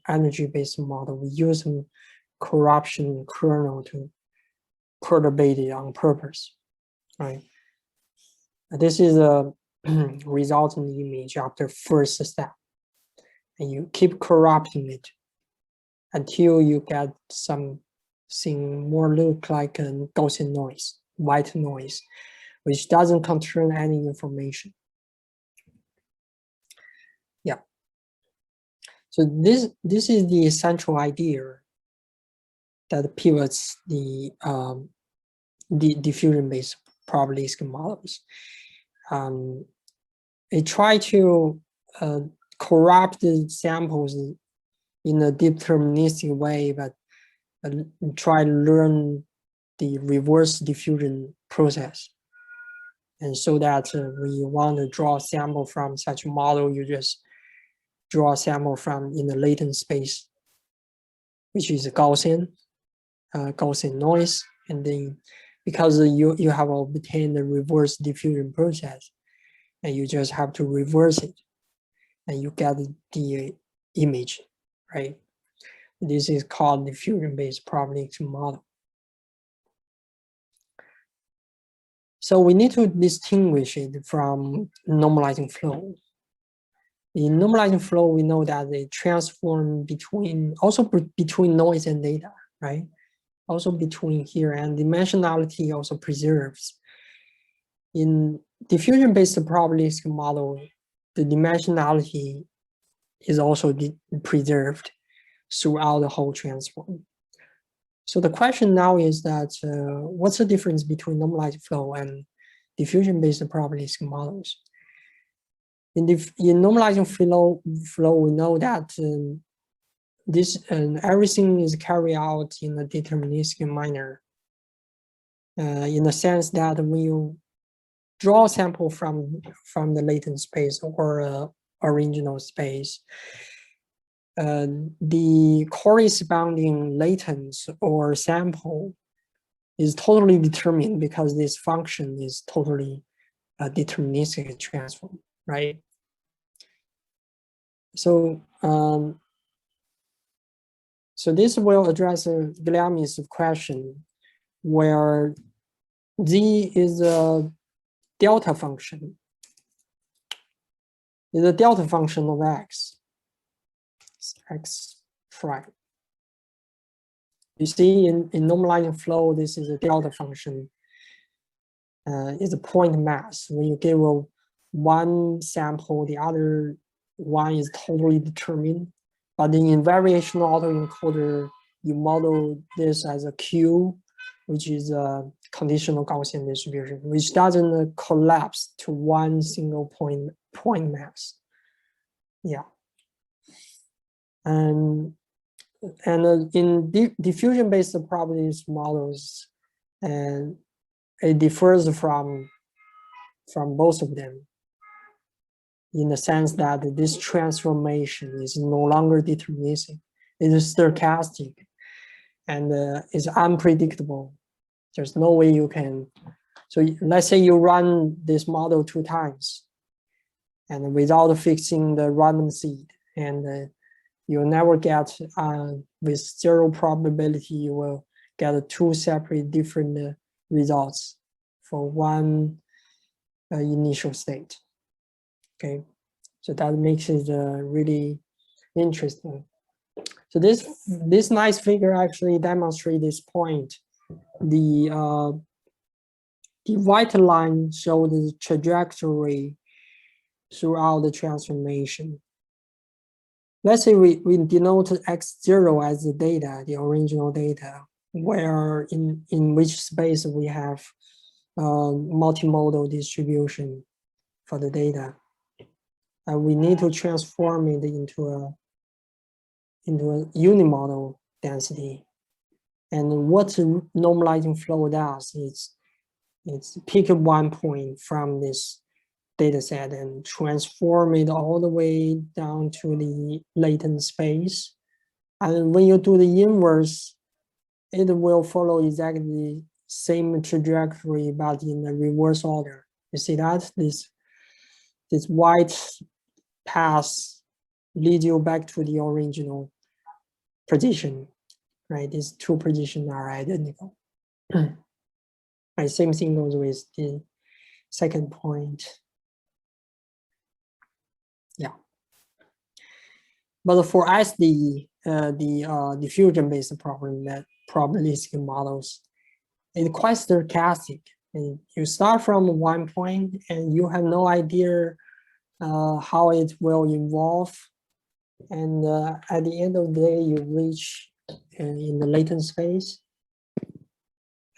energy-based model. We use some corruption kernel to perturbate it on purpose, right? This is a resulting image after first step, and you keep corrupting it until you get something more look like a Gaussian noise, white noise, which doesn't contain any information. Yeah. So this is the essential idea that pivots the diffusion-based probabilistic models. They try to corrupt the samples in a deterministic way, but try to learn the reverse diffusion process. And so that when you want to draw a sample from such a model, you just draw a sample from in the latent space, which is a Gaussian noise. And then because you have obtained the reverse diffusion process, and you just have to reverse it, and you get the image, right? This is called diffusion-based probabilistic model. So we need to distinguish it from normalizing flow. In normalizing flow, we know that they transform between noise and data, right? Also between here, and dimensionality also preserves. In diffusion-based probabilistic model, the dimensionality is also preserved throughout the whole transform. So the question now is that what's the difference between normalized flow and diffusion-based probabilistic models? In normalizing flow, we know that everything is carried out in a deterministic manner. In the sense that when you draw a sample from the latent space or original space, the corresponding latent or sample is totally determined because this function is totally a deterministic transform, right? So so this will address Guilherme's question, where z is a delta function. Is a delta function of x. X prime. You see in normalizing flow, this is a delta function. It's a point mass. When you give one sample, the other one is totally determined. But then in variational autoencoder, you model this as a Q, which is a conditional Gaussian distribution, which doesn't collapse to one single point mass. Yeah. And in diffusion-based probability models, and it differs from both of them in the sense that this transformation is no longer deterministic. It is stochastic and is unpredictable. There's no way you can. So let's say you run this model 2 times, and without fixing the random seed, and you'll never get, with 0 probability, you will get 2 separate different results for one initial state. Okay, so that makes it really interesting. So this nice figure actually demonstrates this point. The white line shows the trajectory throughout the transformation. Let's say we denote x0 as the data, the original data, where in which space we have multimodal distribution for the data. And we need to transform it into a unimodal density. And what normalizing flow does is it's pick one point from this data set and transform it all the way down to the latent space. And when you do the inverse, it will follow exactly the same trajectory, but in the reverse order. You see that? This white path leads you back to the original position, right? These two positions are identical. Right, same thing goes with the second point. Yeah. But for SD, the diffusion-based probabilistic models, it's quite stochastic. And you start from one point and you have no idea how it will evolve. And at the end of the day, you reach in the latent space.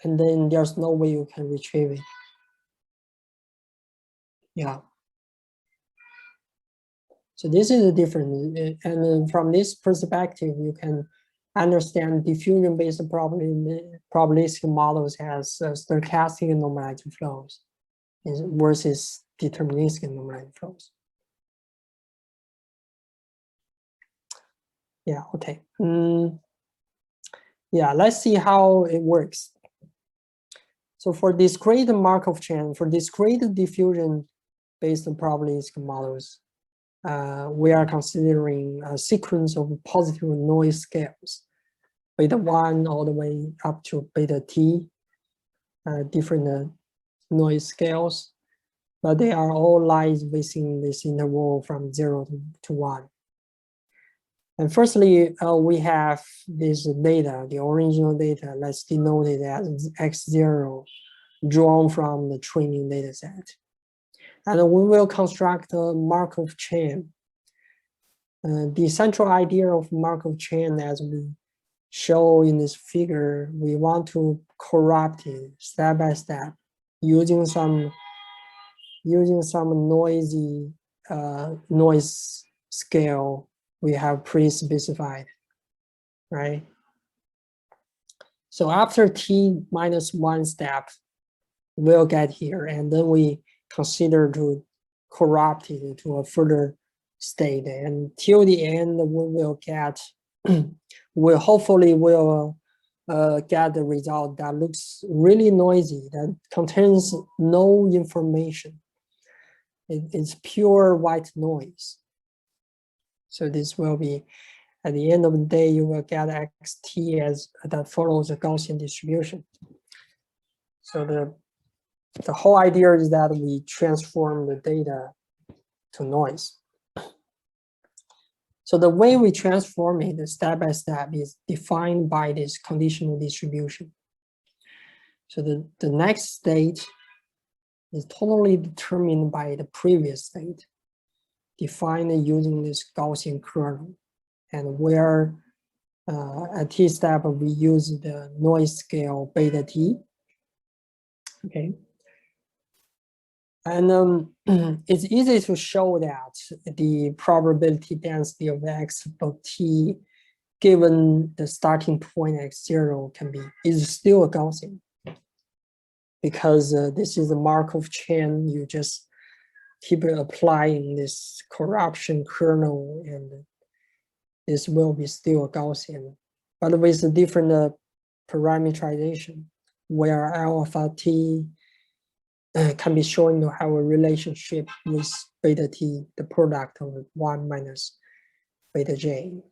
And then there's no way you can retrieve it. Yeah. So this is the difference. And from this perspective, you can understand diffusion-based probabilistic models has stochastic normalizing flows versus deterministic normalizing flows. Yeah, okay. Yeah, let's see how it works. So for discrete Markov chain, for discrete diffusion-based probabilistic models, we are considering a sequence of positive noise scales, beta 1 all the way up to beta t, different noise scales, but they are all lies within this interval from 0 to 1. And firstly, we have this data, the original data, let's denote it as x0, drawn from the training data set. And we will construct a Markov chain. The central idea of Markov chain, as we show in this figure, we want to corrupt it step by step using some noisy noise scale we have pre-specified, right? So after t-1 step, we'll get here, and then we consider to corrupt it to a further state. And till the end, we will get, we hopefully will get the result that looks really noisy, that contains no information. It's pure white noise. So this will be, at the end of the day, you will get xt as that follows a Gaussian distribution. So the whole idea is that we transform the data to noise. So the way we transform it step by step is defined by this conditional distribution. So the next state is totally determined by the previous state, defined using this Gaussian kernel. And where at t step, we use the noise scale beta t. Okay. And it's easy to show that the probability density of x of t given the starting point x0 is still a Gaussian. Because this is a Markov chain, you just keep applying this corruption kernel, and this will be still a Gaussian, but with a different parameterization, where alpha t can be shown to have a relationship with beta t, the product of 1 minus beta j.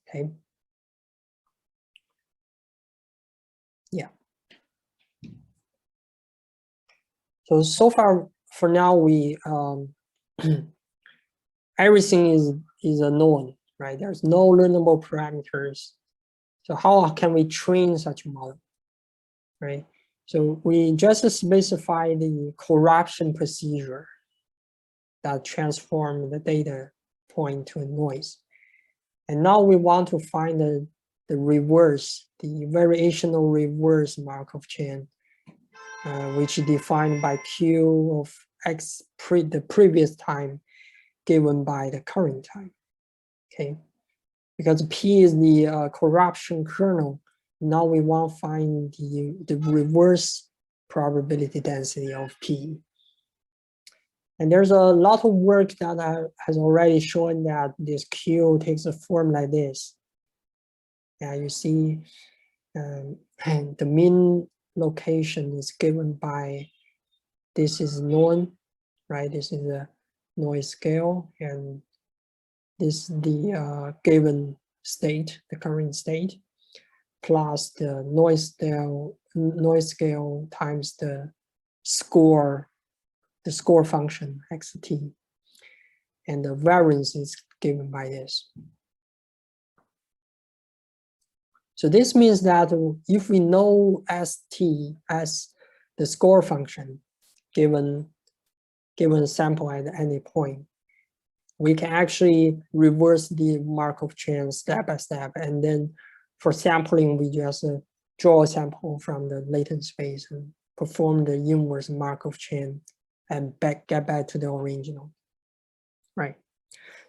Okay. Yeah. So far, for now, we everything is a known, right? There's no learnable parameters. So how can we train such a model, right? So we just specify the corruption procedure that transform the data point to a noise. And now we want to find the reverse, the variational reverse Markov chain, which is defined by Q of X the previous time given by the current time, okay? Because P is the corruption kernel, now we want to find the reverse probability density of P. And there's a lot of work that has already shown that this Q takes a form like this. Yeah, you see and the mean location is given by, this is norm, right? This is the noise scale, and this is the given state, the current state, plus the noise scale times the score function xt, and the variance is given by this. So this means that if we know st as the score function given a sample at any point, we can actually reverse the Markov chain step by step, and then for sampling we just draw a sample from the latent space and perform the inverse Markov chain and get back to the original, right?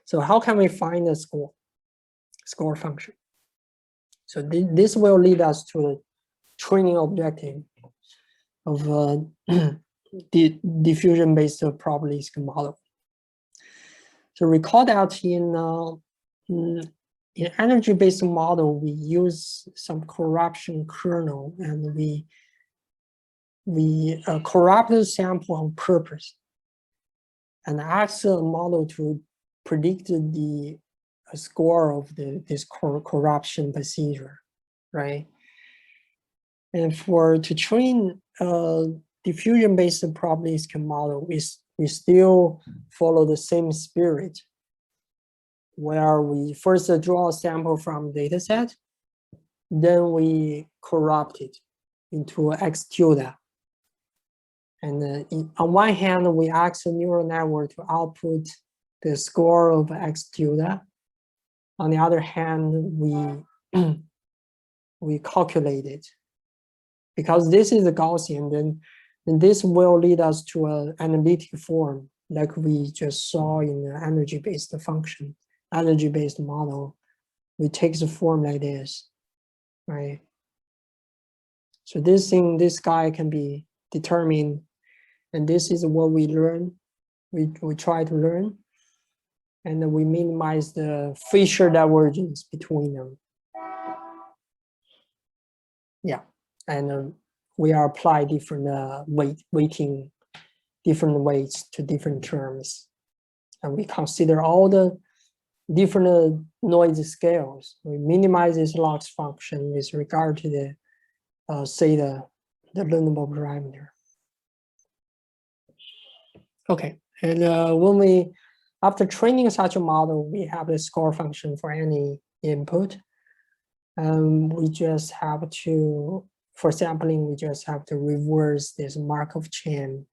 So how can we find the score function? So this will lead us to the training objective of the diffusion-based probabilistic model. So recall that in energy-based model, we use some corruption kernel, and we corrupt the sample on purpose and ask the model to predict the score of this corruption procedure, right? And to train a diffusion-based probabilistic model, we still follow the same spirit, where we first draw a sample from data set, then we corrupt it into X tilde. And on one hand, we ask the neural network to output the score of X tilde. On the other hand, we calculate it. Because this is a Gaussian, then this will lead us to an analytic form, like we just saw in the energy-based function, energy-based model. We take the form like this, right? So this guy can be determined, and this is what we learn. We try to learn, and we minimize the Fisher divergence between them. Yeah, and we apply different weighting, different weights to different terms, and we consider all the different noise scales. We minimize this loss function with regard to the say the learnable parameter. Okay, and when after training such a model, we have the score function for any input. We just have to, for sampling, we just have to reverse this Markov chain.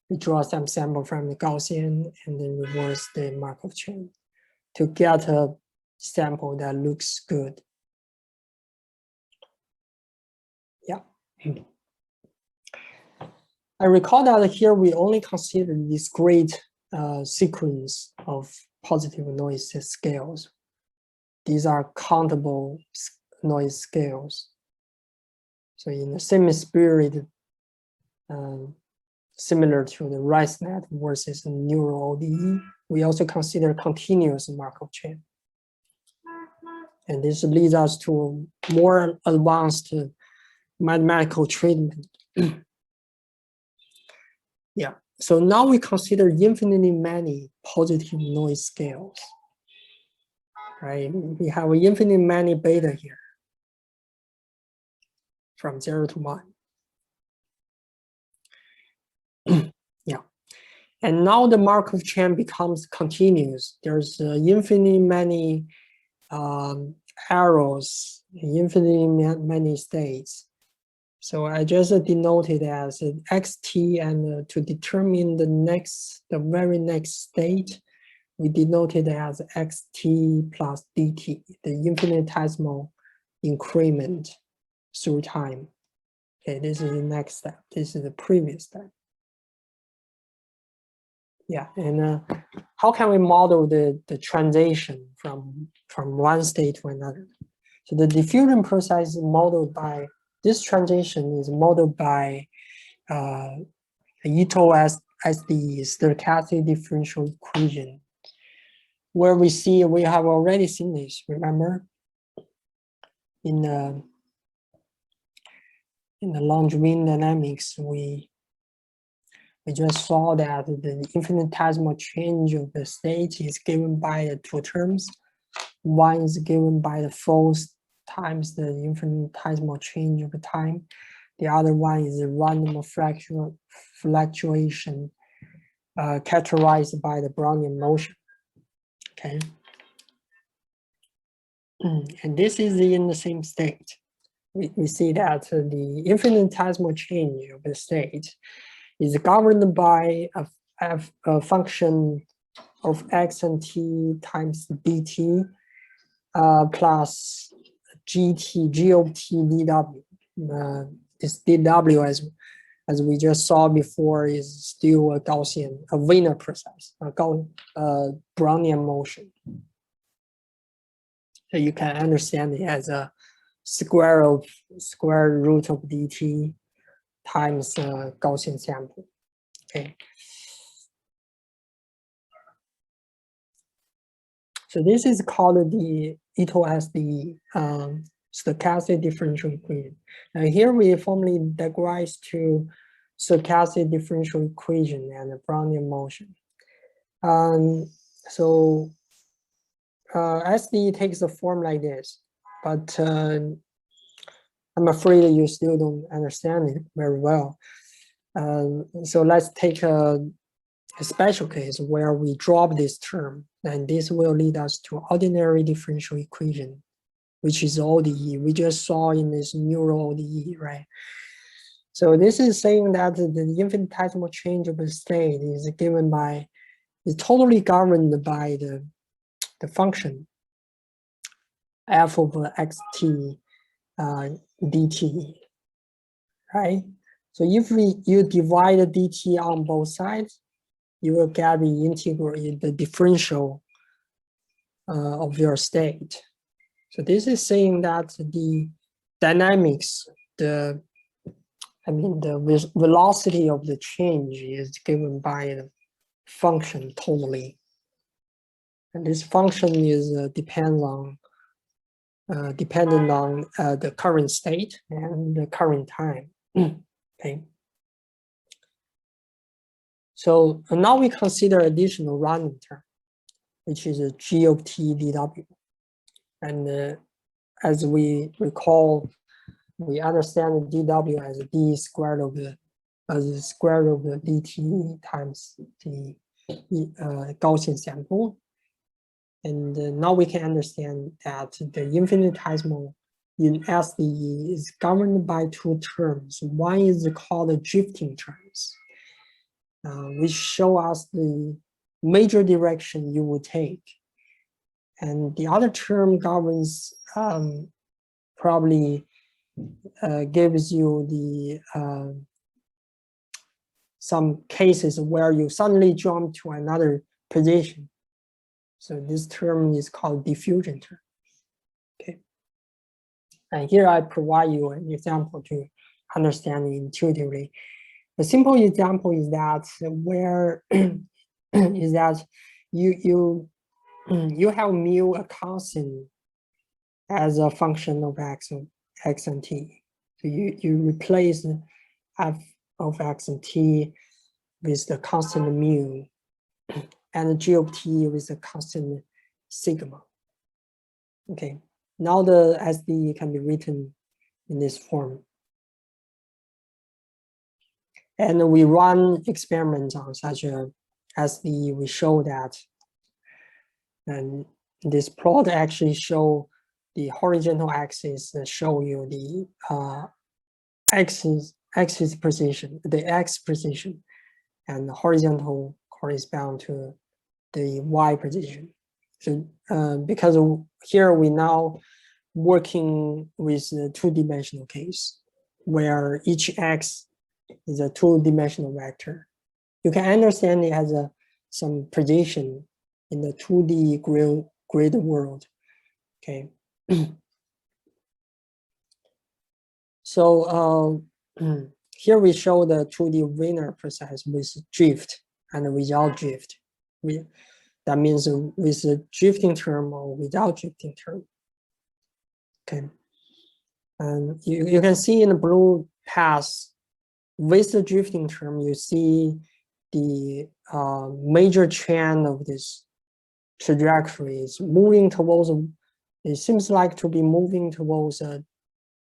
We draw some sample from the Gaussian and then reverse the Markov chain to get a sample that looks good. Yeah. I recall that here we only consider discrete sequence of positive noise scales. These are countable noise scales. So in the same spirit, similar to the RiceNet versus neural ODE, we also consider continuous Markov chain. And this leads us to more advanced mathematical treatment. Yeah, so now we consider infinitely many positive noise scales. Right, we have infinitely many beta here from 0 to 1. Yeah, And now the Markov chain becomes continuous. There's infinitely many arrows, infinitely many states. So I just denoted as xt, and to determine the very next state, we denoted as xt plus dt, the infinitesimal increment through time. Okay, this is the next step. This is the previous step. Yeah, and how can we model the transition from one state to another? So the diffusion process is modeled by, this transition is modeled by Ito as the stochastic differential equation, where we have already seen this, remember? In the Langevin dynamics, we just saw that the infinitesimal change of the state is given by the two terms. One is given by the force times the infinitesimal change of the time. The other one is a random fluctuation characterized by the Brownian motion. Okay. And this is in the same state. We see that the infinitesimal change of the state is governed by a function of x and t times bt plus g of t dw. This dw, as we just saw before, is still a Gaussian, a Wiener process, a Brownian motion. So you can understand it as a square root of dt times Gaussian sample. Okay. So this is called the Ito as the stochastic differential equation. Now here we formally digress to stochastic differential equation and the Brownian motion. So SD takes a form like this, but I'm afraid you still don't understand it very well. So let's take a special case where we drop this term, and this will lead us to ordinary differential equation, which is ODE. We just saw in this neural ODE, right? So this is saying that the infinitesimal change of the state is given by, is totally governed by the function f of xt dt, right? So if you divide the dt on both sides, you will get the integral, the differential of your state. So this is saying that the dynamics, the velocity of the change is given by the function totally, and this function is dependent on the current state and the current time. Okay. So now we consider additional random term, which is a g of t dw. And as we recall, we understand dw as d squared of the square root of the dt times the Gaussian sample. And now we can understand that the infinitesimal in SDE is governed by two terms. One is called the drifting terms, which show us the major direction you will take. And the other term governs, probably gives you the some cases where you suddenly jump to another position. So this term is called diffusion term. Okay. And here I provide you an example to understand it intuitively. A simple example is that where is that you have mu a constant as a function of x and t. So you replace f of x and t with the constant mu, and g of t with the constant sigma. Okay. Now the SD can be written in this form. And we run experiments on such a SD, we show that, and this plot actually show the horizontal axis show you the axis position, the x position, and the horizontal correspond to the y position. So because here we now working with a two-dimensional case where each x is a two-dimensional vector. You can understand it has some position in the 2D grid world. Okay. So here we show the 2D Wiener process with drift and without drift. That means with a drifting term or without drifting term. Okay. And you can see in the blue path, with the drifting term, you see the major trend of this trajectory is moving towards, it seems like to be moving towards a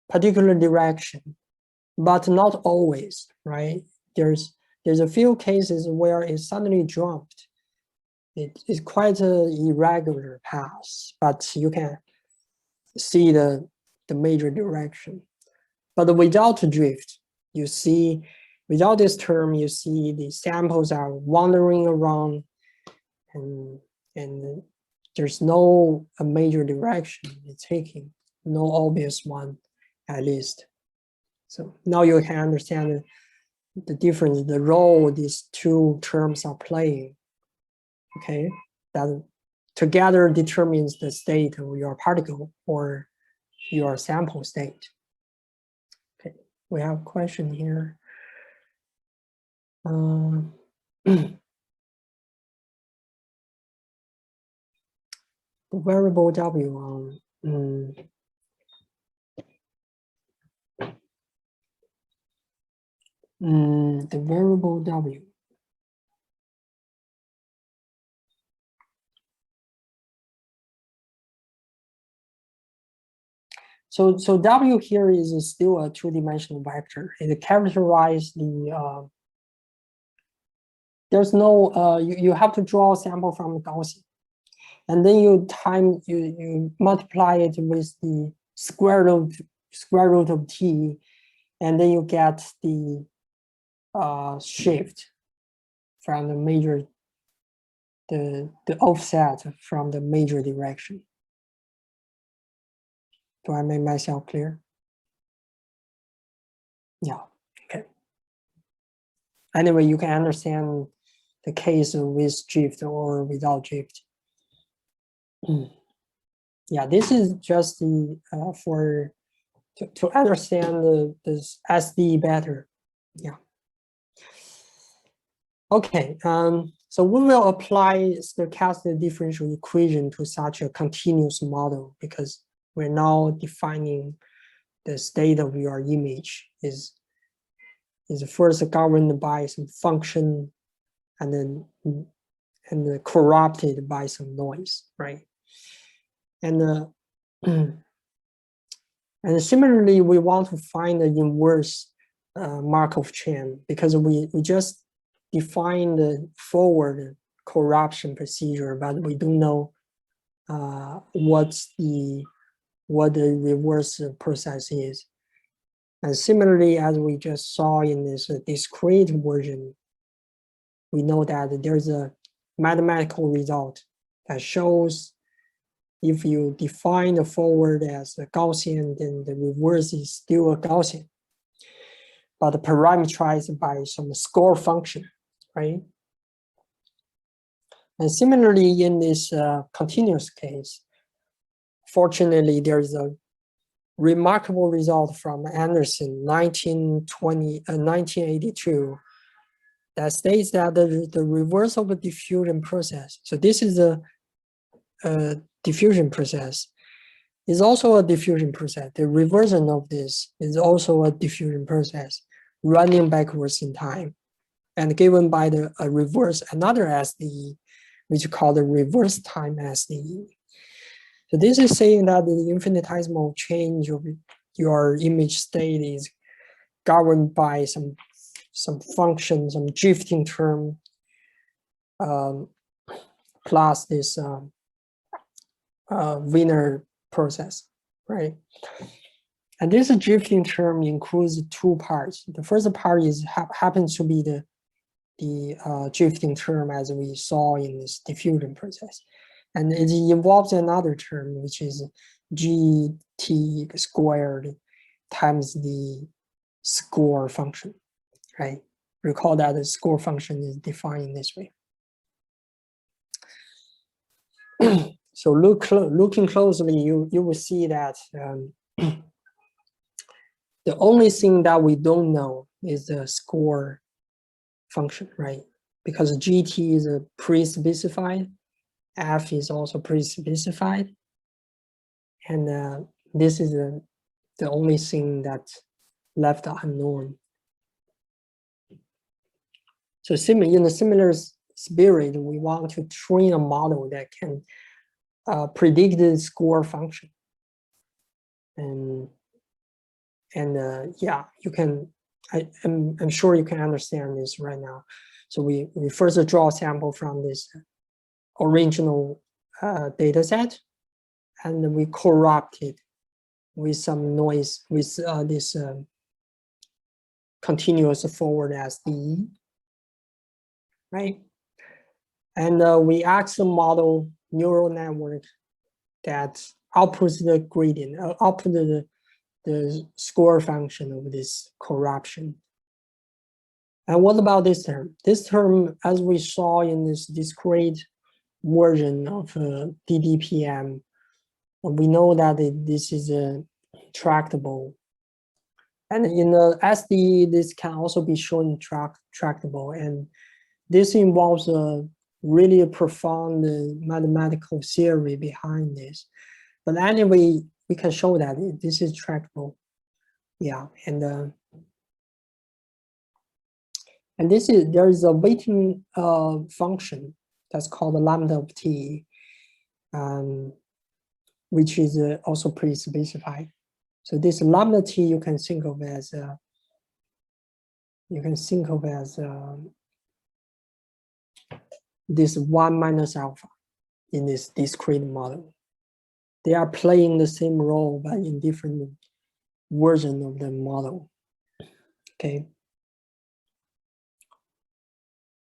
particular direction, but not always, right? There's a few cases where it suddenly dropped. It's quite an irregular path, but you can see the major direction. But without drift, you see, without this term, you see the samples are wandering around, and there's no a major direction it's taking, no obvious one, at least. So now you can understand the difference, the role these two terms are playing. Okay, that together determines the state of your particle or your sample state. Okay, we have a question here. The variable W on the variable W. So W here is still a two-dimensional vector. It characterizes the there's no you have to draw a sample from Gaussian, and then you multiply it with the square root of t, and then you get the shift from the major, the offset from the major direction. Do I make myself clear? Yeah, okay. Anyway, you can understand the case with drift or without drift. Yeah, this is just the to understand this SD better. Yeah. Okay. So we will apply stochastic differential equation to such a continuous model because we're now defining the state of your image is first governed by some function and then corrupted by some noise, right? And and similarly, we want to find the inverse Markov chain because we just define the forward corruption procedure, but we don't know what the reverse process is. And similarly, as we just saw in this discrete version, we know that there's a mathematical result that shows if you define the forward as a Gaussian, then the reverse is still a Gaussian, but parameterized by some score function, right? And similarly, in this continuous case, fortunately, there's a remarkable result from Anderson, 1982, that states that the reverse of a diffusion process, so this is a diffusion process, is also a diffusion process. The reversion of this is also a diffusion process running backwards in time and given by the reverse another SDE, which is called the reverse time SDE. So this is saying that the infinitesimal change of your image state is governed by some function, some drifting term plus this Wiener process, right? And this drifting term includes two parts. The first part is happens to be the drifting term as we saw in this diffusion process. And it involves another term, which is GT squared times the score function, right? Recall that the score function is defined this way. So looking closely, you will see that the only thing that we don't know is the score function, right? Because GT is pre-specified, F is also pre-specified, and this is the only thing that's left unknown. So in a similar spirit, we want to train a model that can predict the score function. And yeah, you can, I'm sure you can understand this right now. So we first draw a sample from this original data set, and we corrupt it with some noise with this continuous forward SDE, right? And we ask the model neural network that outputs the gradient, output the score function of this corruption. And what about this term? This term, as we saw in this discrete version of DDPM, we know that this is tractable. And in the SDE, this can also be shown tractable. And this involves really a profound mathematical theory behind this. But anyway, we can show that this is tractable. Yeah, and there is a weighting function that's called the lambda of t, which is also pre-specified. So this lambda t you can think of as this 1 minus alpha in this discrete model. They are playing the same role but in different version of the model. Okay.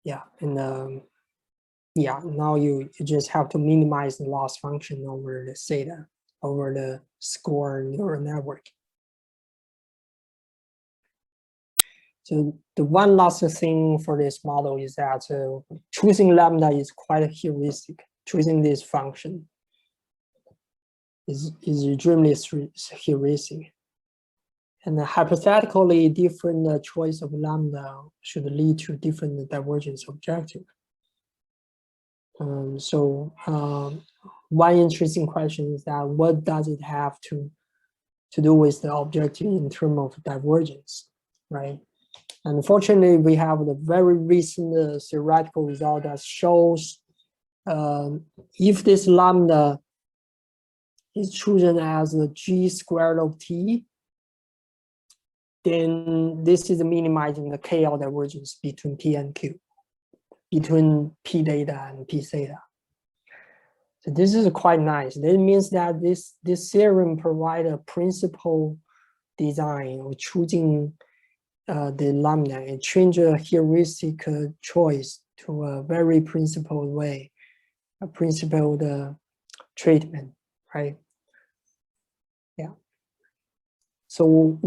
Yeah, and yeah, now you just have to minimize the loss function over the theta, over the score neural network. So the one last thing for this model is that choosing lambda is quite a heuristic. Choosing this function is extremely heuristic. And hypothetically, different choice of lambda should lead to different divergence objective. One interesting question is that what does it have to do with the objective in terms of divergence, right? Unfortunately, we have the very recent theoretical result that shows if this lambda is chosen as a g squared of t, then this is minimizing the KL divergence between P and Q, between P data and P theta. So this is quite nice. That means that this theorem provides a principal design of choosing the lambda and change a heuristic choice to a very principled way, a principled treatment, right? Yeah. So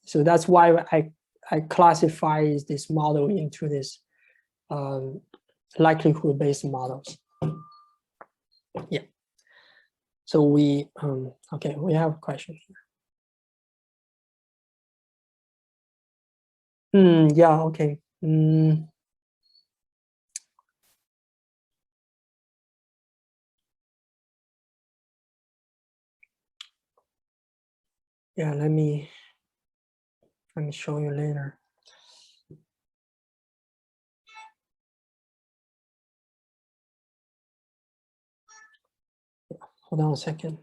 so that's why I classify this model into this likelihood-based models. Yeah. So okay, we have a question here. Yeah, okay. Yeah, let me show you later. Hold on a second.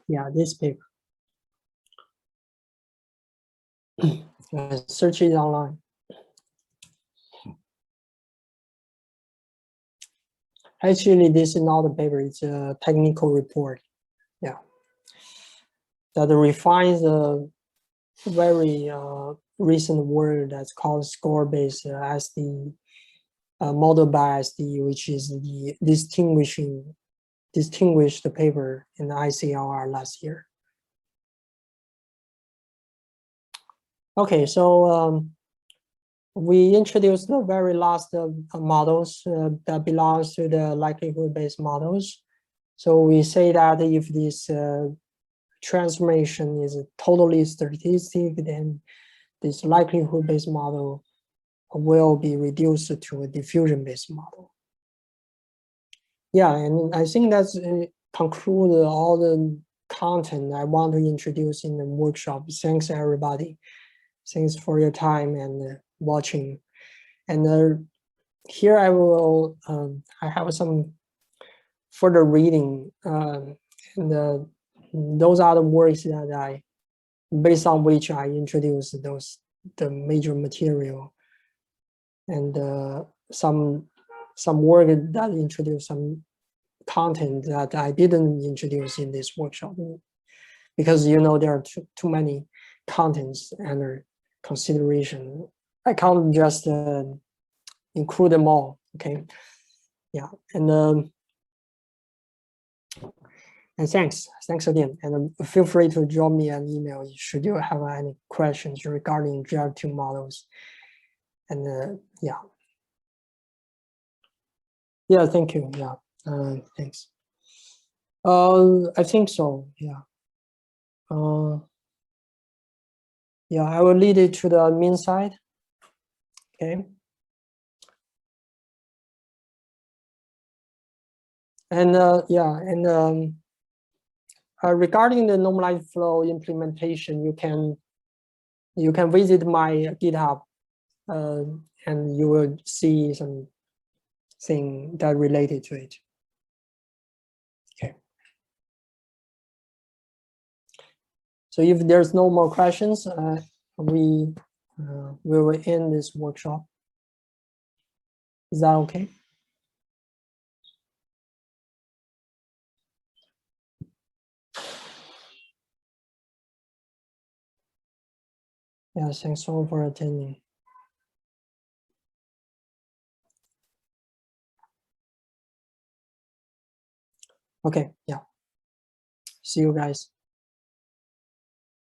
Yeah, this paper. Search it online. Actually, this is not a paper, it's a technical report. Yeah. That refines a very recent word that's called score-based SD, model by SD, which is the distinguished paper in the ICLR last year. Okay, so we introduced the very last models that belongs to the likelihood-based models. So we say that if this transformation is totally statistic, then this likelihood-based model will be reduced to a diffusion-based model. Yeah, and I think that's conclude all the content I want to introduce in the workshop. Thanks everybody. Thanks for your time and watching. And here I will, I have some further reading, and those are the works that based on which I introduced the major material, and some work that introduced some content that I didn't introduce in this workshop, because there are too many contents under consideration. I can't just include them all. Okay, yeah, and thanks again, and feel free to drop me an email should you have any questions regarding generative models. And yeah, thank you. Yeah, thanks. I think so. Yeah. Yeah, I will lead it to the admin side. Okay. And yeah, and regarding the normalized flow implementation, you can visit my GitHub, and you will see some thing that related to it. Okay. So if there's no more questions, we will end this workshop. Is that okay? Yeah, thanks all for attending. Okay, yeah. See you guys.